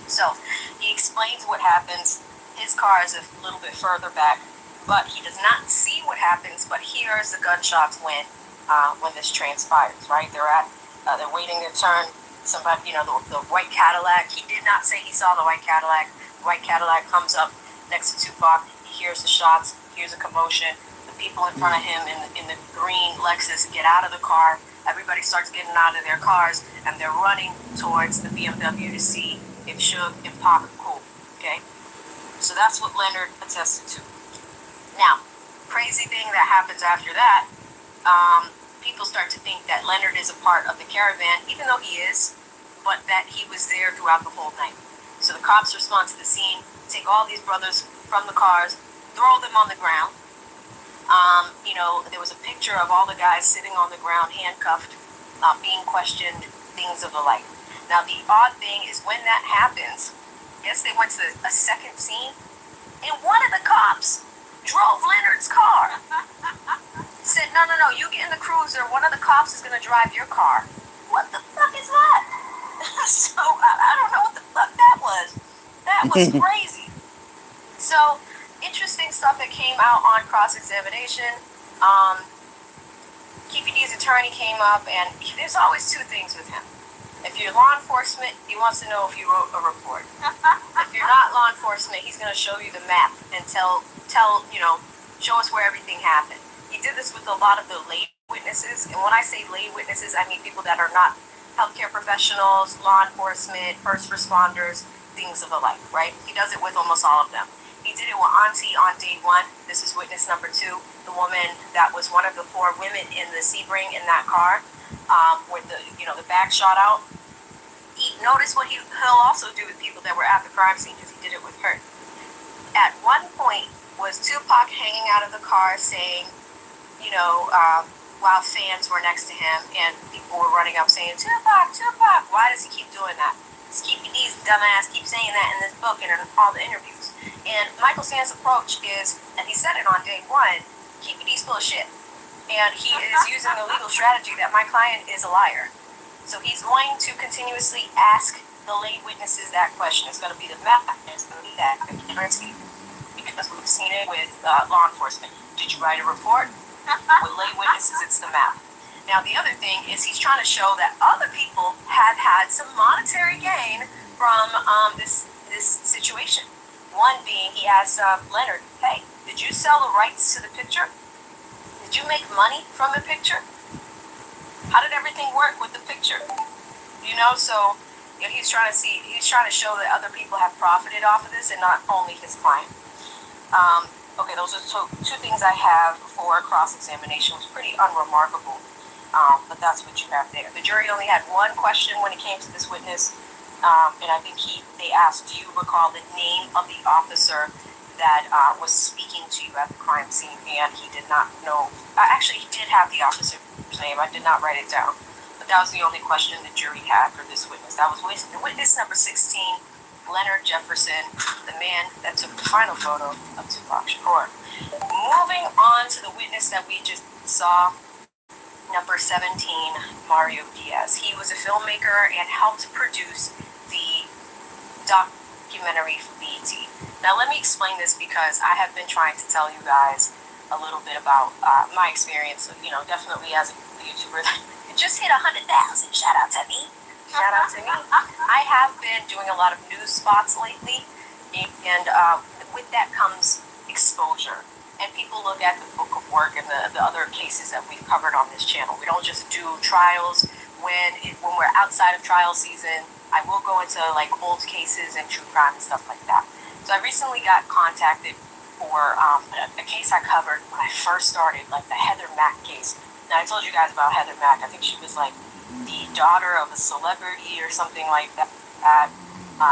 So he explains what happens. His car is a little bit further back, but he does not see what happens, but hears the gunshots when this transpires, right? They're waiting their turn. Somebody, the white Cadillac. He did not say he saw the white Cadillac. The white Cadillac comes up next to Tupac. He hears the shots, hears a commotion. The people in front of him in the green Lexus get out of the car. Everybody starts getting out of their cars, and they're running towards the BMW to see if Suge and Pac are cool. Okay? So that's what Leonard attested to. Now, crazy thing that happens after that, people start to think that Leonard is a part of the caravan, even though he is, but that he was there throughout the whole night. So the cops respond to the scene, take all these brothers from the cars, throw them on the ground. There was a picture of all the guys sitting on the ground, handcuffed, being questioned, things of the like. Now, the odd thing is when that happens, guess they went to a second scene, and one of the cops drove Leonard's car. Said, no, you get in the cruiser, one of the cops is going to drive your car. What the fuck is that? So, I don't know what the fuck that was. That was crazy. So, interesting stuff that came out on cross-examination. Keefe D's attorney came up, and there's always 2 things with him. If you're law enforcement, he wants to know if you wrote a report. If you're not law enforcement, he's going to show you the map and show us where everything happened. He did this with a lot of the lay witnesses, and when I say lay witnesses, I mean people that are not healthcare professionals, law enforcement, first responders, things of the like, right? He does it with almost all of them. He did it with Auntie on day 1. This is witness number 2, the woman that was one of the 4 women in the Sebring in that car, with the back shot out. Notice what he'll also do with people that were at the crime scene, because he did it with her. At one point, was Tupac hanging out of the car saying, while fans were next to him and people were running up saying, "Tupac, Tupac." Why does he keep doing that? Keefe D's dumbass keeps saying that in this book and in all the interviews. And Michael Sand's approach is, and he said it on day 1, Keefe D's full of shit. And he is using the legal strategy that my client is a liar. So he's going to continuously ask the lay witnesses that question. It's going to be the map, it's going to be that, I guarantee, because we've seen it with law enforcement. Did you write a report? With lay witnesses, it's the map. Now, the other thing is he's trying to show that other people have had some monetary gain from this situation. One being, he asked Leonard, "Hey, did you sell the rights to the picture? Did you make money from the picture? How did everything work with the picture?" So he's trying to show that other people have profited off of this and not only his client. Okay, those are 2 things I have for cross-examination. It was pretty unremarkable, but that's what you have there. The jury only had 1 question when it came to this witness, and I think they asked, "Do you recall the name of the officer that was speaking to you at the crime scene?" And he did not know. Actually, he did have the officer's name. I did not write it down, but that was the only question the jury had for this witness. That was witness number 16. Leonard Jefferson, the man that took the final photo of Tupac Shakur. Moving on to the witness that we just saw, number 17, Mario Diaz. He was a filmmaker and helped produce the documentary for BET. Now, let me explain this because I have been trying to tell you guys a little bit about my experience, definitely as a YouTuber. It just hit 100,000. Shout out to me. I have been doing a lot of news spots lately, and with that comes exposure. And people look at the book of work and the other cases that we've covered on this channel. We don't just do trials when we're outside of trial season. I will go into like old cases and true crime and stuff like that. So I recently got contacted for a case I covered when I first started, like the Heather Mack case. Now I told you guys about Heather Mack. I think she was like the daughter of a celebrity or something like that.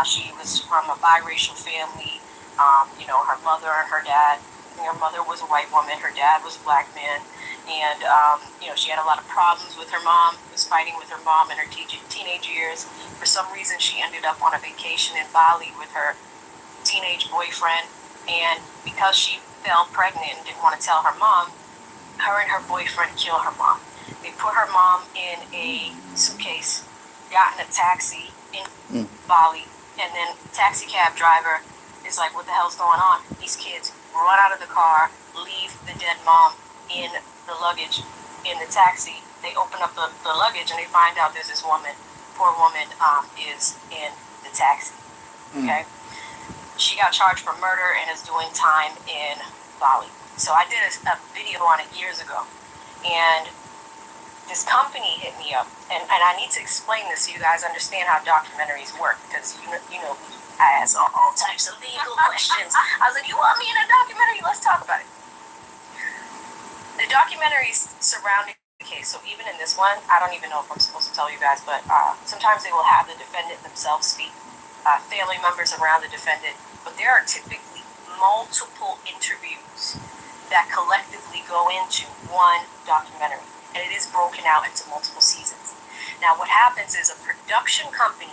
She was from a biracial family. Her mother and her dad. Her mother was a white woman. Her dad was a black man. And, she had a lot of problems with her mom, was fighting with her mom in her teenage years. For some reason, she ended up on a vacation in Bali with her teenage boyfriend. And because she fell pregnant and didn't want to tell her mom, her and her boyfriend killed her mom. They put her mom in a suitcase, got in a taxi in Bali, and then the taxi cab driver is like, what the hell's going on? These kids run out of the car, leave the dead mom in the luggage in the taxi. They open up the luggage and they find out there's this woman, poor woman, is in the taxi. Okay? She got charged for murder and is doing time in Bali. So I did a video on it years ago. And this company hit me up. And I need to explain this so you guys understand how documentaries work. Because, I ask all types of legal questions. I was like, you want me in a documentary? Let's talk about it. The documentaries surrounding the case, so even in this one, I don't even know if I'm supposed to tell you guys, but sometimes they will have the defendant themselves speak, family members around the defendant, but there are typically multiple interviews that collectively go into one documentary, and it is broken out into multiple seasons. Now, what happens is a production company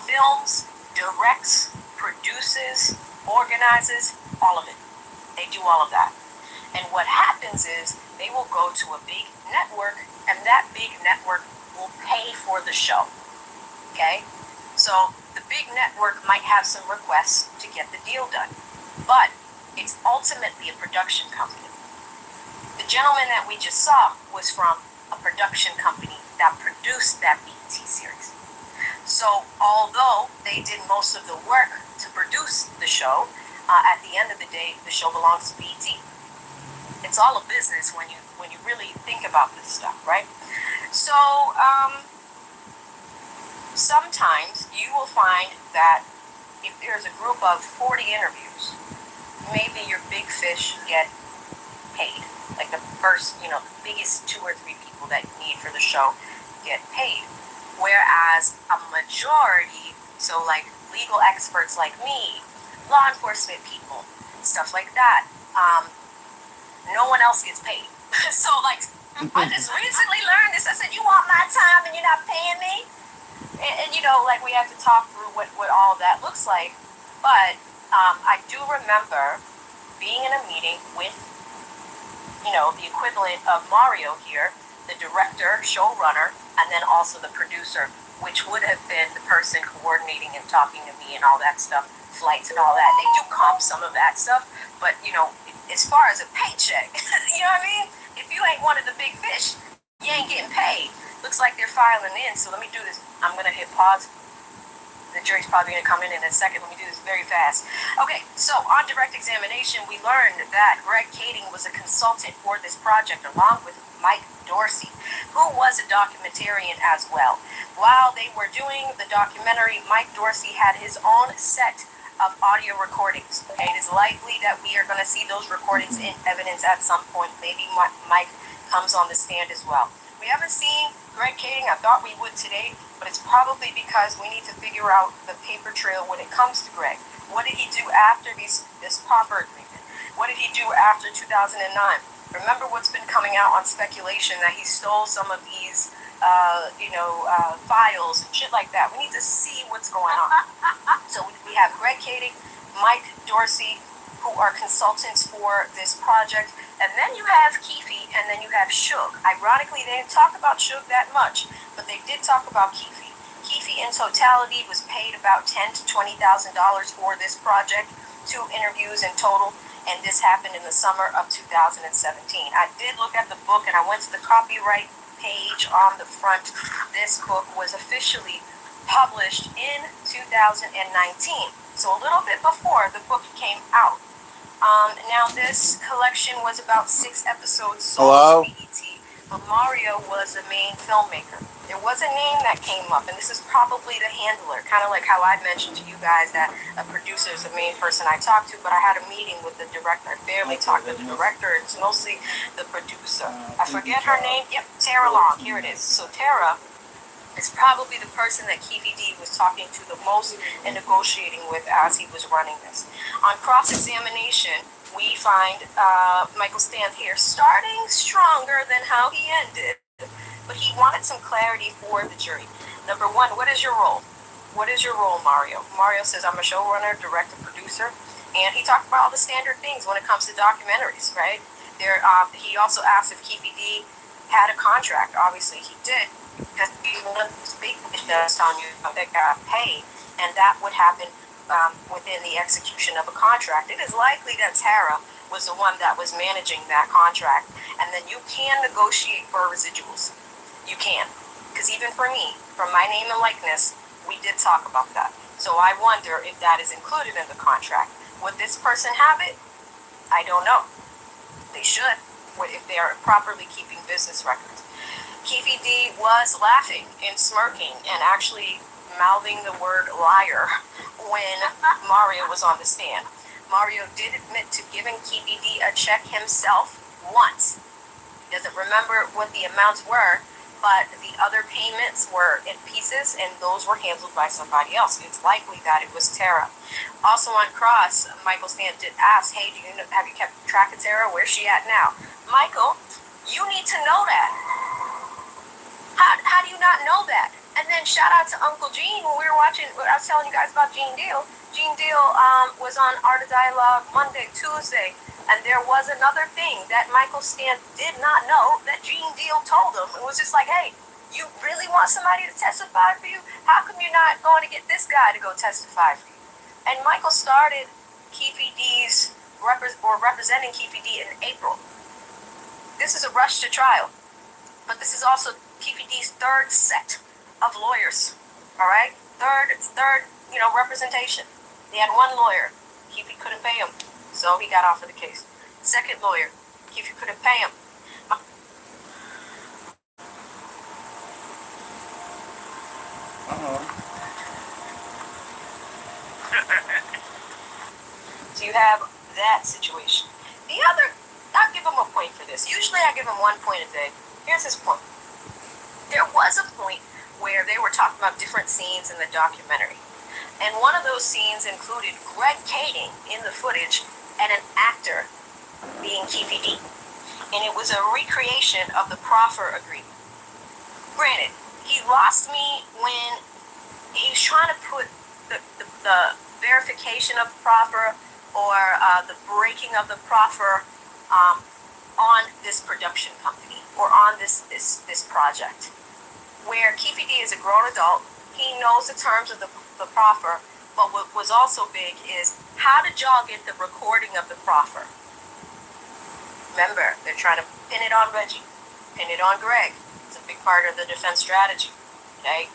films, directs, produces, organizes, all of it. They do all of that. And what happens is they will go to a big network, and that big network will pay for the show. Okay? So the big network might have some requests to get the deal done, but it's ultimately a production company. The gentleman that we just saw was from a production company that produced that BET series. So although they did most of the work to produce the show, at the end of the day, the show belongs to BET. It's all a business when you really think about this stuff, right? So sometimes you will find that if there's a group of 40 interviews, maybe your big fish get paid. Like the first, the biggest 2 or 3 people that you need for the show get paid. Whereas a majority, so like legal experts like me, law enforcement people, stuff like that, no one else gets paid. So like, I just recently learned this. I said, you want my time and you're not paying me? And like we have to talk through what all that looks like. But I do remember being in a meeting with, the equivalent of Mario here, the director, showrunner, and then also the producer, which would have been the person coordinating and talking to me and all that stuff, flights and all that. They do comp some of that stuff, but, as far as a paycheck, you know what I mean? If you ain't one of the big fish, you ain't getting paid. Looks like they're filing in, so let me do this. I'm going to hit pause. The jury's probably going to come in a second. Let me do this very fast. Okay, so on direct examination, we learned that Greg Kading was a consultant for this project along with Mike Dorsey, who was a documentarian as well. While they were doing the documentary, Mike Dorsey had his own set of audio recordings. Okay, it is likely that we are going to see those recordings in evidence at some point. Maybe Mike comes on the stand as well. We haven't seen Greg Kading. I thought we would today, but it's probably because we need to figure out the paper trail when it comes to Greg. What did he do after this proper agreement? What did he do after 2009? Remember what's been coming out on speculation that he stole some of these files and shit like that. We need to see what's going on. So we have Greg Kading, Mike Dorsey, who are consultants for this project, and then you have Keefe, and then you have Suge. Ironically, they didn't talk about Suge that much, but they did talk about Keefe. Keefe, in totality, was paid about $10,000 to $20,000 for this project, 2 interviews in total, and this happened in the summer of 2017. I did look at the book, and I went to the copyright page on the front. This book was officially published in 2019, so a little bit before the book came out. Now this collection was about 6 episodes sold to BET. but Mario was the main filmmaker. There was a name that came up, and this is probably the handler, kind of like how I mentioned to you guys that a producer is the main person I talk to, but I had a meeting with the director. I barely talked to the director, it's mostly the producer. I forget her name. Yep, Tara Long. Here it is. So Tara is probably the person that Keefy D was talking to the most and negotiating with as he was running this. On cross-examination, we find Michael Stamp here starting stronger than how he ended, but he wanted some clarity for the jury. Number one, what is your role? What is your role, Mario? Mario says, I'm a showrunner, director, producer, and he talked about all the standard things when it comes to documentaries, right? He also asked if Keefy D had a contract. Obviously, he did, because he wanted to speak just on you that got paid, and that would happen within the execution of a contract. It is likely that Tara was the one that was managing that contract, and then you can negotiate for residuals. You can, because even for me, from my name and likeness, we did talk about that. So I wonder if that is included in the contract. Would this person have it? I don't know. They should, if they are properly keeping business records. Keefy D was laughing and smirking and actually mouthing the word liar when Mario was on the stand. Mario did admit to giving Keefy D a check himself once. He doesn't remember what the amounts were, but the other payments were in pieces, and those were handled by somebody else. It's likely that it was Tara. Also on cross, Michael Stamp did ask, hey, have you kept track of Tara? Where's she at now? Michael, you need to know that. How do you not know that? And then shout out to Uncle Gene when we were watching, I was telling you guys about Gene Deal. Gene Deal was on Art of Dialogue Monday, Tuesday, and there was another thing that Michael Stamp did not know that Gene Deal told him. It was just like, hey, you really want somebody to testify for you? How come you're not going to get this guy to go testify for you? And Michael started Keefy D's, representing Keefy D in April. This is a rush to trial, but this is also Keefy D's third set of lawyers, all right? Third, representation. They had one lawyer. Keefy couldn't pay him, so he got off of the case. Second lawyer, Keefy couldn't pay him. So you have that situation. The other, I'll give him a point for this. Usually I give him 1 point a day. Here's his point. There was a point where they were talking about different scenes in the documentary. And one of those scenes included Greg Kading in the footage and an actor being Keefy D. And it was a recreation of the proffer agreement. Granted, he lost me when he was trying to put the verification of the proffer or the breaking of the proffer on this production company or on this project. Where Keefy D is a grown adult, he knows the terms of the proffer, but what was also big is, how did y'all get the recording of the proffer? Remember, they're trying to pin it on Reggie, pin it on Greg. It's a big part of the defense strategy, okay?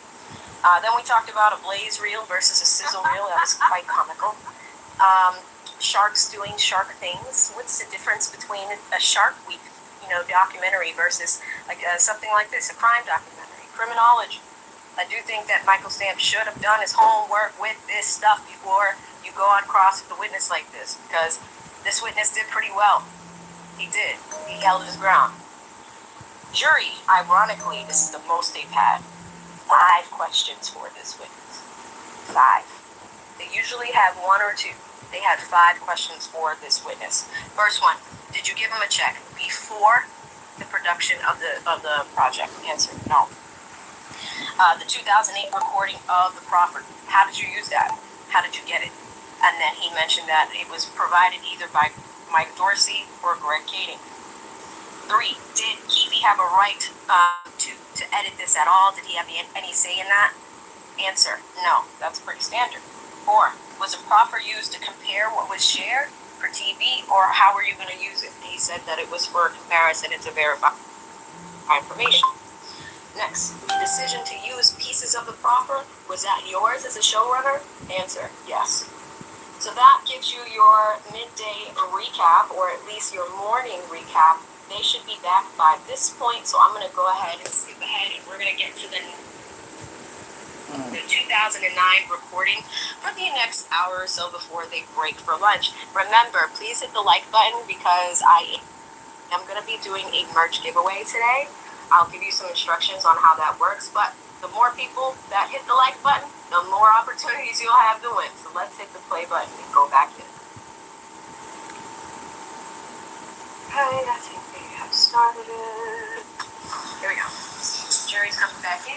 Then we talked about a blaze reel versus a sizzle reel. That was quite comical. Sharks doing shark things. What's the difference between a Shark Week, documentary versus something like this, a crime documentary, criminology? I do think that Michael Stamp should have done his homework with this stuff before you go on cross with a witness like this, because this witness did pretty well. He did. He held his ground. Jury, ironically, this is the most they've had. 5 questions for this witness. 5. They usually have 1 or 2. They had 5 questions for this witness. First one, did you give him a check before the production of the project? Answer, no. The 2008 recording of the proffer, how did you use that? How did you get it? And then he mentioned that it was provided either by Mike Dorsey or Greg Kading. 3, did Keefy have a right to edit this at all? Did he have any say in that? Answer, no. That's pretty standard. 4, was a proffer used to compare what was shared for TV, or how were you going to use it? He said that it was for comparison and to verify information. Next, decision to use pieces of the proffer, was that yours as a showrunner? Answer, yes. So that gives you your midday recap, or at least your morning recap, they should be back by this point, so I'm going to go ahead and skip ahead, and we're going to get to the 2009 recording for the next hour or so before they break for lunch. Remember, please hit the like button because I am going to be doing a merch giveaway today. I'll give you some instructions on how that works, but the more people that hit the like button, the more opportunities you'll have to win. So let's hit the play button and go back in. Okay, I think they have started it. Here we go. Jerry's coming back in.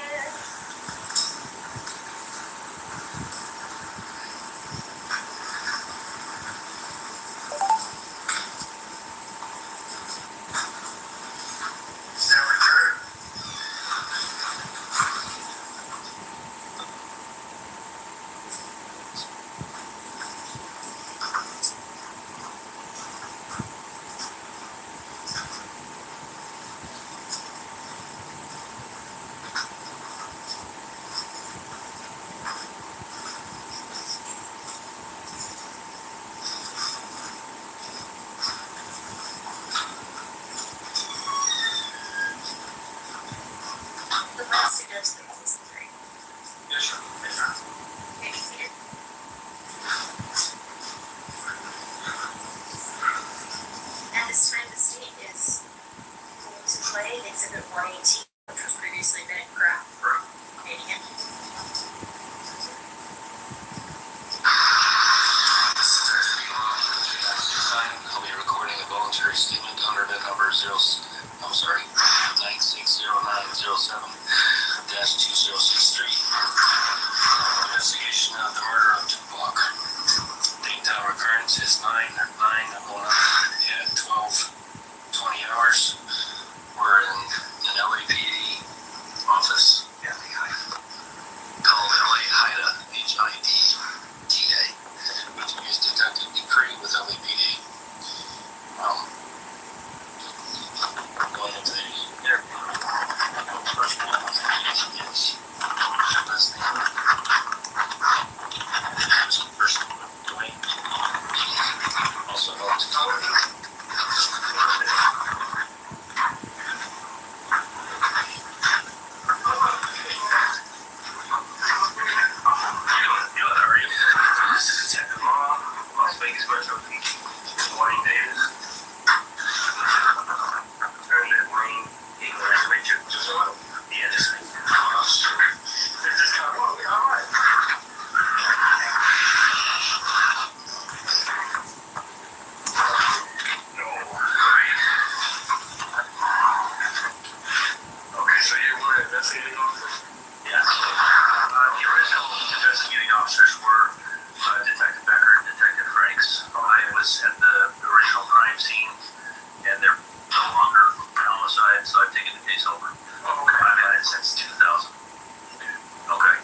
Investigation of the murder of Tupac. Date time occurrence is 9/9/11 at 12:20 hours. We're in an LAPD office called LA HIDA, HIDTA, which is Detective Decree with LAPD. Going into the interview. First one is last name. First Dwayne. Also known to Tony. This is Detective Law, Las Vegas Metro PG, Dwayne Davis. Attorney Wayne English, Richard. Yeah, this thing. This is kind of all right. Okay, so you were an investigating officer? Yes. The original investigating officers were Detective Becker and Detective Franks. I was at the original crime scene, and they're no longer homicide, so I've taken the case over. Okay. I've had it since 2000. Okay.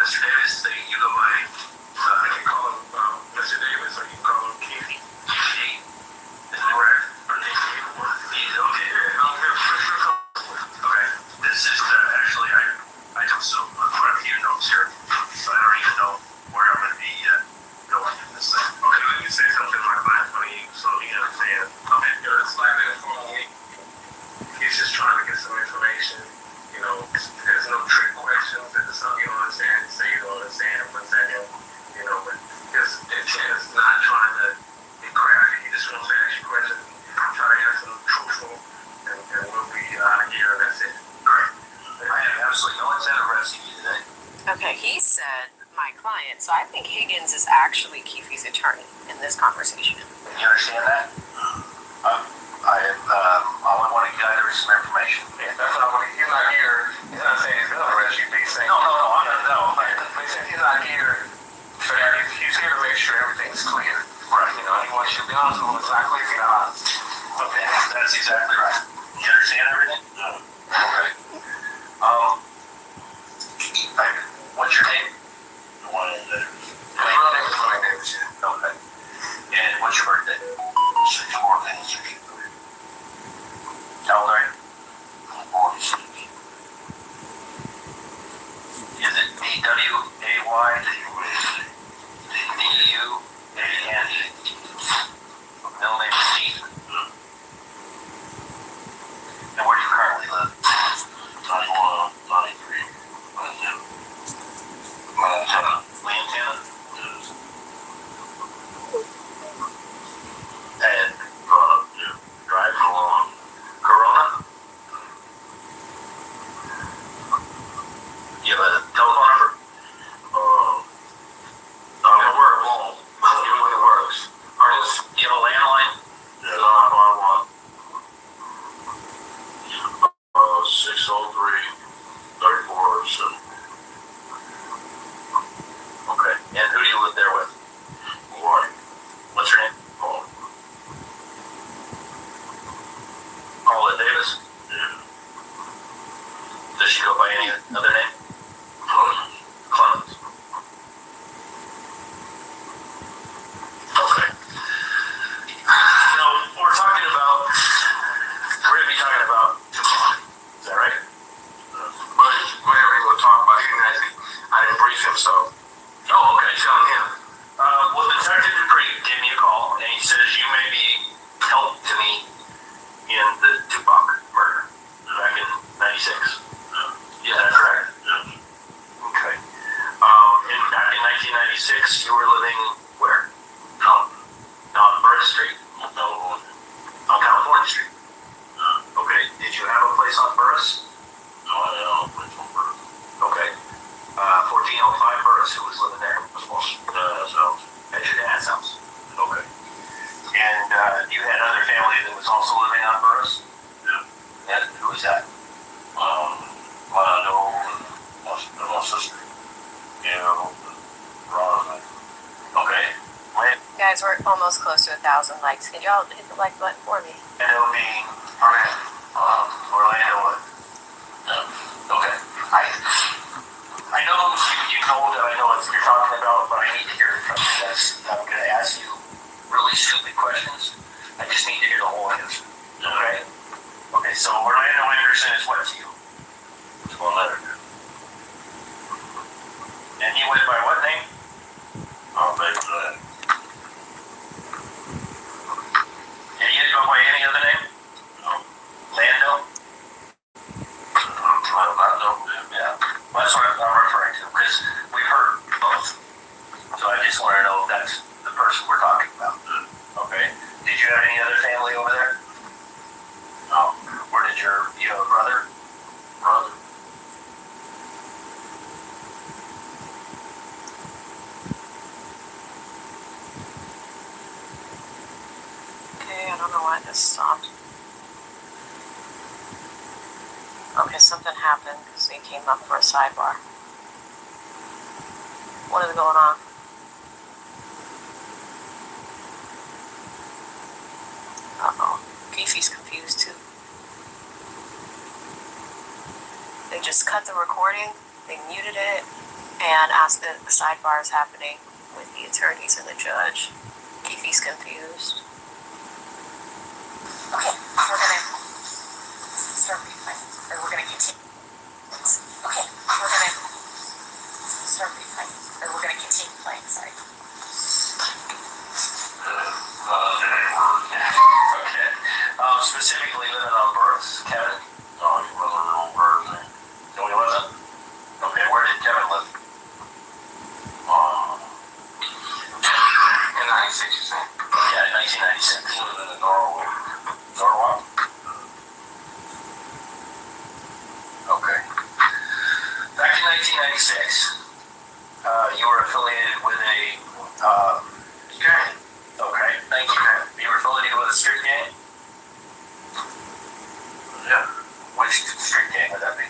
Mr. Davis, you go by, I can call him Mr. Davis, or you can call him Keith. Keith. Is that correct? Okay. Okay. This is actually, I took quite a few notes here, so I don't even know where I'm going to be going in this thing. Okay, let me say something like that for you, so you understand. Okay, good. It's like that for me. He's just trying to get some information. You know, there's no trick questions. If it's something you don't understand, say you don't understand, present it. You know, but his intent is not trying to be crafty. He just wants to ask you questions, try to answer them truthful, and we'll be out of here, and that's it. Great. I have absolutely no intent of arresting you today. Okay, he said my client, so I think Higgins is actually Keefe's attorney in this conversation. You understand that? I only want to gather some information. Yeah, that's what I want. He's not here. He's not saying he's going to arrest you. He's saying he's not here for that. He's here to make sure everything's clear. Right. You know, he wants you to be honest with him exactly if you're not. Okay, that's exactly right. You understand everything? Okay. What's your name? Dwayne Davis. Your real name is Dwayne Davis. Okay. And what's your birthday? 6/4/1963. How old are you? 46. Is it D-W-A-Y? D-U-A-N? Middle name is Steve. living on Burris? Yeah. And who is that? Lando and my sister. You know, Ron. Okay. Guys, we're almost close to 1,000 likes. Can y'all hit the like button for me? Orlando being, Orlando. Okay. I know you know that I know what you're talking about, but I need to hear it from you. I'm going to ask you really stupid questions. I just need to hear the whole answer. Okay? Okay, so Orlando Anderson is what to you? It's one letter. And he went by what name? Baby Black. Did he go by any other name? No. Lando? Lando. Yeah. Well, that's what I'm referring to, because we've heard both. So I just want to know if that's the person we're talking about. Okay. Did you have any other family over there? No. Or did you have a brother? Brother. Okay, I don't know why this stopped. Okay, something happened because they came up for a sidebar. What is going on? Uh-oh. Beefy's confused too. They just cut the recording, they muted it, and asked if the sidebar is happening with the attorneys and the judge. Beefy's confused. Okay, we're gonna start replaying, or we're gonna continue. Okay, we're gonna start replaying, or we're gonna continue playing, sorry. Okay. Specifically living on Burris. Kevin? No, he wasn't on birth. No, he wasn't? Okay, where did Kevin live? In 96, you say? Yeah, in 1996. He was in Norway. Norwalk? Okay. Back in 1996, you were affiliated with a gang. Okay, thank you. You were affiliated with a street gang? Yeah. Which street gang would that be?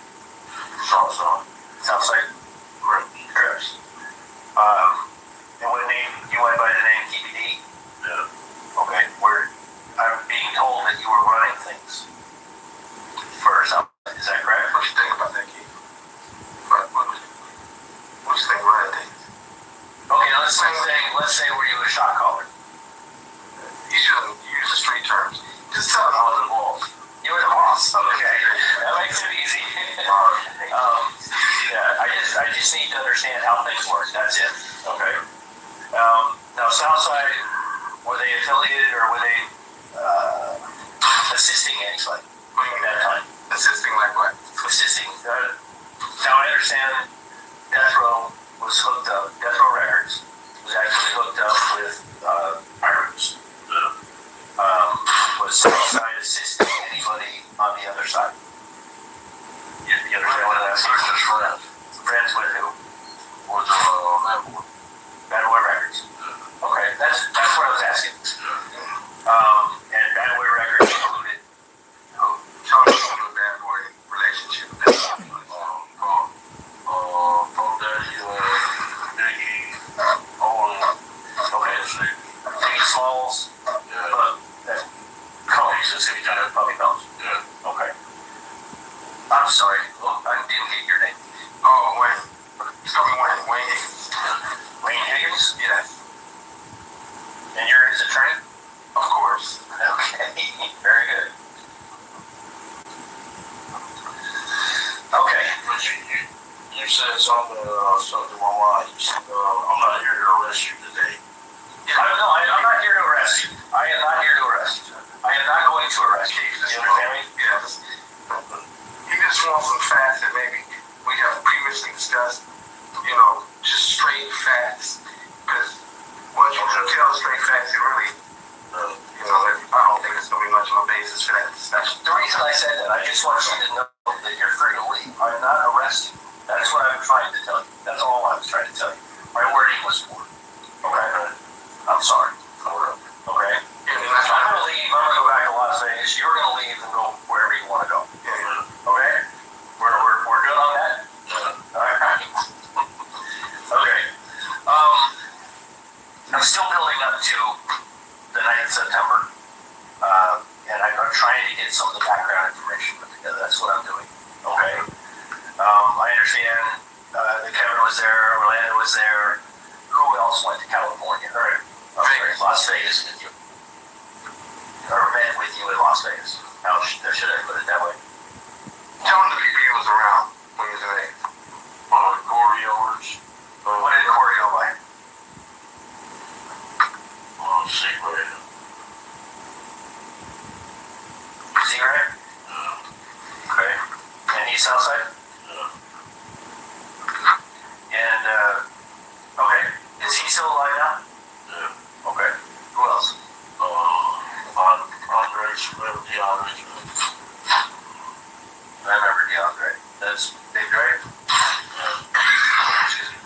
Southside. Southside? Right. Crips. And what name? You went by the name TBD? Yeah. Okay, I'm being told that you were running things for Southside. Is that correct? What you think about that, Keith? What you think about that? Okay, let's say were you a shot caller? You shouldn't use the street terms. Just tell them I was involved. You were the boss. Okay, that makes it easy. Yeah, I just need to understand how things work. That's it. Okay. Now, Southside, were they affiliated or were they assisting actually at that time? Assisting like what? Assisting. Now I understand Death Row was hooked up. Death Row Records was actually hooked up with pirates. Was Southside assisting anybody on the other side? You understand what I'm asking? Just friends. Friends with who? With Bad Boy Records. Okay, that's what I was asking. And Bad Boy Records included who? Tell me about the bad boy relationship. From Daddy, Biggie, all of them. Okay, Biggie Smalls. Yeah. Combs is who you kind of puppy Combs. Yeah. Okay. I'm sorry. Look, I didn't get your name. Oh, Wayne. Tell me Wayne. Wayne Higgins. Wayne Higgins? Yes. And you're his attorney? Of course. Okay. Very good. Okay. But you said something to my wife. I'm not here to arrest you today. I'm not here to arrest you. I am not here to arrest you. I am not going to arrest you. Do you understand me? Yes. You just want some facts that maybe we have previously discussed. You know, just straight facts. Because once you tell straight facts, it really, I don't think it's going to be much of a basis for that discussion. The reason I said that, I just want you to know that you're free to leave. I'm not arresting you. That's what I'm trying to tell you. That's all I was trying to tell you. My wording was poor. Okay? I'm sorry. Okay? I'm going to leave. I'm going to go back to Las Vegas. You're you're going to leave and go wherever you want to go. Okay? We're good on that? All right. Okay. I'm still building up to the 9th of September. And I'm trying to get some of the background information put together. That's what I'm doing. Okay? I understand that Kevin was there, Orlando was there. Who else went to California? Las Vegas with you. Or met with you in Las Vegas. How should I put it that way? Tell him the PP was around when he was in age. Corey Owens. What did Corey go by? Secret. Secret? Okay. And he's Southside? And, okay. Is he still alive now? Yeah. Okay. Who else? Andre Smith, DeAndre Smith. I remember DeAndre. That's Big Dre? Excuse me.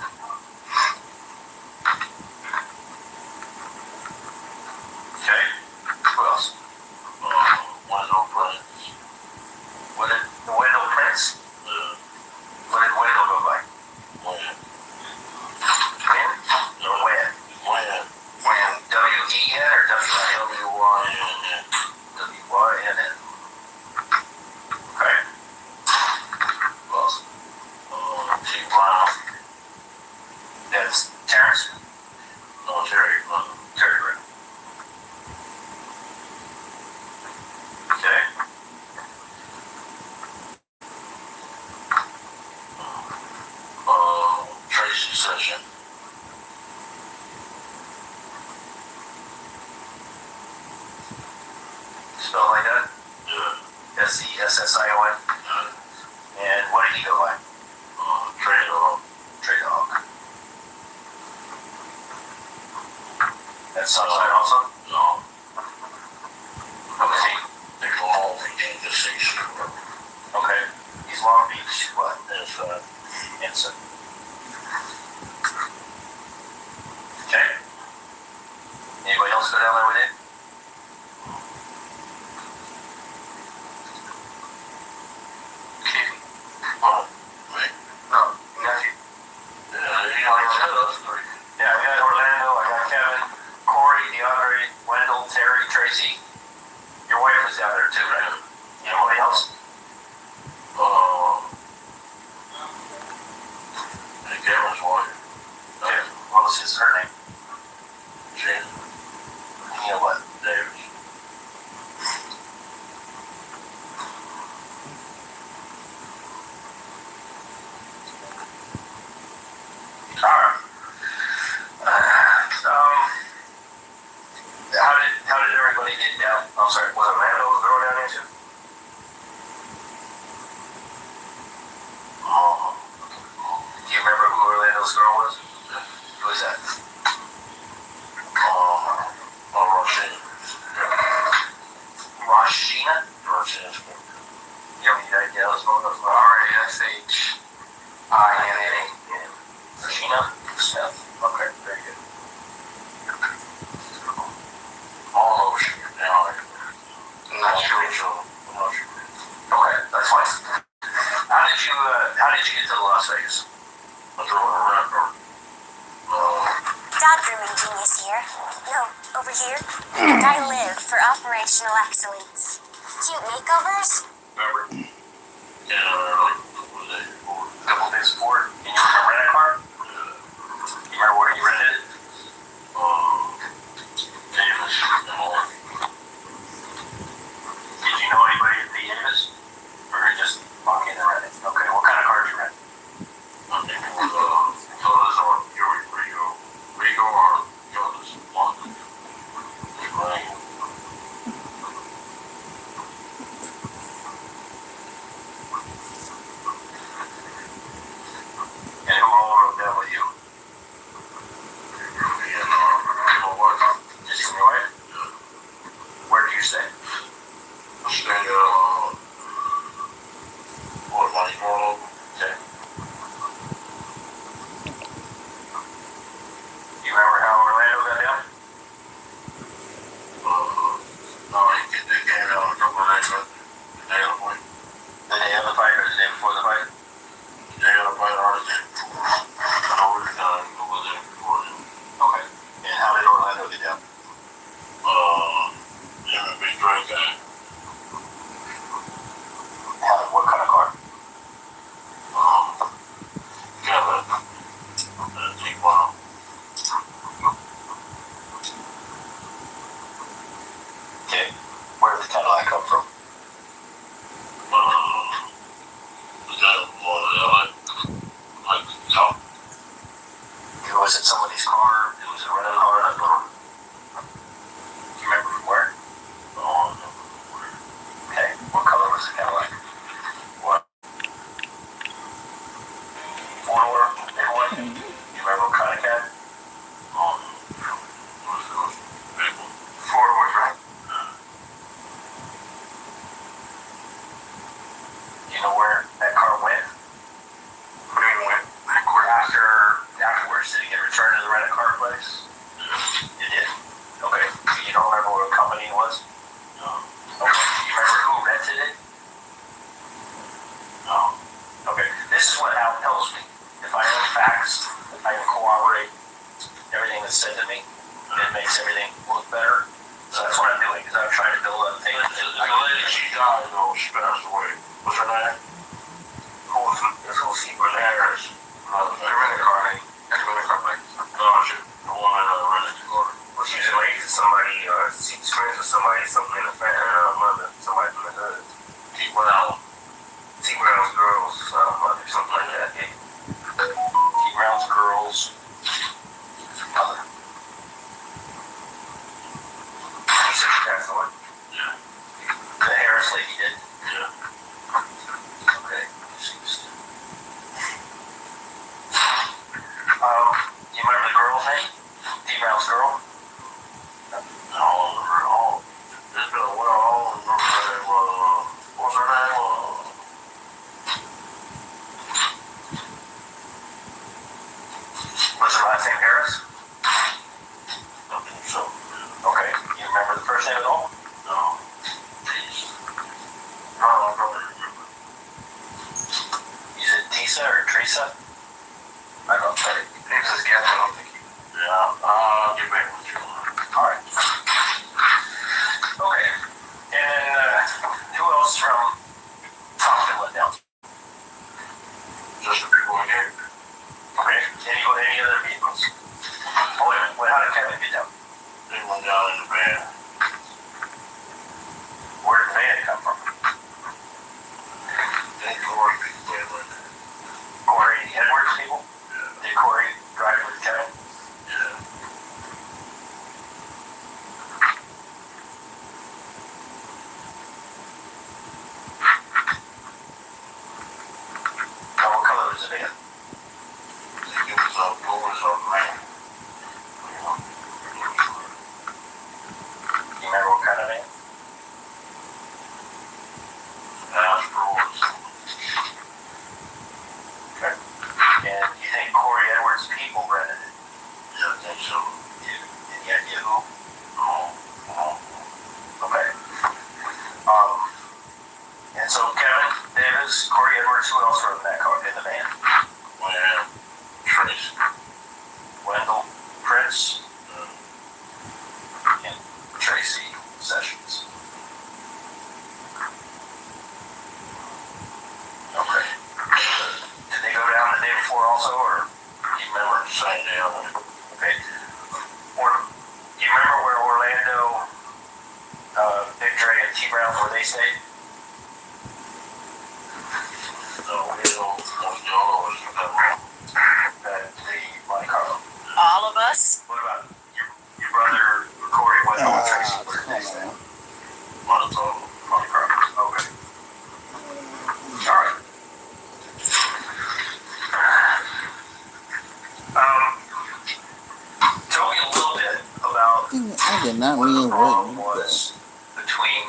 Okay. Who else? Wendell Prince. What did Wendell Prince? Yeah. What did Wendell go by? Wayne. When? Or when? Wayne. When? W-E-N or W-I-N? W-Y-N-N. Okay. Who else? T. Brown. That's Terrence? No, Terry. Terry Brown. Okay. Tracy Session. Spell like that? Yeah. S-E-S-S-I-O-N. And what did he go by? Trey Dog. Trey Dog. That's Southside also? No. Okay. They're all thinking the station. Okay. He's Long Beach. What? That's Instant. Okay. Anybody else go down there with it? Keith? me. No. Nephew? Yeah, I got Orlando, I got Kevin, Corey, DeAndre, Wendell, Terry, Tracy. Your wife was down there too, right? Anybody else? And Kevin's wife. Okay. What was her name? Jen You know what? Davis. Alright. How did everybody get down? I'm sorry, was Orlando thrown down there too? Do you remember who Orlando's girl was? Who was that? Rashina. Rashina? Rashina. You have any idea how to spell that? R-A-S-H-I-N-A. Rashina Smith. Okay, very good. Almost. Now, I'm not sure. I'm not sure. Okay, that's fine. How did you get to Las Vegas? I threw in a record. Dog grooming genius here. No, over here. And I live for operational excellence. Cute makeovers? Remember? Yeah, like, what was it? A couple days before? And you were gonna rent a car? You remember where you rented it? Davis and all. Did you know anybody at the Davis? Or you just walk in and rent it? Okay, what kind of car did you rent? I think it was, Todas or Rigo or Todas, London. It rained. the day of the fight. The day of the fight or the day before the fight? The day of the fight or the day before. I know we're done, but the day before. Okay. And how did Orlando get down? Him and Big Dre guy. What kind of car? Got a T-Bomb. Okay. Where did the Cadillac come from? The guy from LA. Like, top. Was it somebody's car? It was a rental car? I don't know. Do you remember from where? Okay. What color was the Cadillac? What? Four-door? Big one? You remember what kind of cat? Four doors, right? You know where that car went? What do you mean went? Afterwards, did it get returned to the rental car place? It did. Okay. You don't remember what company it was? No. Okay. You remember who rented it? No. Okay. This is what helps me. If I know facts, I can corroborate everything that's said to me. It makes everything look better. So that's what I'm doing, because I'm trying to build up things. The lady, she died, though. She passed away. What's her name? This whole secret Harris. The rental car, right? That's the rental car place. No, shit. The one that rented the car. Well, she's related to somebody, she's friends with somebody, something in the family, mother, somebody from the hood. T. Brown's girls, mother, something like that. Yeah. T. Brown's girls, mother. You said she passed away? Yeah. The Harris lady did? Yeah. Okay. You remember the girl's name? T. Brown's girl? I don't remember at all. It's been a while. I don't remember her name. What's her name? Was her last name Harris? I think so. Okay. You remember the first name at all? No. Jeez. No, I don't remember. You said Tisa or Teresa? I don't know. Teresa's guess, I don't think you. Yeah, I'll get back with you. Alright. Okay. And who else from Compton went down? Just the people in here. Okay. Any other vehicles? Oh, wait. How did Kevin get down? They went down in the van. Where did the van come from? They Corey people went there. Corey Edwards people? Yeah. Did Corey drive with Kevin? Yeah. What color was the van? I think it was blue or something, man. You remember what kind of van? Astro or something. Okay. And you think Corey Edwards people rented it? Yeah, I think so. Any idea who? No. Okay. And so Kevin Davis, Corey Edwards, who else were in that car, in the van? Man, Trace. Wendell Prince and Tracy Sessions. Okay. Did they go down the day before also, or do you remember? Same day, I think. Okay. Or do you remember where Orlando, Big Dre, and T. Brown, where they stayed? No, we don't. Y'all always remember. At the Monte Carlo. All of us? What about your brother, Corey Wendell, and Tracy? Where did they stay? Monte Carlo. Okay. All right. Tell me a little bit about I did not what the mean problem what. was between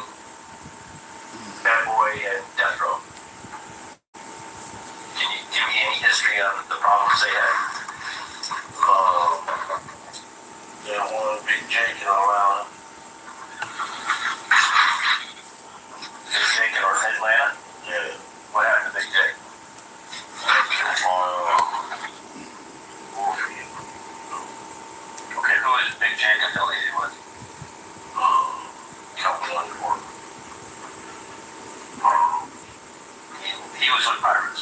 Bad Boy and Death Row. Can you give me any history on the problems they had? They want Big Jake and all that. Atlanta? Yeah. What happened to Big J? Okay, who is Big J affiliated with? He was with Pirates.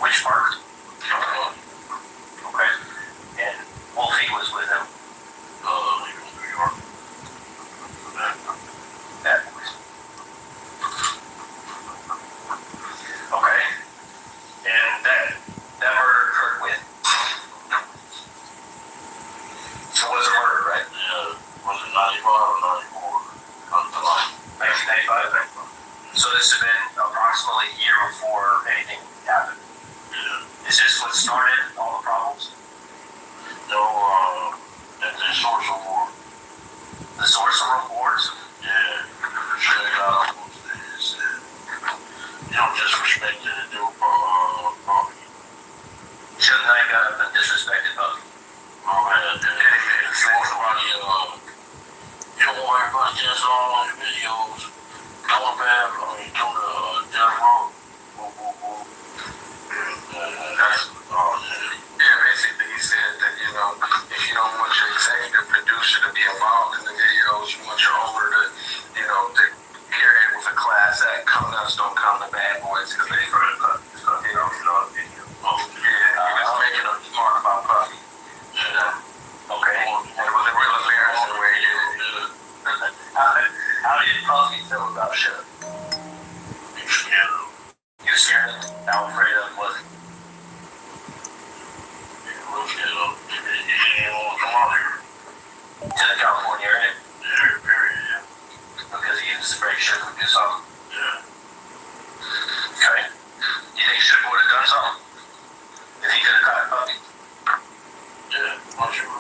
Which part? Okay. And Wolfie was with him. New York. Bad boys. Okay. And that murder occurred when? So it was a murder, right? Yeah. Was it 95 or 94? 1995? So this had been approximately a year before anything happened. Yeah. Is this what started all the problems? No, that's the source of war. The source of rewards? Yeah. Should have got up on stage. You don't disrespect it and do property. Shouldn't I got up and disrespected Bucky? Oh, man. You want somebody, you don't want everybody dancing all on your videos. Going back, doing the death row. Woo, woo, woo. That's, Yeah, basically he said that, if you don't want your executive producer to be involved in the videos, you want your owner to carry it with a class act. Come nuts, don't come to bad boys, because they heard the video. Oh, yeah, he was making a remark about Puffy. Yeah. Okay. And it was real embarrassing where he did it. How did Puffy feel about shit? you scared them. You scared him? How afraid of him was he? You real scared of them. He didn't want to come out here. To the California area? Yeah, period, yeah. Because he was afraid Sugar would do something? Yeah. Okay. You think Sugar would have done something? If he could have caught Puffy? Yeah, I'm sure.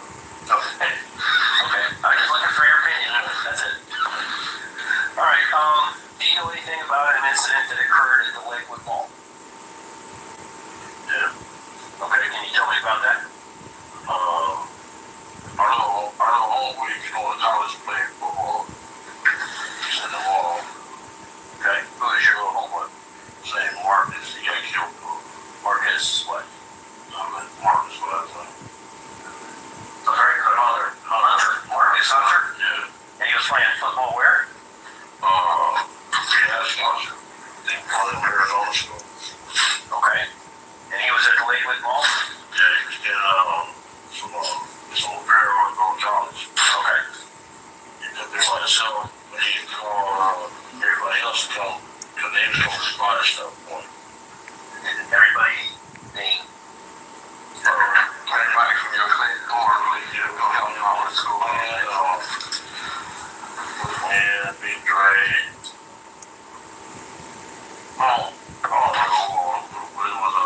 Okay. Okay. I'm just looking for your opinion. That's it. Alright, do you know anything about an incident that occurred at the Lakewood Mall? Yeah. Okay, can you tell me about that? I know homeboy was going to college to play football. He's in the mall. Okay. Who is your little homeboy? His name Marcus. He got killed. Marcus what? Marcus last night. Sorry, Hunter. Marcus Hunter? Yeah. And he was playing football where? Yeah, that's Marcus. They call him Arizona School. Okay. And he was at the Lakewood Mall? Yeah, he was getting some repair on going to college. Okay. He got there by himself, but he didn't call everybody else to come because they was going to buy stuff for him. Everybody named? Everybody from your clique, Yeah, go help him out with school. And Big Dre. It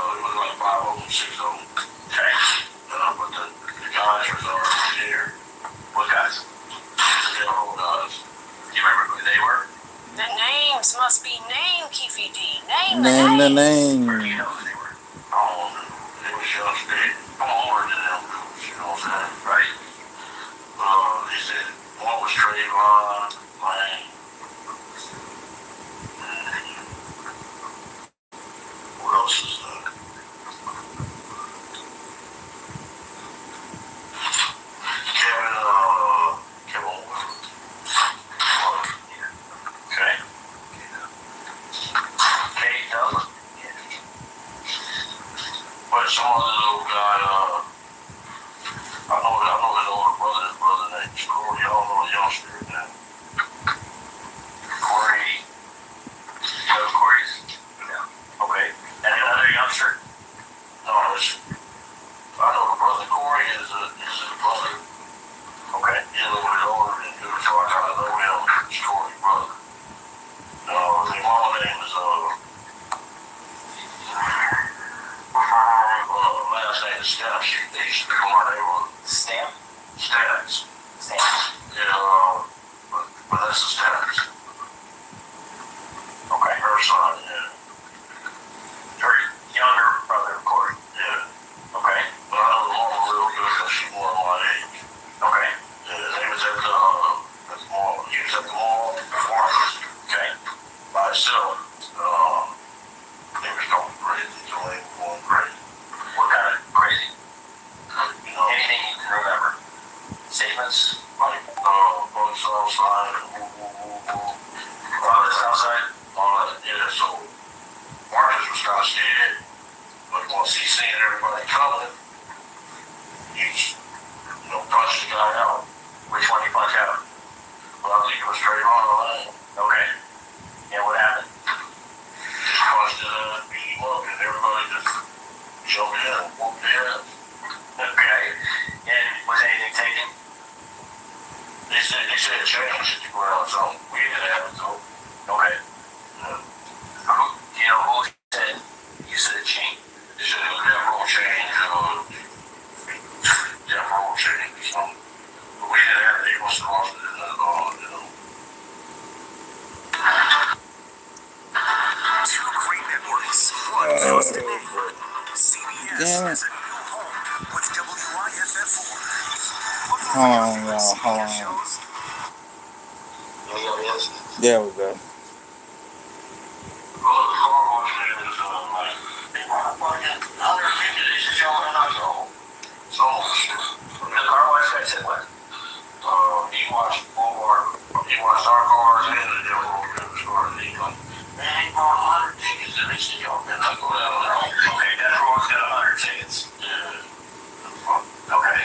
was like 5 of them, 6 of them. Okay. But the guys was already here. What guys? The old guys. Do you remember who they were? The names must be named, Keefy D. Name Name the names. Or do you name. know who they were? They was just big. I'm older than them. You know what I'm saying? Right. He said one was Trayvon, Lane. What else is that? Kevin Wood. Okay. Kate Dubler. But some other little guy, I know his older brother, named Corey. I don't know the youngster name. Corey. You know Corey's? Yeah. Okay. And another youngster? No, I know the brother Corey is his brother. Okay. He's a little bit older than you, so I kind of know him. It's Corey's brother. His mama name is last name is Stamps. They used to be my neighborhood. Stamp? Stamps. Stamp. Yeah, but that's the Stamps. Okay. Her son, yeah. Her younger brother, Corey. Yeah. Okay. But I know the mama real good because she's more my age. Okay. Yeah, they was at the mall. He was at the mall performing. Okay. By himself. Show me in, whoop their ass. Okay. And was anything taken? They said change $50 so we didn't have it though. Okay. You know who said you said a chain? They said it was that roll change, that roll change or something. But we didn't have it, they must have lost it at all, you know. Two great networks, one trusted neighborhood. CBS Damn it. is a new home with WIFF4. Hold on, y'all. Hold on. Shows? There we go. Well, the car wash man is like, they want to fucking 150, they should show me not so. So, The car wash guy said what? he watched our cars and the devil stores. He's like, man, he bought 100 tickets and they said, y'all better not go down there. Okay, that road's got 100 tickets. Yeah. Okay.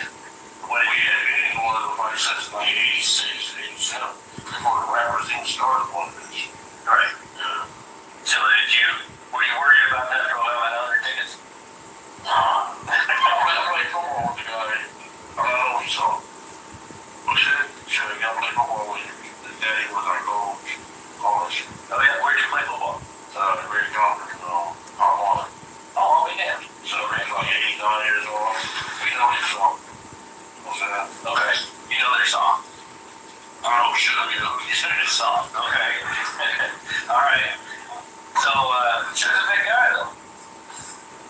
What we had in one of the fights since 1986, 87, before the rappers even started one of this. Right. Yeah. So were you worried about that for 100 tickets? I played football with the guy. I don't know if he saw. We should have got to play football with him. His daddy was like, college. Oh yeah, where'd you play football? The great conference, Pop Warner. Oh, we did. So he's like 8, 9 years old. We know his song. What's that? Okay. You know their song. I don't know, should you? You should have just song. Okay. All right. So, Sugar's a big guy though.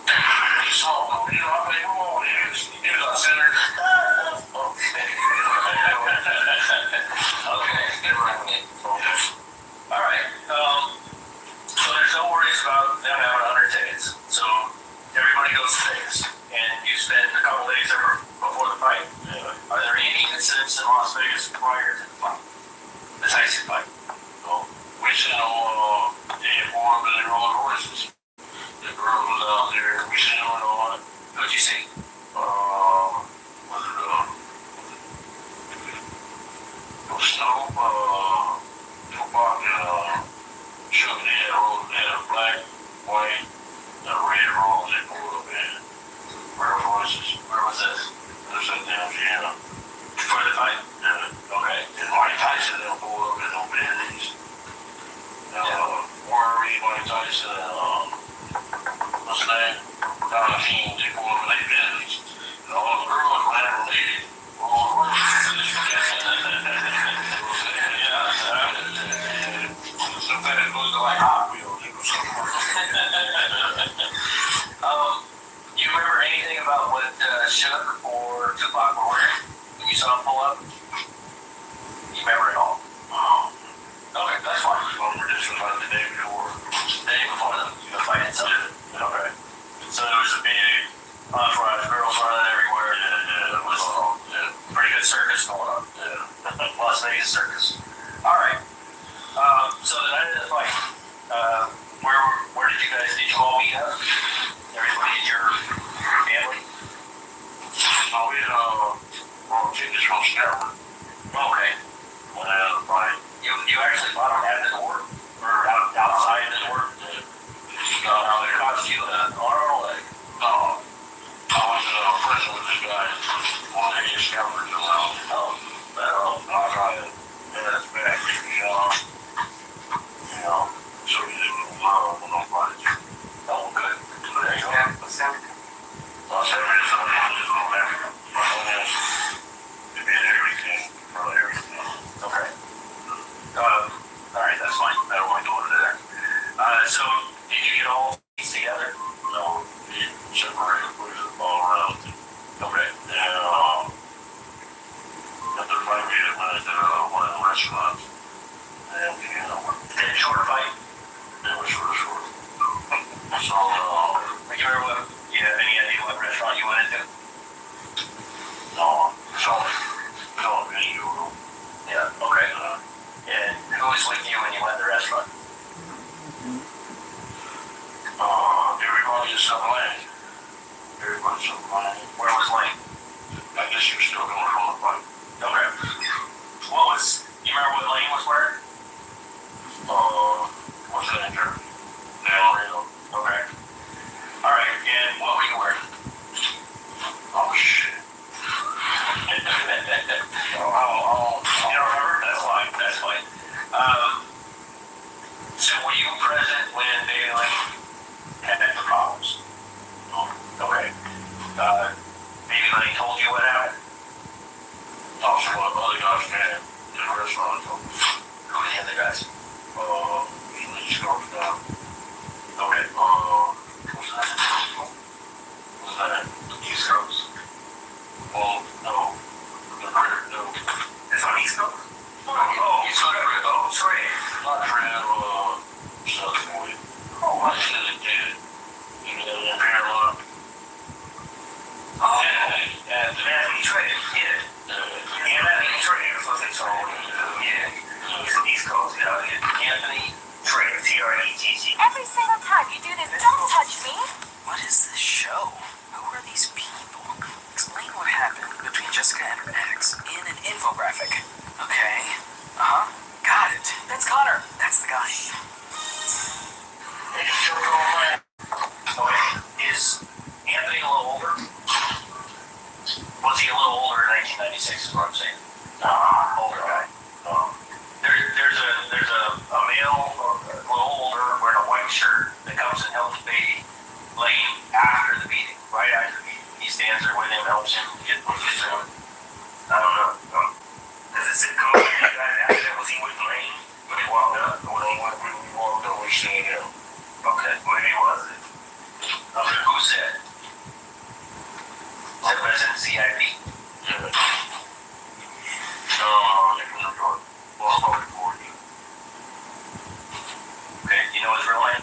He saw him. I played football with him. He was our center. Okay. All right. So there's no worries about them having 100 tickets. So everybody goes to Vegas, and you spend a couple days there before the fight. Are there any incidents in Las Vegas prior to the fight? The Tyson fight. So we seen them four Billy Rolls Royces. The girl was out there. We seen them on it. Who'd you see? Was it Snoop, Tupac, and Sugar. They had a black, white, and a red Rolls they pulled up in. Rolls Royces. Where was this? This in Louisiana. For the fight? Yeah. Okay. And Mike Tyson they pulled up in them Bentleys. Worry, Mike Tyson, and what's his name? Don King, they pulled up in their Bentleys. And all the girls ran from their Rolls Royces. Sometimes it goes like Hot Wheels. It was so You remember anything about what Sugar or Tupac were wearing when you saw them pull up? You remember it all? Okay, that's fine. I remember this was like the day before. The day before the fight itself? Okay. So there was a big entourage, girls running everywhere. Yeah, it was Pretty good circus going on. yeah. Las Vegas circus. All right. So the night of the fight, where did you all meet up? Everybody in your family? So we bought tickets from Stanford. Okay. Went out of the fight. You actually bought them at the door? Or outside the door? How they cost you an arm or a leg? No. I was friends with this guy. One of his scouters around. Oh, well. I was trying to get his back. So he didn't move on when I fight. Oh, good. There you go. I said, it's not just no matter. They did everything. Probably everything. Okay. All right, that's fine. I don't want to go into that. So, did you get all these together? No, he separated, put it all around. Okay. And after the fight, we went into one of the restaurants. And Okay, short fight. it was short. So, You remember you have any idea what restaurant you went into? no, it's all video. Yeah, okay. And who was with you when you went to the restaurant? Everybody except Lane. Everybody except Lane. Where was Lane? I guess you're still going from the fight. Okay. You remember what Lane was wearing? What's that in there? Down. Okay. All right, and what were you wearing? So were you present when they had the problems? Okay. Maybe Lenny told you what happened? Also, one of the other guys came to the restaurant. Who were the other guys? He scarfed down. Okay. What's that? What's that? East Coast. Well, no. The critter, no. It's on East Coast? Oh, you saw that? Oh, Trey. not Fred, South Boy. Oh, I should have did. You know, in Carolina. oh, and Anthony Trey. Yeah. Anthony Trey. That's what they told me. Yeah. He's on East Coast. Yeah. Anthony Trey. T-R-E-T-T. Every single time you do this, don't touch me. What is this show? Who are these people? Explain what happened between Jessica and her ex in an infographic. Okay. Got it. That's Connor. That's the guy. Okay. Is Anthony a little older? Was he a little older in 1996 is what I'm saying? Older guy. There's a male, a little older, wearing a white shirt that comes and helps baby Lane after the meeting, right after the meeting. He stands there with him, helps him get through it. I don't know. Does it sit come with you guys after that? Was he with Lane when he walked up? Or when we walked up, we seen him. Okay, maybe he was it. Okay, who said? Is that President CIP? Yeah. New York. Boston, California. Okay, you know his real name?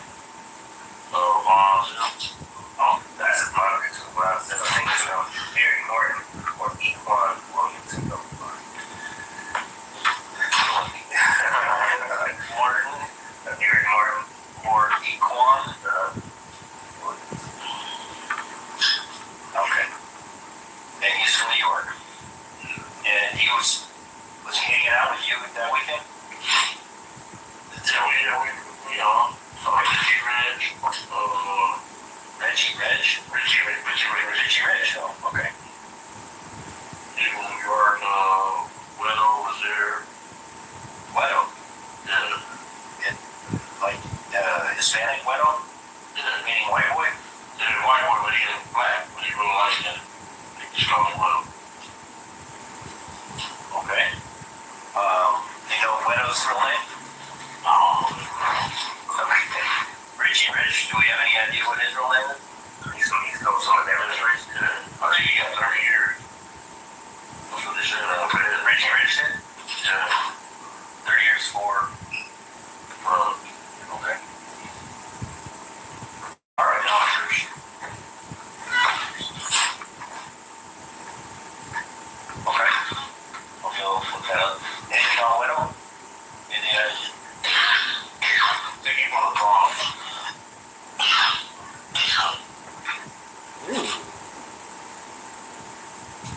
Oh, that's his mother. I think it's Barry Gordon or Equan Williamson. Martin, Barry Martin, or Equan. Okay. And he's from New York. And he was hanging out with you that weekend? Reggie Reg. Oh, okay. Even New York, Weddle was there. Weddle? Yeah. Like, Hispanic Weddle? Yeah. Meaning white boy? Yeah, white boy, but he ain't black, but he really likes that. He's called Weddle. Okay. You know Weddle's real name? Okay. Richie Rich, do we have any idea what his real name is? He's from East Coast on the demonstration. Yeah. I think he got 30 years. That's what they said. Richie Rich did? Yeah. 30 years for. Okay. All right, officers. Okay. Okay, we'll look that up. Anything on Widow? Any Thinking on the bombs.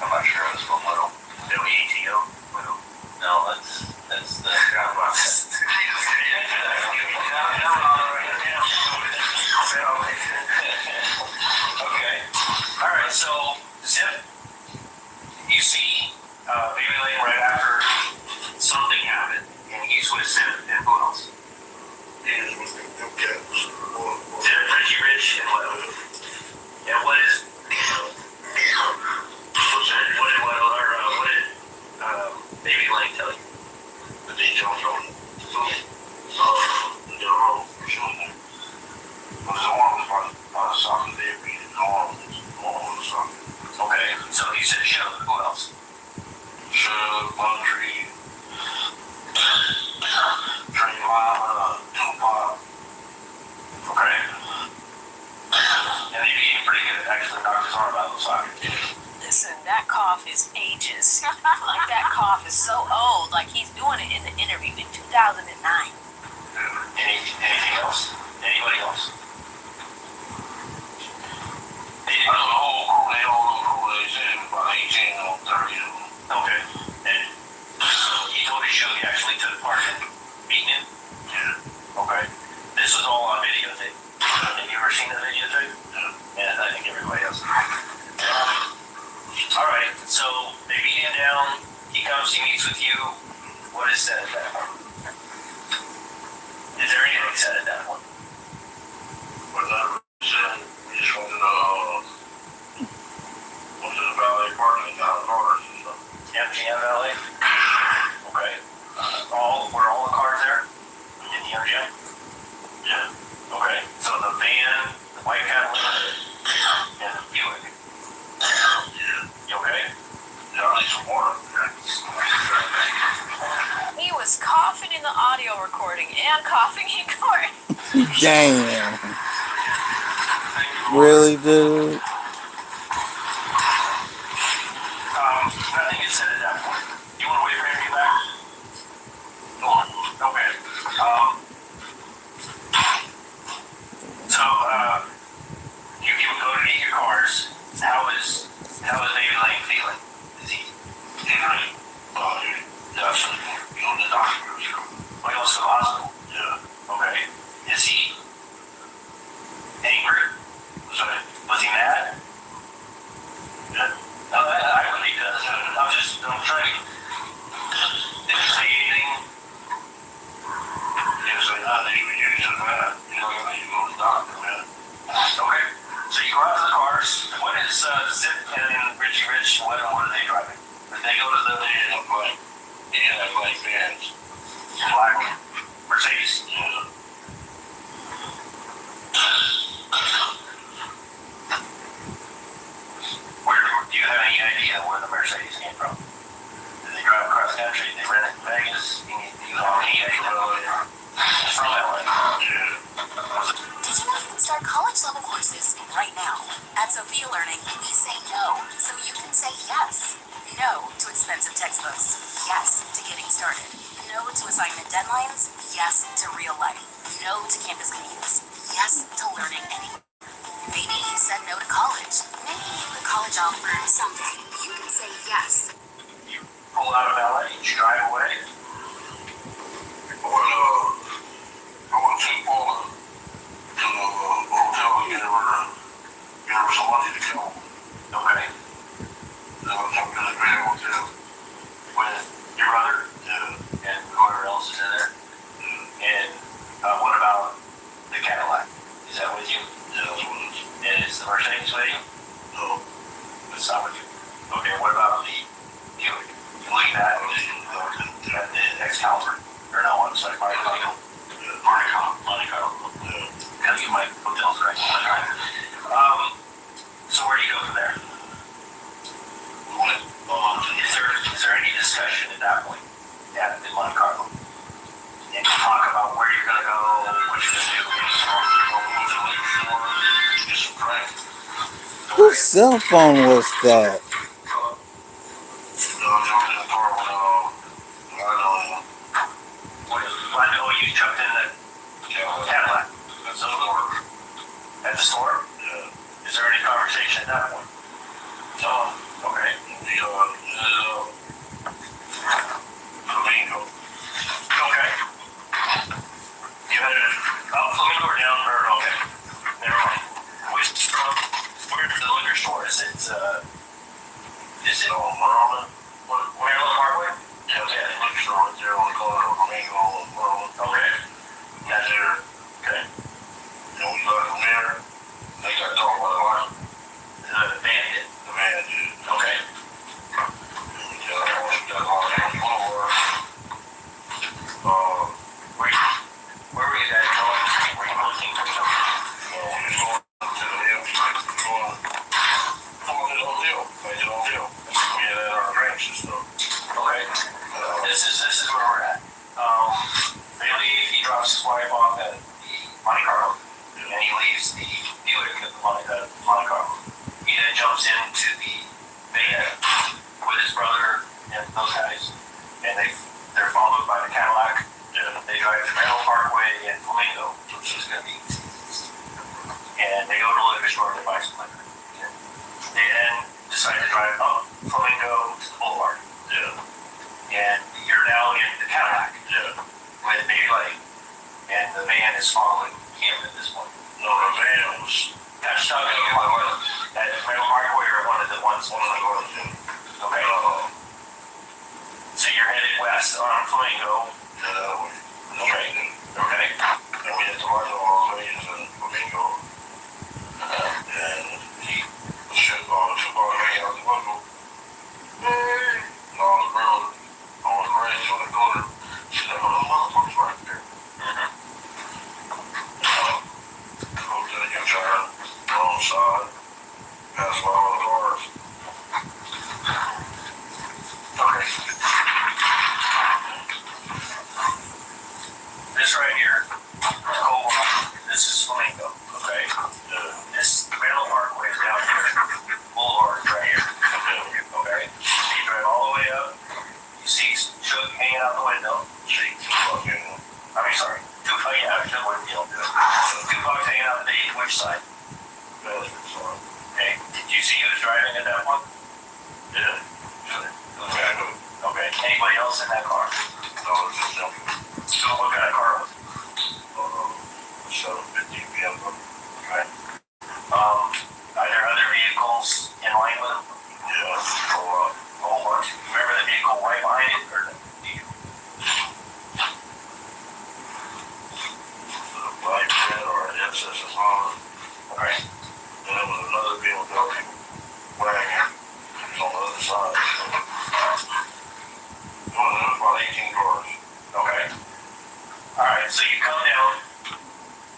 I'm not sure how to spell Widow. W-E-T-O? Widow. No, that's the Okay. All right, so Zip, you see Baby Lane right after something happened, and he's with Zip and who else? He's with them cats. Zip, Reggie Rich, and what? And what is? What did Baby Lane tell you? But they don't know. They don't know for sure. But his arm was by the socket. They beat his arm. On the socket. Okay, so he said Shug. Who else? Shug, Laundry, Train Lava, Tupac. Okay. And they beat him pretty good. Actually knocked his arm out of the socket. Listen, that cough is ages. Like, that cough is so old. Like, he's doing it in the interview in 2009. Anything else? Anybody else? I don't know they all know who they said, about 18 or 30 of them. Okay. And he told you Shug actually took part in beating him? Yeah. Okay. This was all on videotape. Have you ever seen the videotape? Yeah, I think everybody has. All right, so they beat him down. He comes, he meets with you. What is said at that? Yeah. Okay. So the van, the white Cadillac, and the Buick. Yeah. You okay? Yeah, I need some water. He was coughing in the audio recording and coughing in court. Damn. Really, dude? Nothing is said at that point. You want to wait for him to get back? Go on. Okay. So, you would go to meet your cars. How is David Lane feeling? Is he feeling? Definitely. You know, the doctor. Well, he goes to the hospital. Yeah. Okay. Is he angry? Was he mad? Yeah. No, I believe he does. I'm trying to. Did he say anything? He was like, nah, they were using that. You know, you go to the doctor, man. Okay. So you go out to the cars. What is Zip and Richie Rich? What are they driving? Did they go to the black vans. black Mercedes? Yeah. Do you have any idea where the Mercedes came from? Did they drive across country? Did they rent it in Vegas? Do you have any idea? It's from LA. Yeah. Did you know you can start college level courses right now? At Sophia Learning, we say no, so you can say yes. No to expensive textbooks. Yes to getting started. No to assignment deadlines. Yes to real life. No to campus commutes. Yes to learning anywhere. Maybe you said no to college. Maybe you put college off for someday. You can say yes. You pull out of LA, you drive away. Well, I went to Paula to the hotel and gave her some money to go. Okay. I was up to the Grand Hotel. With your brother? Yeah. And whoever else is in there? Yeah. And what about the Cadillac? Is that with you? Yeah, that's what it is. And is the Mercedes with you? No. It's not with you. Okay, what about the Buick? You leave that at the Excalibur? Or no, I'm sorry, Monte Carlo. Monte Carlo. Yeah. Gotta get my hotels right. So where do you go from there? We went Is there any discussion at that point at the Monte Carlo? And you talk about where you're gonna go, what you're gonna do. get some crack. Whose cell phone was that? I jumped in the car when I know you jumped in the Cadillac. That's the store. At the store? Yeah. Is there any conversation at that point? No. Okay. Flamingo. Okay. You had Flamingo or down, or okay. Never mind. Where's the liquor store? Is it Maryland? Maryland Parkway? Yeah, okay. Liquor store right there on the corner of Flamingo and Maryland. Okay. That's there. Okay. And we got from there. They got talking about the line. The bandit. The man did. Okay. We got all that. Where were you guys going? Were you looking for something? We was going to the MC. Going to the hotel. Back to the hotel. We had our drinks and stuff. Okay. This is where we're at. They leave. He drops his wife off at the Monte Carlo, and he leaves the Buick at the Monte Carlo. He then jumps into the van with his brother and those guys, and they're followed by the Cadillac. They drive to Maryland Parkway and Flamingo, which is going to be easy. And they go to a liquor store to buy some liquor. They then decide to drive up Flamingo to the boulevard. Yeah. And you're now in the Cadillac. Yeah. With Baby Lane. And the van is following him at this point. No, the van was That's stuck in the at Maryland Parkway or one of the ones. Okay. So you're headed west on Flamingo. Okay. Okay. And we had Tomato all the way to Flamingo. And he took our hanging out the window. And all the girls on the grass on the corner. She said, oh, the motherfucker's right there. And access is on. Okay. And there was another BMW wagon on the other side. It was about 18 cars. Okay. Alright, so you come down,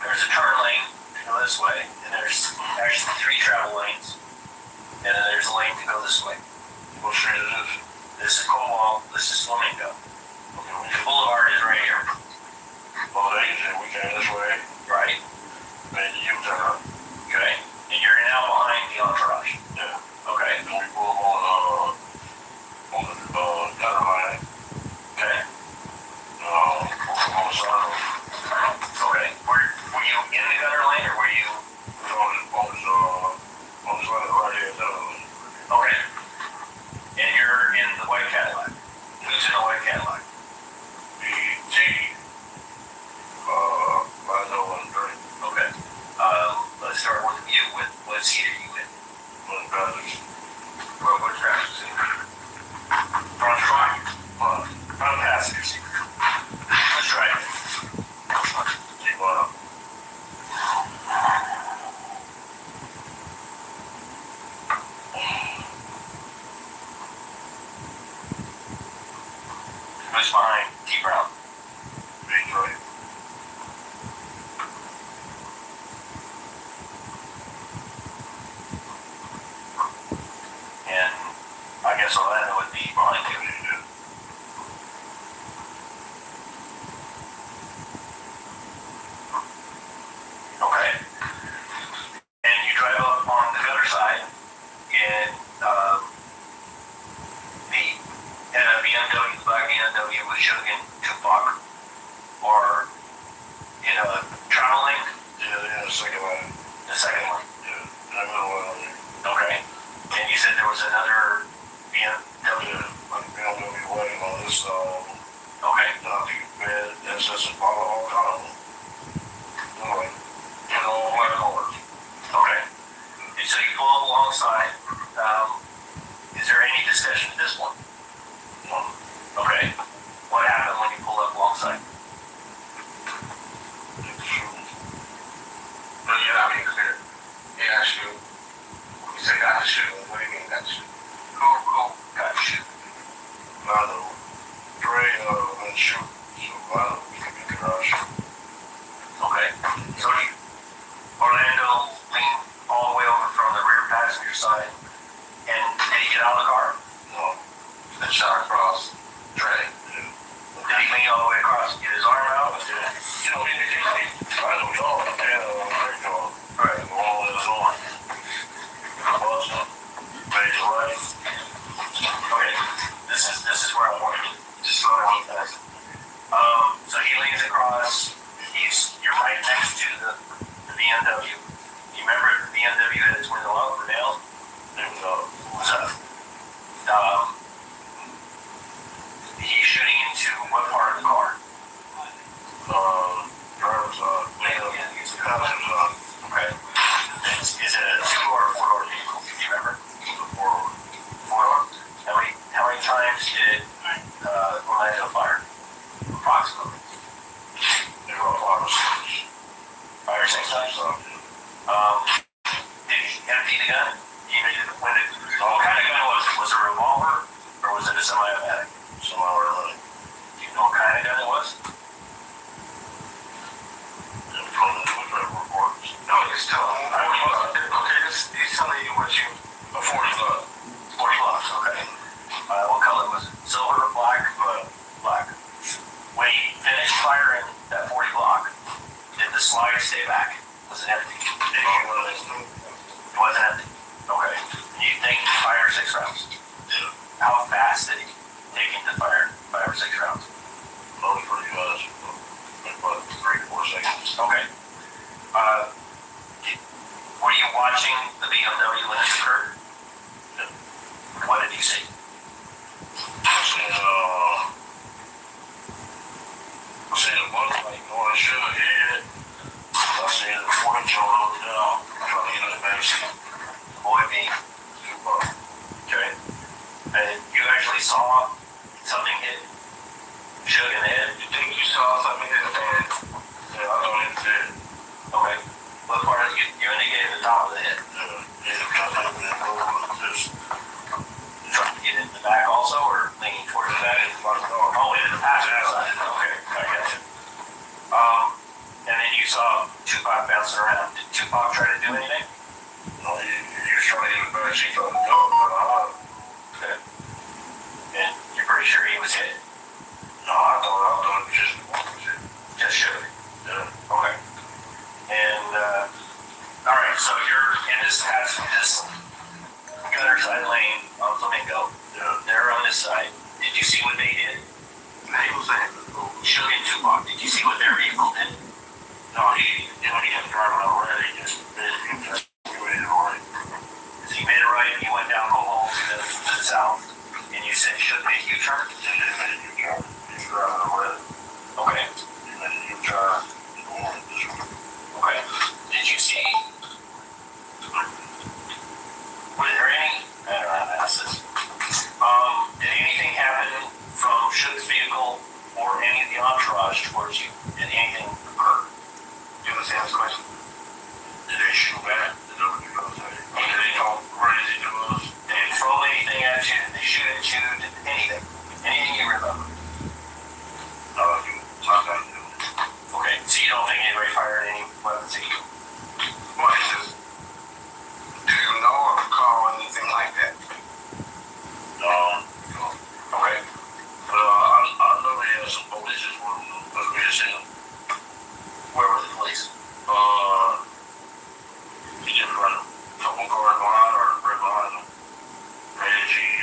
there's a turn lane to go this way, and there's actually 3 travel lanes, and then there's a lane to go this way. What street is this? This is Cornwall, this is Flamingo. Okay, The boulevard is right here. well, they said we came this way, Right? made the U-turn. Okay. And you're now behind the entourage. Yeah. Okay. And we pull up on the gutter line. Okay. On the side of Okay. Were you in the gutter lane or were you? on this right here, definitely. Okay. And you're in the white Cadillac. Who's in the white Cadillac? BT, Lando and Drake. Okay. Let's start with you. What seat are you in? One passage. What passenger seat? Front passenger seat. Let's try it. Keep on up. Who's behind T Brown? Big Drake. And I guess Orlando would be behind you. Okay. And you drive up on the gutter side, and the BMW, the black BMW was showing Tupac, or in a travel lane. Yeah, the second line. The second one. Yeah, that middle line there. Okay. And you said there was another BMW. Like BMW wagon on this, Okay. Dodgy bed, SS and all kind of them. Anyway, you know, white colors. Okay. And so you pull up alongside. Is there any discussion to this one? No. Okay. What happened when you pulled up alongside? But you gotta be clear. He asked you, you say got to shoot. What do you mean got to shoot? Who got you? Lando, Dre, and shoot. So Lando, we can be garage. Okay. So Orlando leaned all the way over from the rear passenger side, and did he get out of the car? No. Then shot across. Dre. Did he lean all the way across and get his arm out? Yeah. You know, Lando was on. Yeah, very tall. Right. The wall is on. Bust up. Made it right. Okay. This is where I want to just slow down fast. So he leans across. You're right next to the BMW. You remember the BMW had its window up or down? It was up. He's shooting into what part of the car? Driver's side. Yeah. Passenger side. Okay. Is it a 2 or 4 door vehicle? Do you remember? The forward. 4 door. How many times did Orlando fire? Approximately. They were all 5 or 6. 5 or 6 times? Did he empty the gun? What kind of gun was it? Was it a revolver or was it a semi-automatic? Semi-automatic. Do you know what kind of gun it was? From the newspaper reports. No, he's telling me. Okay, he's telling you what you. A 40 bucks. 40 bucks, okay. What color was it? Silver, black? Black. When he finished firing that 40 block, did the slide stay back? Was it empty? It wasn't empty. Okay. You think he fired 6 rounds? Yeah. How fast did he take him to fire 5 or 6 rounds? That was pretty fast. About 3 to 4 seconds. Okay. Were you watching the BMW when it occurred? Yeah. What did you see? I seen a bus like going should hit. I seen the 40 jump down, trying to get in the back seat. Boy being Tupac. okay. And you actually saw something hit Suge in the head? You think you saw something hit the head? Yeah, I thought it did. Okay. Tupac bouncing around. Did Tupac try to do anything? No, he was trying to get a back seat on the dog. Okay. And you're pretty sure he was hit? No, I thought it just was hit. Just should. Yeah. Okay. And, all right, so you're in this gutter side lane on Flamingo. Yeah. They're on this side. Did you see what they did? He was saying, Suge and Tupac, did you see what their vehicle did? no, he had driving already. He just made it right. So he made it right, he went down the hall to the south, and you said Suge made a U-turn? He made a U-turn. He was driving already. Okay. He made a U-turn. Going this way. Okay. Did you see, were there any, I don't know how to ask this. Did anything happen from Suge's vehicle or any of the entourage towards you? Did anything occur? You understand this question? Did they shoot back? Did they talk crazy to us? Did they throw anything at you? Did they shoot at you? Did anything? Anything you remember? No, you talk about it. Okay, so you don't think anybody fired any weapons at you? Well, it's just, do you know or recall anything like that? No. Okay. But I know they had some police for them, but we just seen them. Where were the police? He just run a couple cars behind or right behind them. Reggie,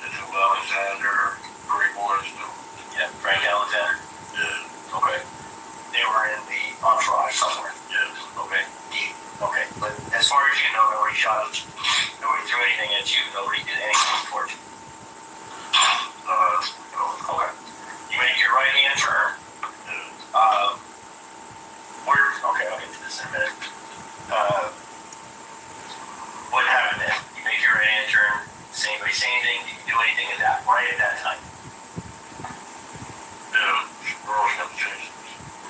the two Alexander, Great Boys, too. Yeah, Frank Alexander. Yeah. Okay. They were in the entourage somewhere. Yeah. Okay. Okay. But as far as you know, nobody shot at you. Nobody threw anything at you. Nobody did anything towards you. Okay. You make your right hand turn. Okay, I'll get to this in a minute. What happened then? You make your right hand turn. Does anybody say anything? Did you do anything at that time? Yeah, some girls got the chase.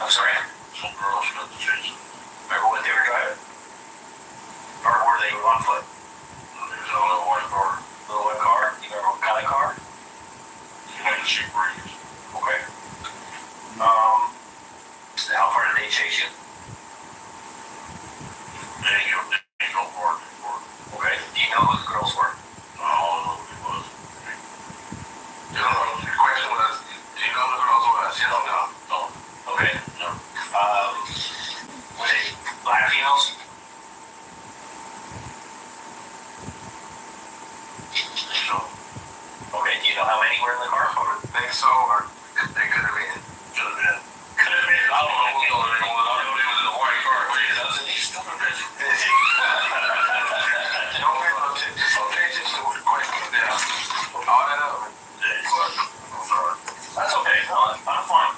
I'm sorry? Some girls got the chase. Remember what they were driving? Or were they on foot? They was on a white car. Little white car? You remember what kind of car? Like a Sea Breeze. Okay. So how far did they chase you? They ain't go far. Okay. Do you know who the girls were? I don't know who it was. You know, the question was, do you know who the girls were? I said, no. No. Okay. No. Were they black females? So, Okay. Do you know how many were in the car? I think so, or they could have been. Could have been. Could have been. I don't know who the other one was. I know they was in a white car. Wait, that was in these stupid bitches. Okay, just the question down. All that up. I'm sorry. That's okay. No, I'm fine.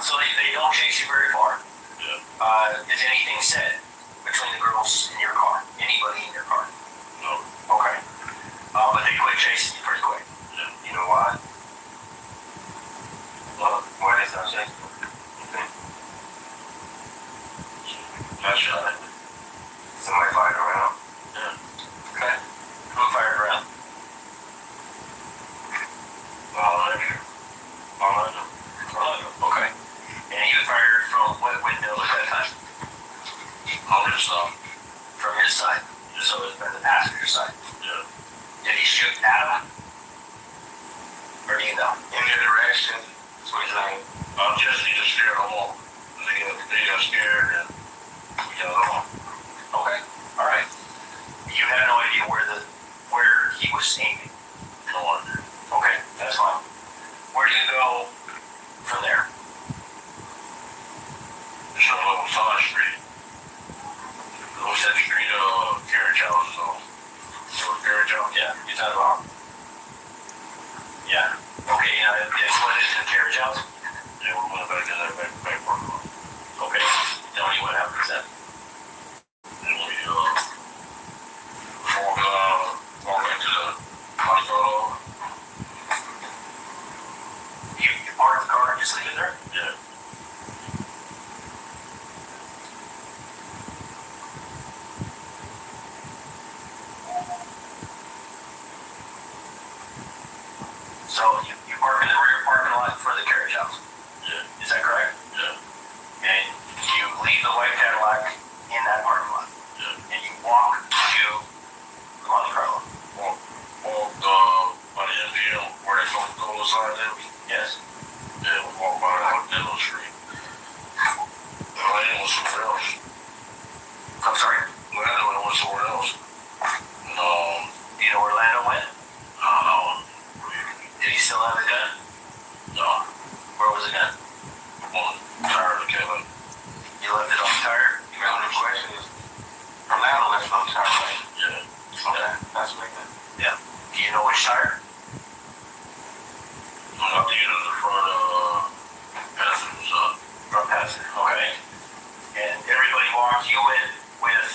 So they don't chase you very far. Yeah. Is anything said between the girls in your car? Anybody in your car? No. Okay. But they quit chasing you pretty quick. Yeah. You know why? Why they start chasing you? Okay. That's right. Somebody fired around. Yeah. Okay. Who fired around? Okay. And you fired from what window at that time? On his side. From his side. So it was from the passenger side. Yeah. Did he shoot at him? Or do you know? In your direction, that's what he's saying. He just scared them all. They got scared and we got them all. Okay. All right. You had no idea where he was aiming. No idea. Okay, that's fine. Where do you go from there? It's a little side street. What's that street? Carriage house. So carriage house. Yeah, you're talking about. Yeah. Okay, what is the carriage house? Yeah, we went back in that back parking lot. Okay. Tell me what happens then. And we walk into the parking lot. You park the car and just leave it there? Yeah. leave the white Cadillac in that parking lot. Yeah. And you walk to the Monte Carlo. By the MGM, where that Coca-Cola sign is? Yes. Yeah, we walk by that Dillon Street. The lane was somewhere else. I'm sorry? Orlando went somewhere else. You know where Orlando went? I don't know. Did he still have the gun? No. Where was the gun? On the tire of the Kevin. You left it on the tire? You know, the question is, Orlando left it on the tire, right? Yeah. Okay, that's what I got. Yeah. Do you know which tire? I think it was the front passenger side. Front passenger. Okay. And everybody walked. You went with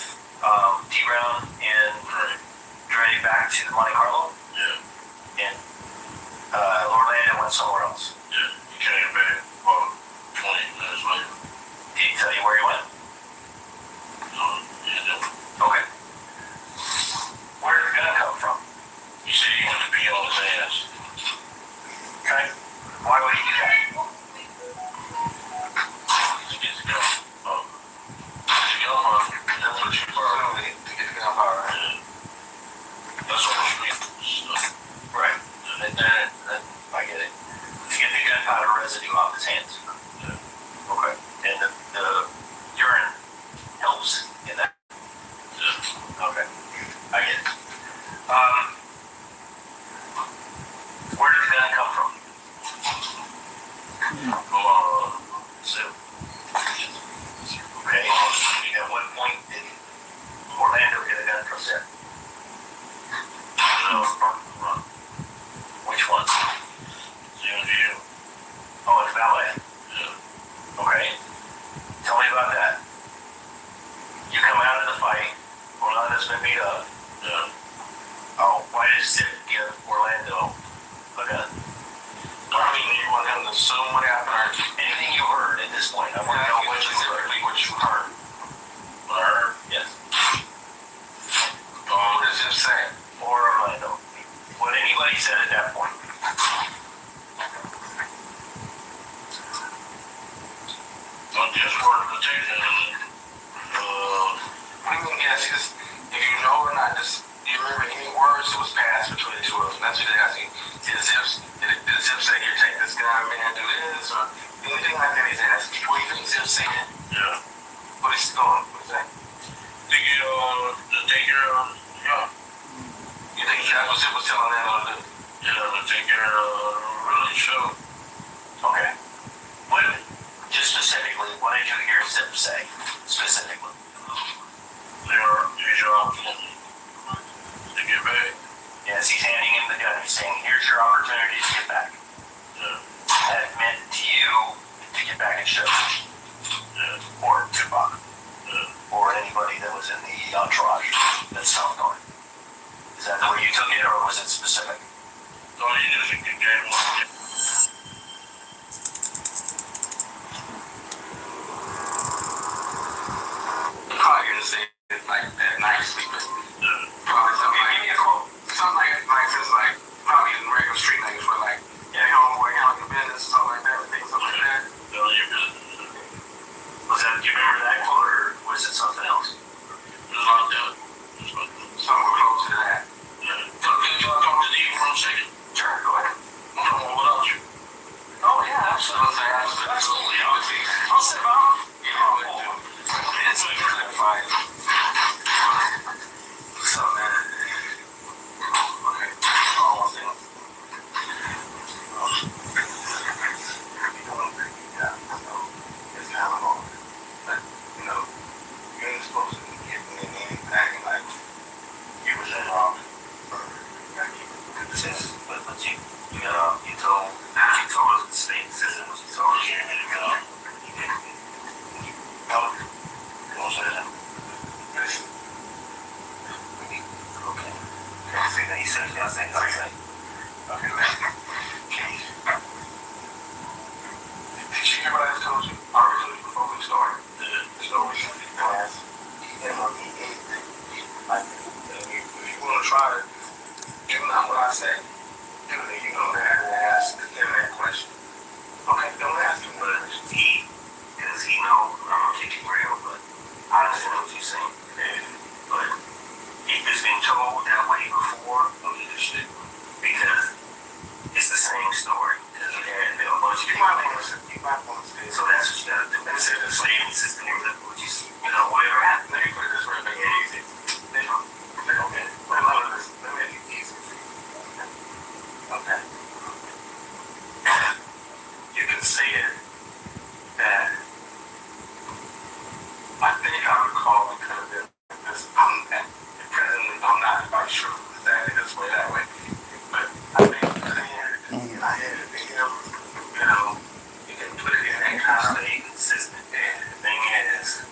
T-Round and Dre back to the Monte Carlo? Yeah. And Orlando went somewhere else? Yeah. He came back about 20 minutes later. Did he tell you where he went? Yeah. Okay. Where did the gun come from? He said he wanted to be on his ass. Okay. Why would he do that? To get the gun. To get on my, that's what you probably To get the gunpowder, right? Yeah. That's what the street stuff. Right. And I get it. To get the gunpowder residue off his hands. Yeah. Okay. And the urine helps in that. Yeah. Okay. I get it. Where did the gun come from? Zoo. Okay. At what point did Orlando get a gun from there? Which one? MGM. Oh, it's Ballet. Yeah. Okay. Tell me about that. You come out of the fight. Orlando's been beat up. Yeah. Oh, why did Sid give Orlando a gun? I mean, you want him to assume what happened? Anything you heard at this point, I want to know what you heard. What you heard. What I heard? Yes. What does it say? Or Orlando. What anybody said at that point. I just wanted to take it. What do you mean, yes? If you know or not, just, do you remember any words that was passed between the two of them? That's what they're asking. Did Zip say, here, take this guy, man, do this, or anything like that he's asking? What do you think Zip said? Yeah. What is he going? What is that? To take care of, yeah. You think that's what Zip was telling them to do? Yeah, to take care of, really show. Okay. What, just specifically, what did you hear Zip say? Specifically. Here's your opportunity to get back. Yes, he's handing him the gun. He's saying, here's your opportunity to get back. Yeah. That meant to you to get back and show. Yeah. Or Tupac. Yeah. Or anybody that was in the entourage that saw it going. Is that the way you took it, or was it specific? No, you just gave one. Probably gonna say it like at night sleeping. Probably something like this, like probably in regular street language where like, yeah, homeboy, handle your business, something like that, things like that. Tell your business. Was that, do you remember that quote, or was it something else? Just like that. Just like that. Something close to that. Yeah. Can I talk to you for a second? Sure, go ahead. I'm talking without you. Oh yeah, absolutely. I'll sit down. It's like clarify. So man. Okay. One thing. Yeah, it's kind of hard. But, you know, you ain't supposed to be giving in acting like you was involved. You gotta keep it consistent. But you got off, you told us the state system, you told us you get off. You didn't. No. Don't say that. Listen. Okay. Can't say that. He said it. I say that. Okay, listen. Please. Did you hear what I just told you? I already told you before we started. The story. Yes. M-O-E-A. Like, if you want to try to do not what I say, do it. You're going to have to ask him that question. Okay, don't ask him, but he, because he knows I'm going to take you where call, it could have been this. Presently, I'm not quite sure exactly this way, that way. But I think and I had it to him, you can put it in that kind of stay consistent. And the thing is,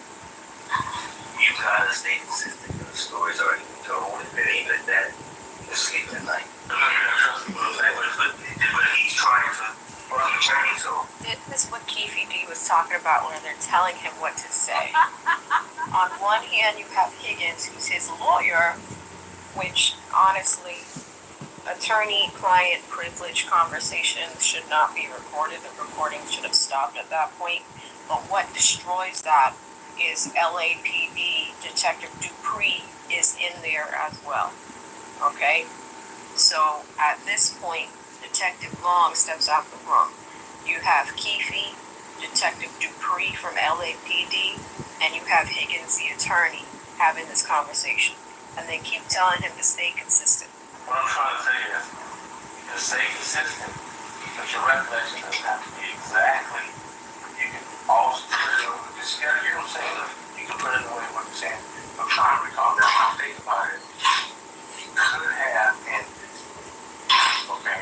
you gotta stay consistent. The story's already been told, and even at that, you're sleeping at night. I'm not gonna trust him, but he's trying to run the journey, so. This is what Keefy D was talking about when they're telling him what to say. On one hand, you have Higgins, who's his lawyer, which honestly, attorney-client privilege conversations should not be recorded. The recording should have stopped at that point. But what destroys that is LAPD Detective Dupree is in there as well. Okay? So at this point, Detective Long steps out the room. You have Keefy, Detective Dupree from LAPD, and you have Higgins, the attorney, having this conversation. And they keep telling him to stay consistent. What I'm trying to say is, you can stay consistent, but your recollection doesn't have to be exactly. You can also put it in, just you gotta hear what I'm saying. You can put it away what I'm saying. I'm trying to recall that I think about it. He could have ended. Okay.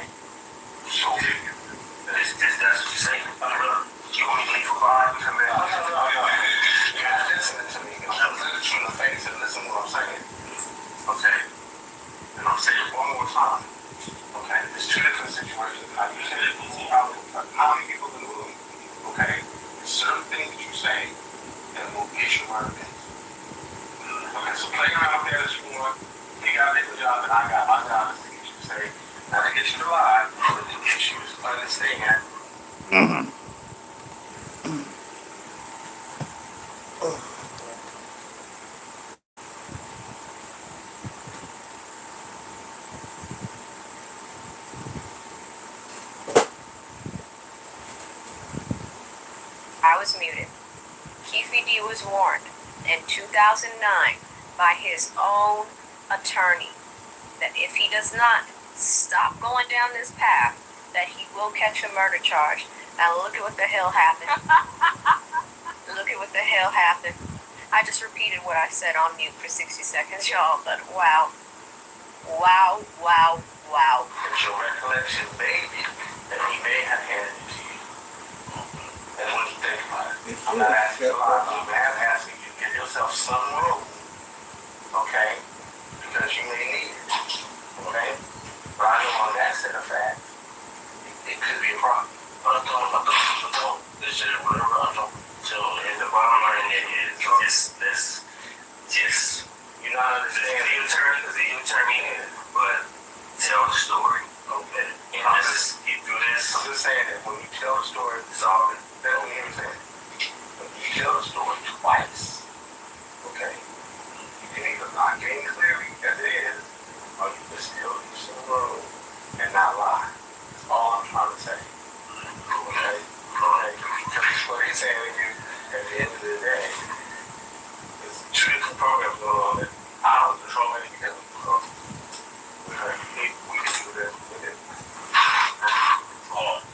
So that's what you're saying. You want me to leave for 5 and come back? No. You gotta listen to me. I'm looking at you in the face and listen to what I'm saying. Okay. And I'll say it one more time. Okay. There's 2 different situations. How you say it, how many people in the room? Okay. There's certain things that you say that will get you out of it. Okay. So play around with that as you want. You got to make the job that I got. My job is to get you to say, not to get you to lie, but to get you to understand. I was muted. Keefy D was warned in 2009 by his own attorney that if he does not stop going down this path, that he will catch a murder charge. Now look at what the hell happened. Look at what the hell happened. I just repeated what I said on mute for 60 seconds, y'all, but wow. Wow, wow, wow. It's your recollection, baby, that he may have handed it to you. That's what you think about it. I'm not asking you a lot. I'm asking you to give yourself some room. Okay? Because you may need it. Okay? But I know on that set of facts, it could be a problem. But don't listen to whatever I don't. So, and the bottom line is just, you're not understanding the attorney, but tell the story. Okay? And you do this. I'm just saying that when you tell the story, it's all good. That don't mean anything. When you tell the story twice, okay, you can either lock in clearly as it is, or you can still do some room and not lie. That's all I'm trying to say. Okay? Okay? Because what he's saying to you at the end of the day is 2 different programs going on that I don't control any because we control. Okay? We can do that with it. Hold on.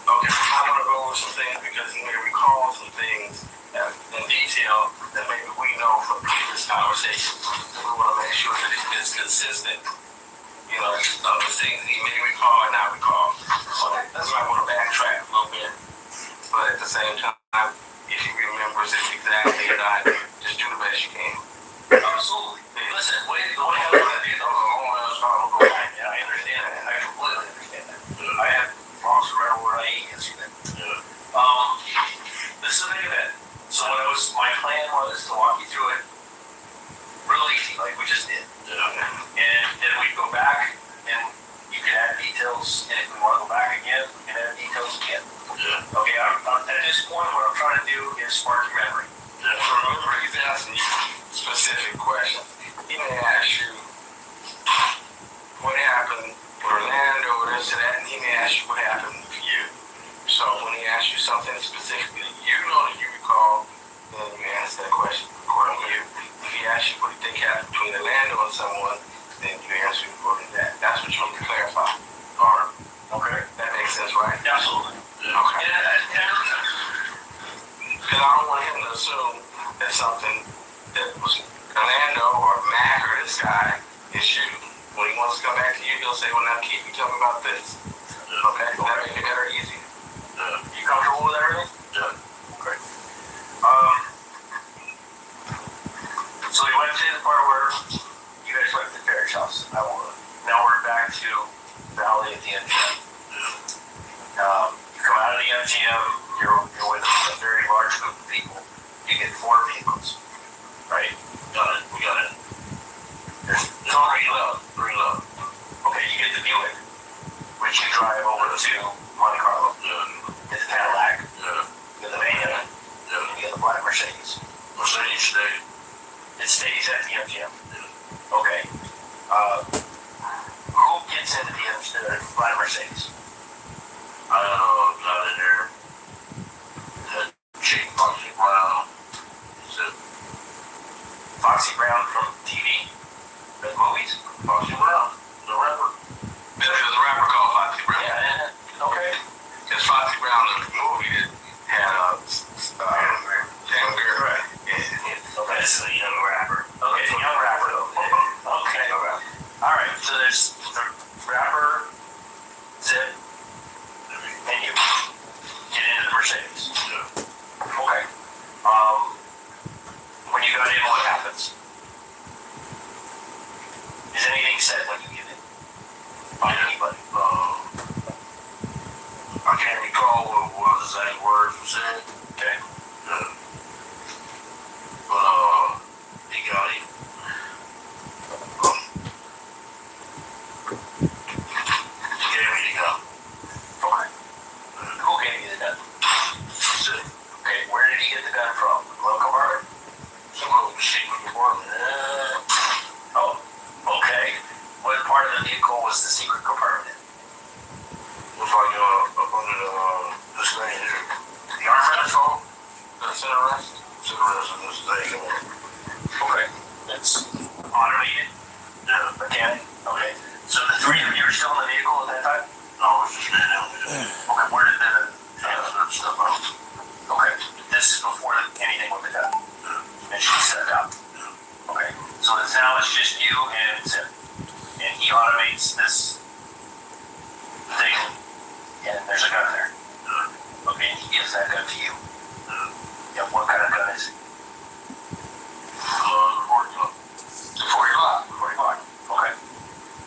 Okay, I want to go over some things because he may recall some things in detail that maybe we know from previous conversations. We want to make sure that it's consistent, of the things he may recall and not recall. So that's why I want to backtrack a little bit. But at the same time, if he remembers it exactly or not, just do the best you can. Absolutely. Listen, the way I look at it, I understand that. I completely understand that. I had lost remember where I ate yesterday. This is a big event. So my plan was to walk you through it real easy, like we just did. And then we'd go back and you can add details, and if we want to go back again, we can add details again. Okay, at this point, what I'm trying to do is spark your memory. Remember, he's asking you specific questions. He may ask you what happened with Orlando or this and that, and he may ask you what happened for you. So when he asks you something specifically you know that you recall, then you answer that question according to you. If he asks you what you think happened between Orlando and someone, then you answer according to that. That's what you need to clarify. Or, okay, that makes sense, right? Absolutely. Okay. And And I don't want him to assume that something that was Orlando or Mac or this guy is shooting. When he wants to come back to you, he'll say, well, now keep me talking about this. Okay? That make it better, easy. You comfortable with everything? Yeah. Great. So we went to the part where you guys went to the carriage house. Now we're back to Valley at the MGM. You come out of the MGM, you're with a very large group of people. You get 4 vehicles, right? Got it. We got it. There's Three love. Okay, you get the Buick, which you drive over to Monte Carlo. Yeah. Get the Cadillac. Yeah. Get the van. Yeah. And you get the black Mercedes. Mercedes stay. It stays at the MGM. Yeah. Okay. Who gets into the black Mercedes? I got in there. That chick, Foxy Brown. Foxy Brown from TV? The movies? Foxy Brown, the rapper. There's a rapper called Foxy Brown. Yeah. Okay. Because Foxy Brown in the movie that had Sam Beer. Right. Yeah. Okay, so a young rapper. Okay, a young rapper though. Okay. Alright, so there's the rapper, Zip, and you get into the Mercedes. Yeah. Okay. When you got in, what happens? Is anything said when you get in? By anybody? I can't recall what was the exact words were said. Okay. Yeah. But he got him. He gave me the gun. Okay. Who gave you the gun? That's it. Okay, where did he get the gun from? The glove compartment? Some little secret compartment. Oh, okay. What part of the vehicle was the secret compartment? Looks like up under this thing here. The armrest? The center rest? Center rest of this thing. Okay. It's automated? Yeah. Mechanic? Okay. So the 3 of you are still in the vehicle at that time? No, it's just man down there. Okay, where did the Stuff out. okay. This is before anything with the gun. And she stepped out. Okay. So now it's just you and Zip. And he automates this thing and there's a gun there. Okay, and he gives that gun to you. Yeah, what kind of gun is it? 40 lot. Okay.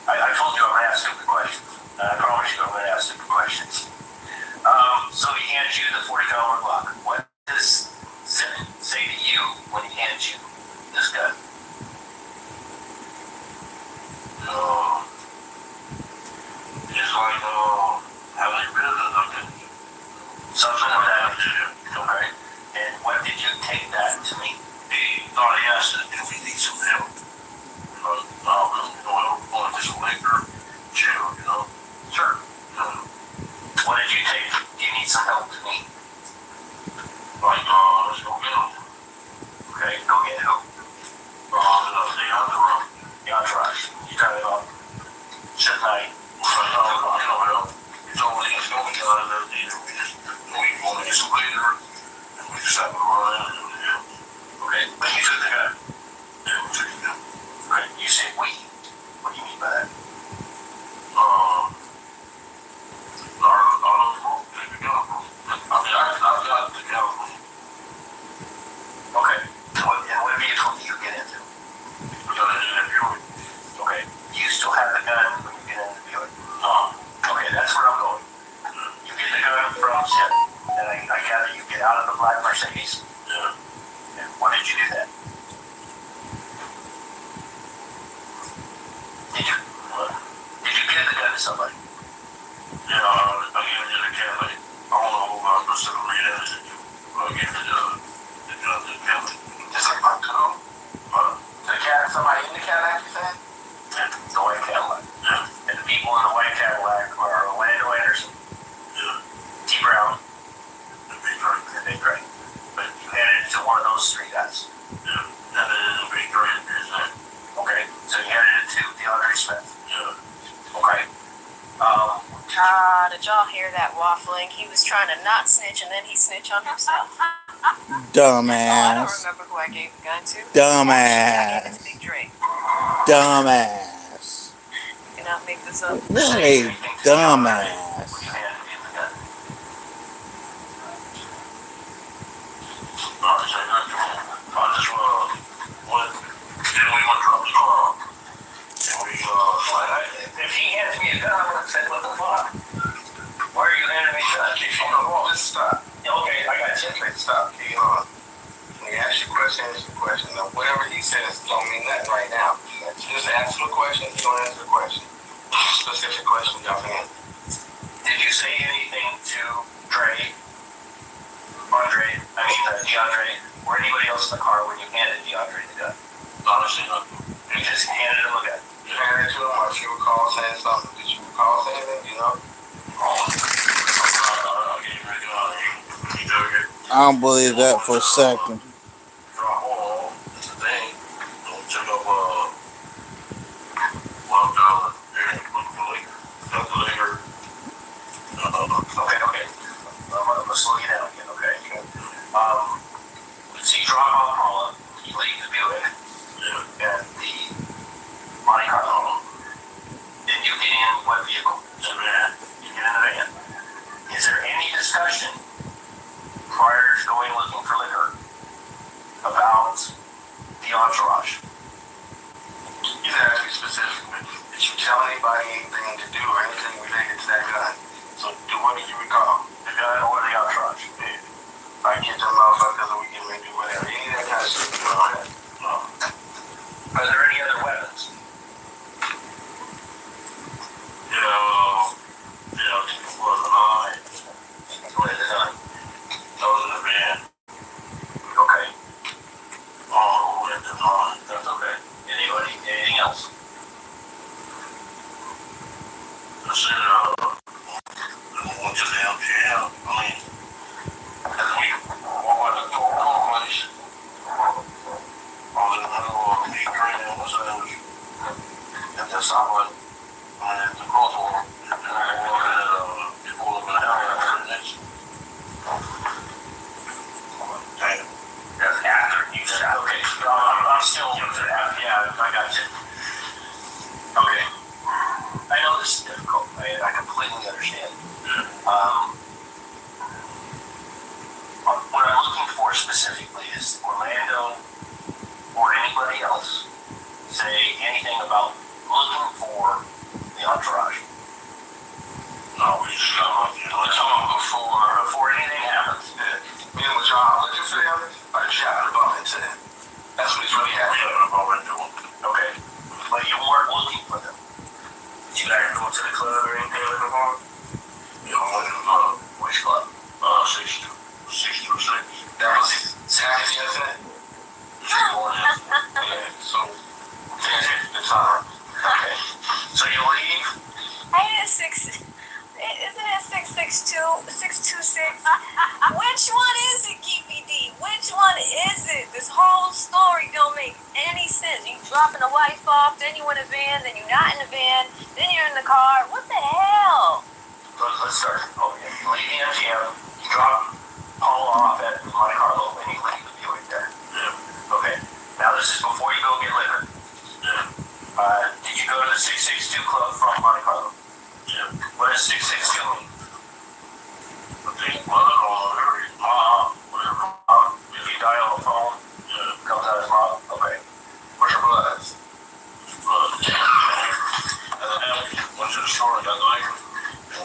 I told you I'm going to ask stupid questions. And I promise you I'm going to ask stupid questions. So he hands you the 40 caliber Glock. What does Zip say to you when he hands you this gun? It's like, how they build it. Something like that. Okay. And when did you take that to me? He thought he asked us if we need some help. Because, going to some liquor, jail, Sure. What did you take? Do you need some help to me? Like, let's go get him. Okay, go get who? The entourage. The entourage. You talking about shouldn't I? He told me he's going to get out of there. We want to get some later, and we just have to run in and do it. Okay, but you took the gun. Yeah, we took him. Okay, you say we. What do you mean by that? Take the gun. I mean, I've got the gun. Okay, what vehicle do you get into? We got it in that Buick. Okay, do you still have the gun when you get in the Buick? Okay, that's where I'm going. You get the gun from Zip, and I gather you get out of the black Mercedes. Yeah. And when did you do that? Did you give the gun to somebody? Yeah, I gave it to the Cadillac. I don't know who I was going to read it. I gave it to the Cadillac. Just like my gun? To the Cadillac, somebody in the Cadillac, you said? Yeah. The white Cadillac. Yeah. And the people in the white Cadillac are Orlando Anderson, Yeah. T. Brown, The big drink. and Big Drake. But you handed it to one of those 3 guys. Yeah. And then the big drink is that. Okay, so you handed it to DeAndre Smith. Yeah. Okay. Did y'all hear that waffling? He was trying to not snitch and then he snitched on himself. Dumbass. remember who I gave the gun to. Dumbass. Big Dre. Dumbass. Cannot make this up. What a dumbass. If he hands me a gun, I'm gonna say, what the fuck? Why are you handing me a gun? Hold on, just stop. Okay, I got you. Okay, stop. When you ask your question. Now, whatever he says don't mean nothing right now. Just answer the question. If you don't answer the question, specific question, jumping in. Did you say anything to DeAndre, or anybody else in the car when you handed DeAndre the gun? Honestly, nothing. You just handed him a gun. You handed it to him, or if you recall saying something, did you recall saying anything? I don't believe that for a second. Okay. I'm gonna slow you down again, okay? So you drop off Paula, you leave the Buick, and the Monte Carlo. Then you get in what vehicle? The van. You get in the van. Is there any discussion prior to going looking for liquor about the entourage? You didn't ask me specifically. Did you tell anybody anything to do or anything related to that gun? So, what did you recall? The gun or the entourage? I get them motherfuckers and we get ready to do whatever. Any of that kind of shit. Are there any other weapons? Okay. That's okay. Anything else? That's after you shot. Okay, I'm still yeah, I got you. Okay. I know this is difficult. I completely understand. What I'm looking for specifically is Orlando or anybody else say anything about looking for the entourage. No, we just got before anything happens. Me and with y'all, let you say I shot a bump into them. That's what he's really happening. Okay. But you weren't looking for them. Did you guys go to the club or anything with them on? Which club? 626. That was Saturday, yesterday? Yeah, so, the time. Okay. So you leave? Ain't it 6? Isn't it 662? 626? Which one is it, Keepy D? Which one is it? This whole story don't make any sense. You dropping the wife off, then you in a van, then you're not in the van, then you're in the car. What the hell? Let's start. Okay. You leave the MGM, you drop Paul off at Monte Carlo, and you leave the Buick there. Yeah. Okay. Now this is before you go get liquor. Yeah. Did you go to the 662 club from Monte Carlo? Yeah. What does 662 mean? I think whatever. If you dial a phone, it comes out as mom. Okay. What's your buzz? Went to the store and got the liquor.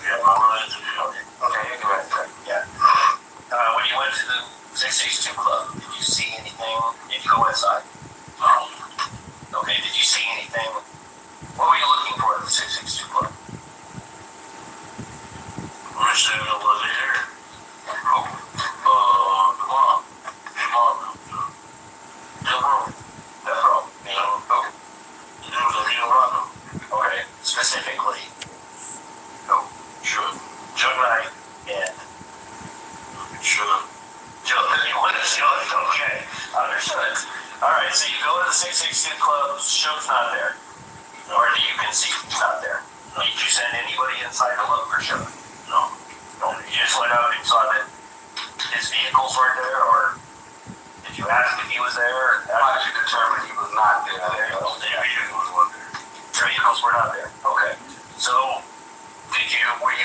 Yeah, my buzz. Okay, you can go ahead. Yeah. When you went to the 662 club, did you see anything? Did you go inside? No. Okay, did you see anything? What were you looking for at the 662 club? We're sitting over there. The mom. Death row. Okay, specifically, Jug Knight and okay, understood. Alright, so you go to the 662 club, Suge's not there. Or do you concede he's not there? Did you send anybody inside to look for Suge? No. You just went out and saw that his vehicles weren't there, or did you ask if he was there? How did you determine he was not there? There you go. The vehicles weren't there. Your vehicles were not there. Okay. So, were you going to wait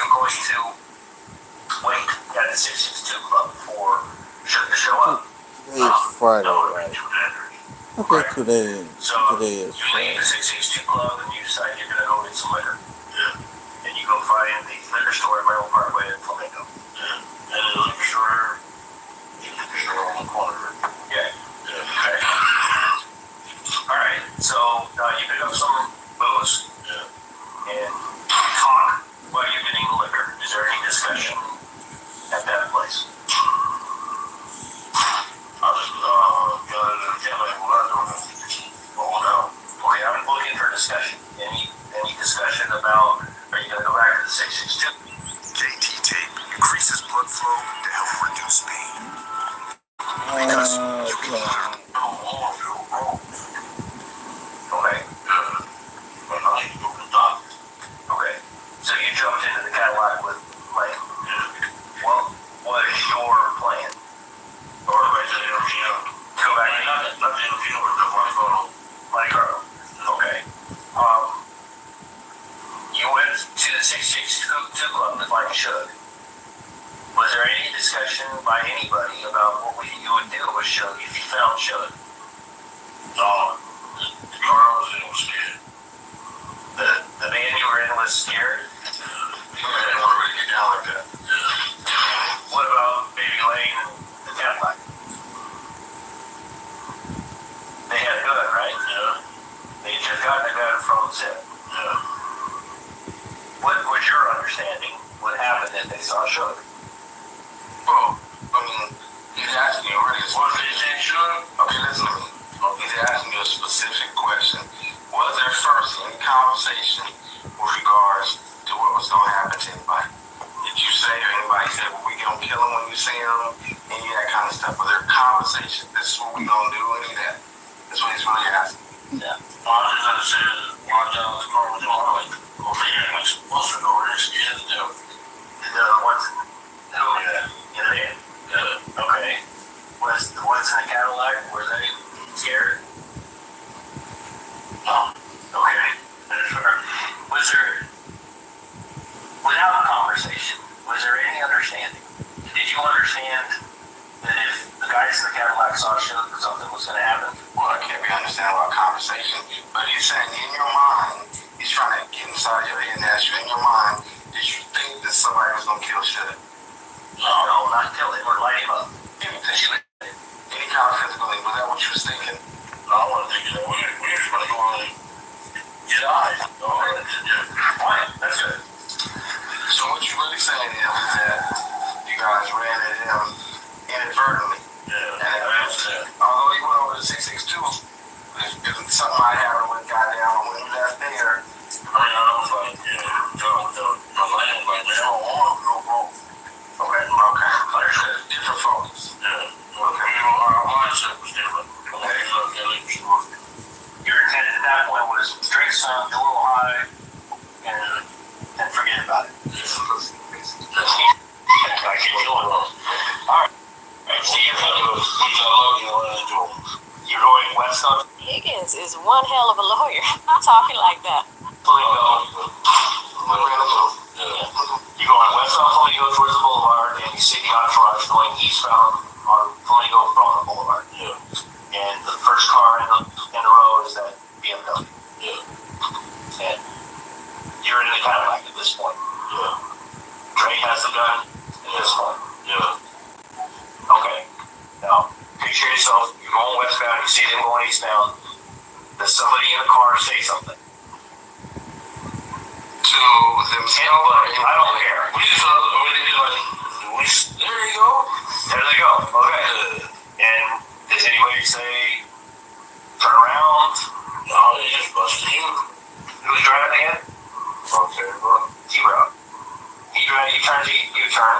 at the 662 Club for Suge to show up? Today is Friday, No, right? two vendors. Okay, today So, is you leave Friday. the 662 Club and you decide you're going to go get some liquor. Yeah. And you go find the liquor store at Maryland Parkway in Flamingo. Yeah. And the liquor store on the corner. Yeah. Okay. Alright, so you pick up some booze. Yeah. And talk while you're getting the liquor. Is there any discussion at that place? I just got it and can't like what I'm doing. Oh no. Okay, I'm looking for discussion. Any discussion about, are you going to go back to the 662? KT tape increases blood flow to help reduce pain. Because you can hear Okay. But I ain't go to the doctor. Okay. So you jumped into the Cadillac with Lane. Well, what is your plan? Or back to the LPM. Go back to Not the LPM, but the one photo. Monte Carlo. Okay. You went to the 662 Club to find Suge. Was there any discussion by anybody about what you would do with Suge if you found Suge? No. The car I was in was scared. The man you were in was scared? I didn't want to really get down like that. What about Baby Lane and the Cadillac? They had a gun, right? Yeah. They had just gotten a gun from Zip. Yeah. What was your understanding? What happened if they saw Suge? Well, I mean, he's asking you already. What did you say, sure? Okay, listen to me. He's asking you a specific question. Was there first any conversation with regards to what was going to happen to anybody? Did you say or anybody said, well, we going to kill him when you see him? Any of that kind of stuff. Was there a conversation? This is what we going to do? Any of that? That's what he's really asking. Yeah. Well, I just said, watch out, the car was all right. Well, me and my supposed to go risk it. The ones in the van. Yeah. Okay. Was the ones in the Cadillac, were they scared? No. Okay. Was there, without a conversation, was there any understanding? Did you understand that if the guys in the Cadillac saw Suge, something was going to happen? Well, I can't be understanding about conversation, but he's saying in your mind, he's trying to get inside your head and ask you in your mind, did you think that somebody was going to kill Suge? No, not kill him or light him up. Anything. Any kind of physical thing, was that what you was thinking? No, I wasn't thinking that. We just want to go on and get eyes. Fine, that's good. So what you're really saying is that you guys ran at him inadvertently. Yeah, and although he went over to 662, if something might happen when he got down or when he left there, I mean, I was like, my land was like, man, no wrong. Okay. Understood. Different focus. Yeah. Okay. Our mindset was different. Okay. Your intent at that point was drink some, get a little high, and forget about it. I keep doing those. Alright. So you're going west of Higgins is one hell of a lawyer. Not talking like that. Flamingo. You're going west off Flamingo towards the boulevard, and you see the entourage going eastbound on Flamingo from the boulevard. Yeah. And the first car in the road is that BMW. Yeah. And you're in the Cadillac at this point. Yeah. Dre has the gun at this point. Yeah. Okay. Now, picture yourself, you're going westbound, you see them going eastbound. Does somebody in the car say something? To themselves? I don't care. There you go. There they go. Okay. And does anybody say, turn around? No, they just busted you. Who's driving again? Okay, bro. T-Row. He turns, you turn.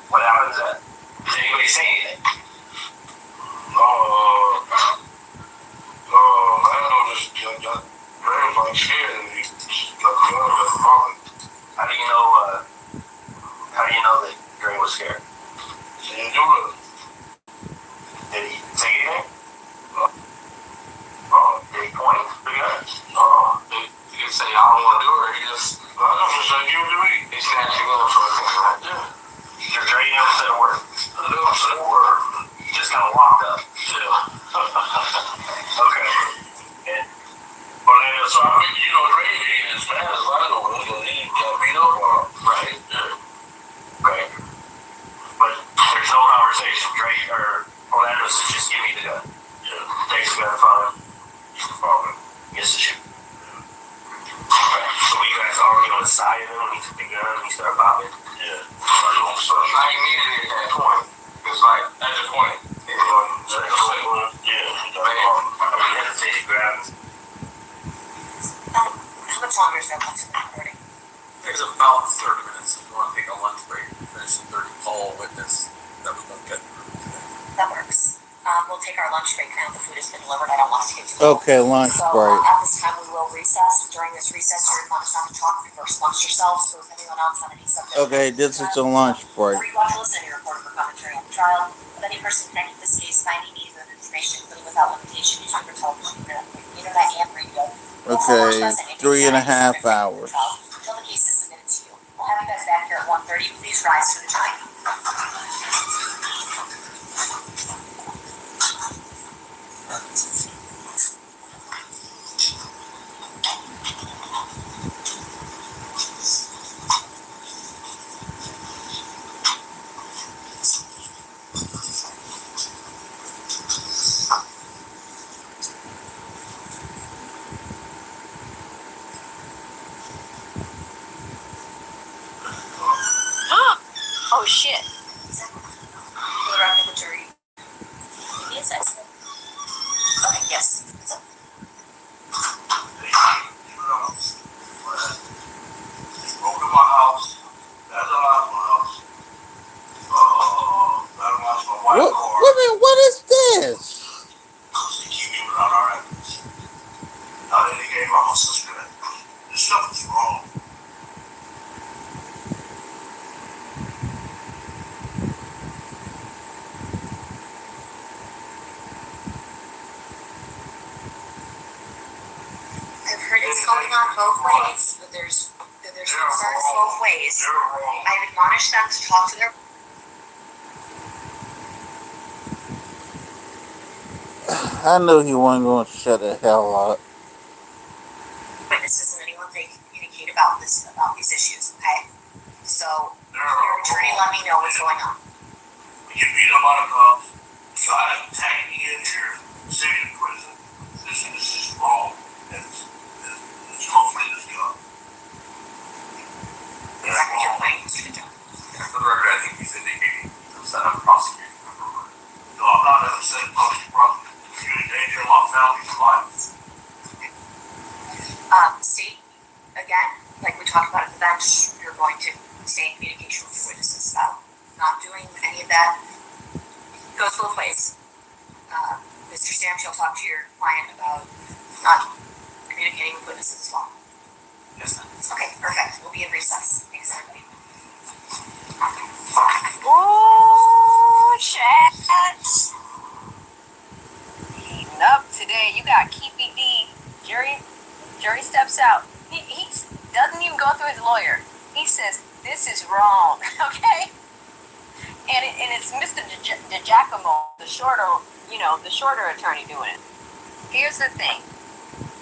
What happens then? Does anybody say anything? I don't know, just got very like scared and he got the gun at the moment. How do you know that Dre was scared? See, lunch break now. The food has been delivered. I don't want it to get too cold. Okay, lunch So break. at this time we will recess. During this recess, you're admonished not to talk first amongst yourselves. So if anyone else on any subject. Okay, this is the lunch break. Before you watch or listen to your report or commentary on the trial of any person connected to this case, finding needs of information, including without limitation, newspaper, television, internet, and radio. Okay, 3.5 hours. Until the case is submitted to you. We'll have you guys back here at 1:30. Please rise for the jury. Oh shit. For the record of the jury. Yes, I said. Okay, yes. Broke in my house. That's a lot of my house. That's my wife's car. What is this? They keep me without our evidence. Now they gave my sister that. This stuff is wrong. I've heard it's going on both ways, but there's concerns both ways. I've admonished them to talk to their I knew he wasn't going to shut the hell up. witnesses and anyone they communicate about these issues, okay? So your attorney let me know what's going on. We get beat up by the cops. Try to tag me in here, sitting in prison. This is wrong. It's hopefully this gun. For the record, you're planning to do the job. For the record, I think he's indicating upset I'm prosecuting. No, I'm not upset about you, brother. You're in danger of my family's life. See, again, like we talked about at the bench, you're going to stay in communication with witnesses about not doing any of that. It goes both ways. Mr. Stamps, you'll talk to your client about not communicating with witnesses as well. Yes, ma'am. Okay, perfect. We'll be in recess. Thanks, everybody. Ooh, chat. Heating up today. You got Keepy D. Jury steps out. He doesn't even go through his lawyer. He says, this is wrong, okay? And it's Mr. DiGiacomo, the shorter attorney doing it. Here's the thing.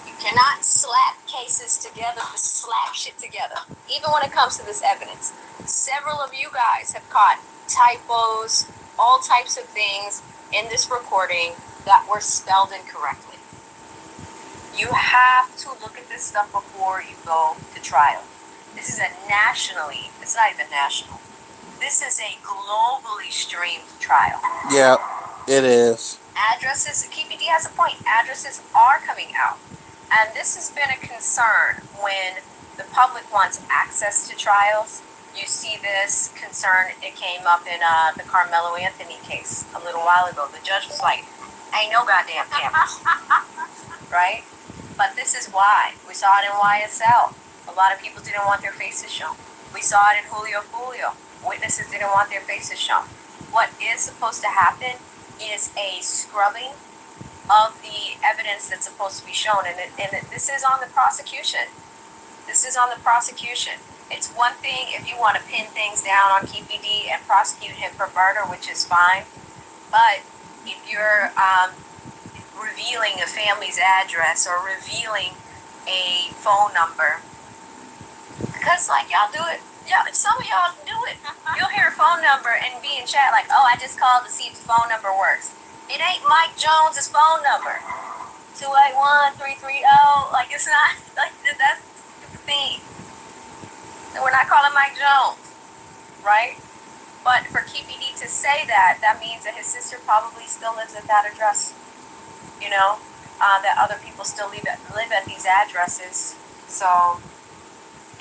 You cannot slap cases together to slap shit together. Even when it comes to this evidence. Several of you guys have caught typos, all types of things in this recording that were spelled incorrectly. You have to look at this stuff before you go to trial. This is it's not even national. This is a globally streamed trial. Yep, it is. Addresses, KPD has a point. Addresses are coming out. And this has been a concern when the public wants access to trials. You see this concern, it came up in the Carmelo Anthony case a little while ago. The judge was like, ain't no goddamn cameras. Right? But this is why. We saw it in YSL. A lot of people didn't want their faces shown. We saw it in Julio Julio. Witnesses didn't want their faces shown. What is supposed to happen is a scrubbing of the evidence that's supposed to be shown. And this is on the prosecution. This is on the prosecution. It's one thing if you want to pin things down on KPD and prosecute him for murder, which is fine. But if you're revealing a family's address or revealing a phone number, because like y'all do it, some of y'all do it. You'll hear a phone number and be in chat like, oh, I just called to see if the phone number works. It ain't Mike Jones's phone number. 281-330. Like, it's not, like, that's the thing. We're not calling Mike Jones, right? But for KPD to say that, that means that his sister probably still lives at that address. You know, that other people still live at these addresses. So,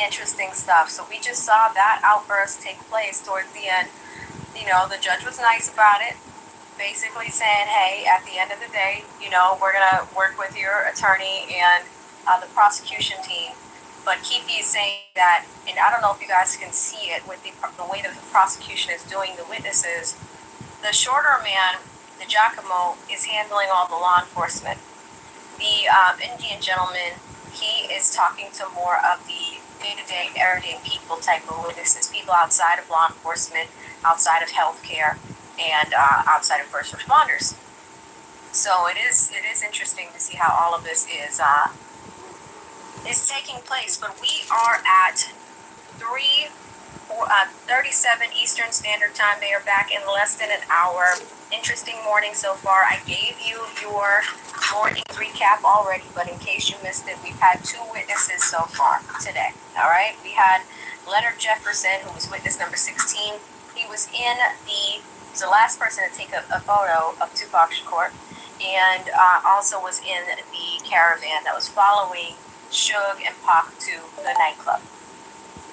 interesting stuff. So we just saw that outburst take place towards the end. You know, the judge was nice about it. basically saying, hey, at the end of the day, we're gonna work with your attorney and the prosecution team. But Keefe is saying that, and I don't know if you guys can see it with the way that the prosecution is doing the witnesses. The shorter man, the Giacomo, is handling all the law enforcement. The Indian gentleman, he is talking to more of the day-to-day, everyday people type of witnesses, people outside of law enforcement, outside of healthcare, and outside of first responders. So it is interesting to see how all of this is taking place. But we are at 3:37 Eastern Standard Time. They are back in less than an hour. Interesting morning so far. I gave you your morning recap already, but in case you missed it, we've had two witnesses so far today. All right, we had Leonard Jefferson, who was witness number 16. He was the last person to take a photo of Tupac Shakur, and also was in the caravan that was following Suge and Pac to the nightclub.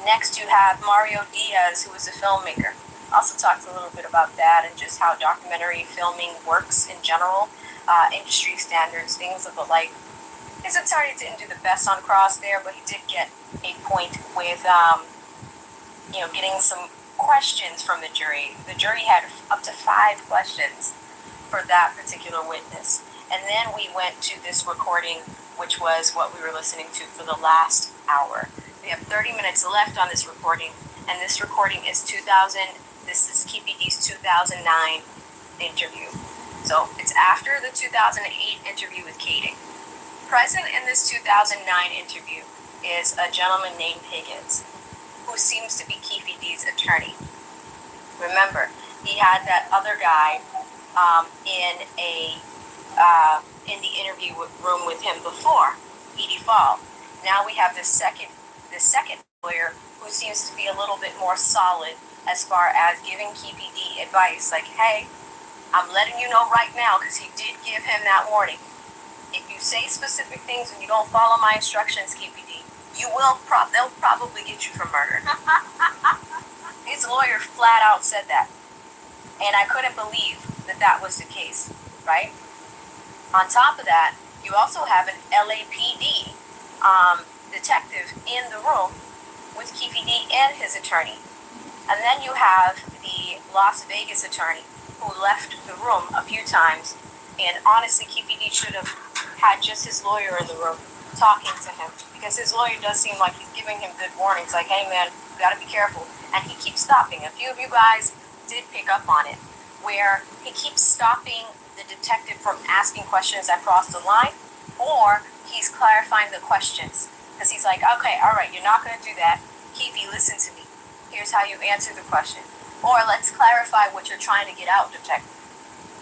Next, you have Mario Diaz, who is a filmmaker. Also talked a little bit about that and just how documentary filming works in general, industry standards, things of the like. His attorney didn't do the best on cross there, but he did get a point with, getting some questions from the jury. The jury had up to 5 questions for that particular witness. And then we went to this recording, which was what we were listening to for the last hour. We have 30 minutes left on this recording, and this recording is 2000. This is KPD's 2009 interview. So it's after the 2008 interview with Kading. Present in this 2009 interview is a gentleman named Higgins, who seems to be KPD's attorney. Remember, he had that other guy in the interview room with him before, Edie Fall. Now we have the second lawyer, who seems to be a little bit more solid as far as giving KPD advice, like, hey, I'm letting you know right now, because he did give him that warning. If you say specific things and you don't follow my instructions, KPD, they'll probably get you for murder. His lawyer flat out said that. And I couldn't believe that was the case, right? On top of that, you also have an LAPD detective in the room with KPD and his attorney. And then you have the Las Vegas attorney, who left the room a few times. And honestly, KPD should have had just his lawyer in the room talking to him, because his lawyer does seem like he's giving him good warnings, like, hey man, you gotta be careful. And he keeps stopping. A few of you guys did pick up on it, where he keeps stopping the detective from asking questions that cross the line, or he's clarifying the questions. Because he's like, okay, all right, you're not going to do that. Keefe, listen to me. Here's how you answer the question. Or let's clarify what you're trying to get out, detective.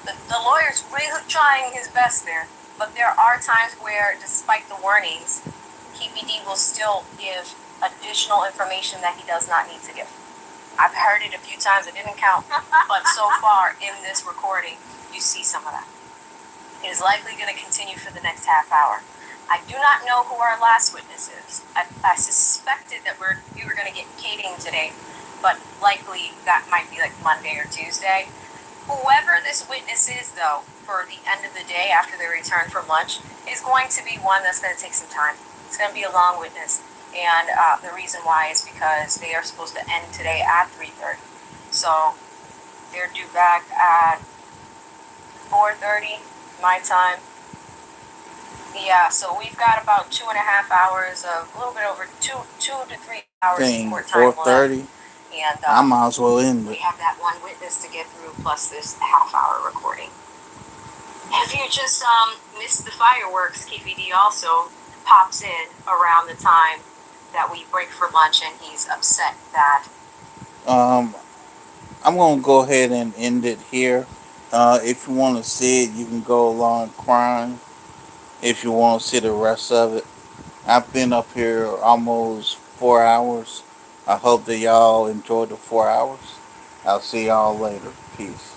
The lawyer's really trying his best there, but there are times where, despite the warnings, KPD will still give additional information that he does not need to give. I've heard it a few times, it didn't count, but so far in this recording, you see some of that. It is likely going to continue for the next half hour. I do not know who our last witness is. I suspected that we were going to get Kading today, but likely that might be like Monday or Tuesday. Whoever this witness is, though, for the end of the day after they return from lunch, is going to be one that's going to take some time. It's going to be a long witness. And the reason why is because they are supposed to end today at 3:30. So they're due back at 4:30 my time. Yeah, so we've got about 2.5 hours of a little bit over 2 to 3 hours of court time 4:30. left. And I might as well end we it. have that one witness to get through, plus this half-hour recording. If you just missed the fireworks, KPD also pops in around the time that we break for lunch, and he's upset that. I'm gonna go ahead and end it here. If you want to see it, you can go along crying. If you want to see the rest of it, I've been up here almost 4 hours. I hope that y'all enjoyed the 4 hours. I'll see y'all later. Peace.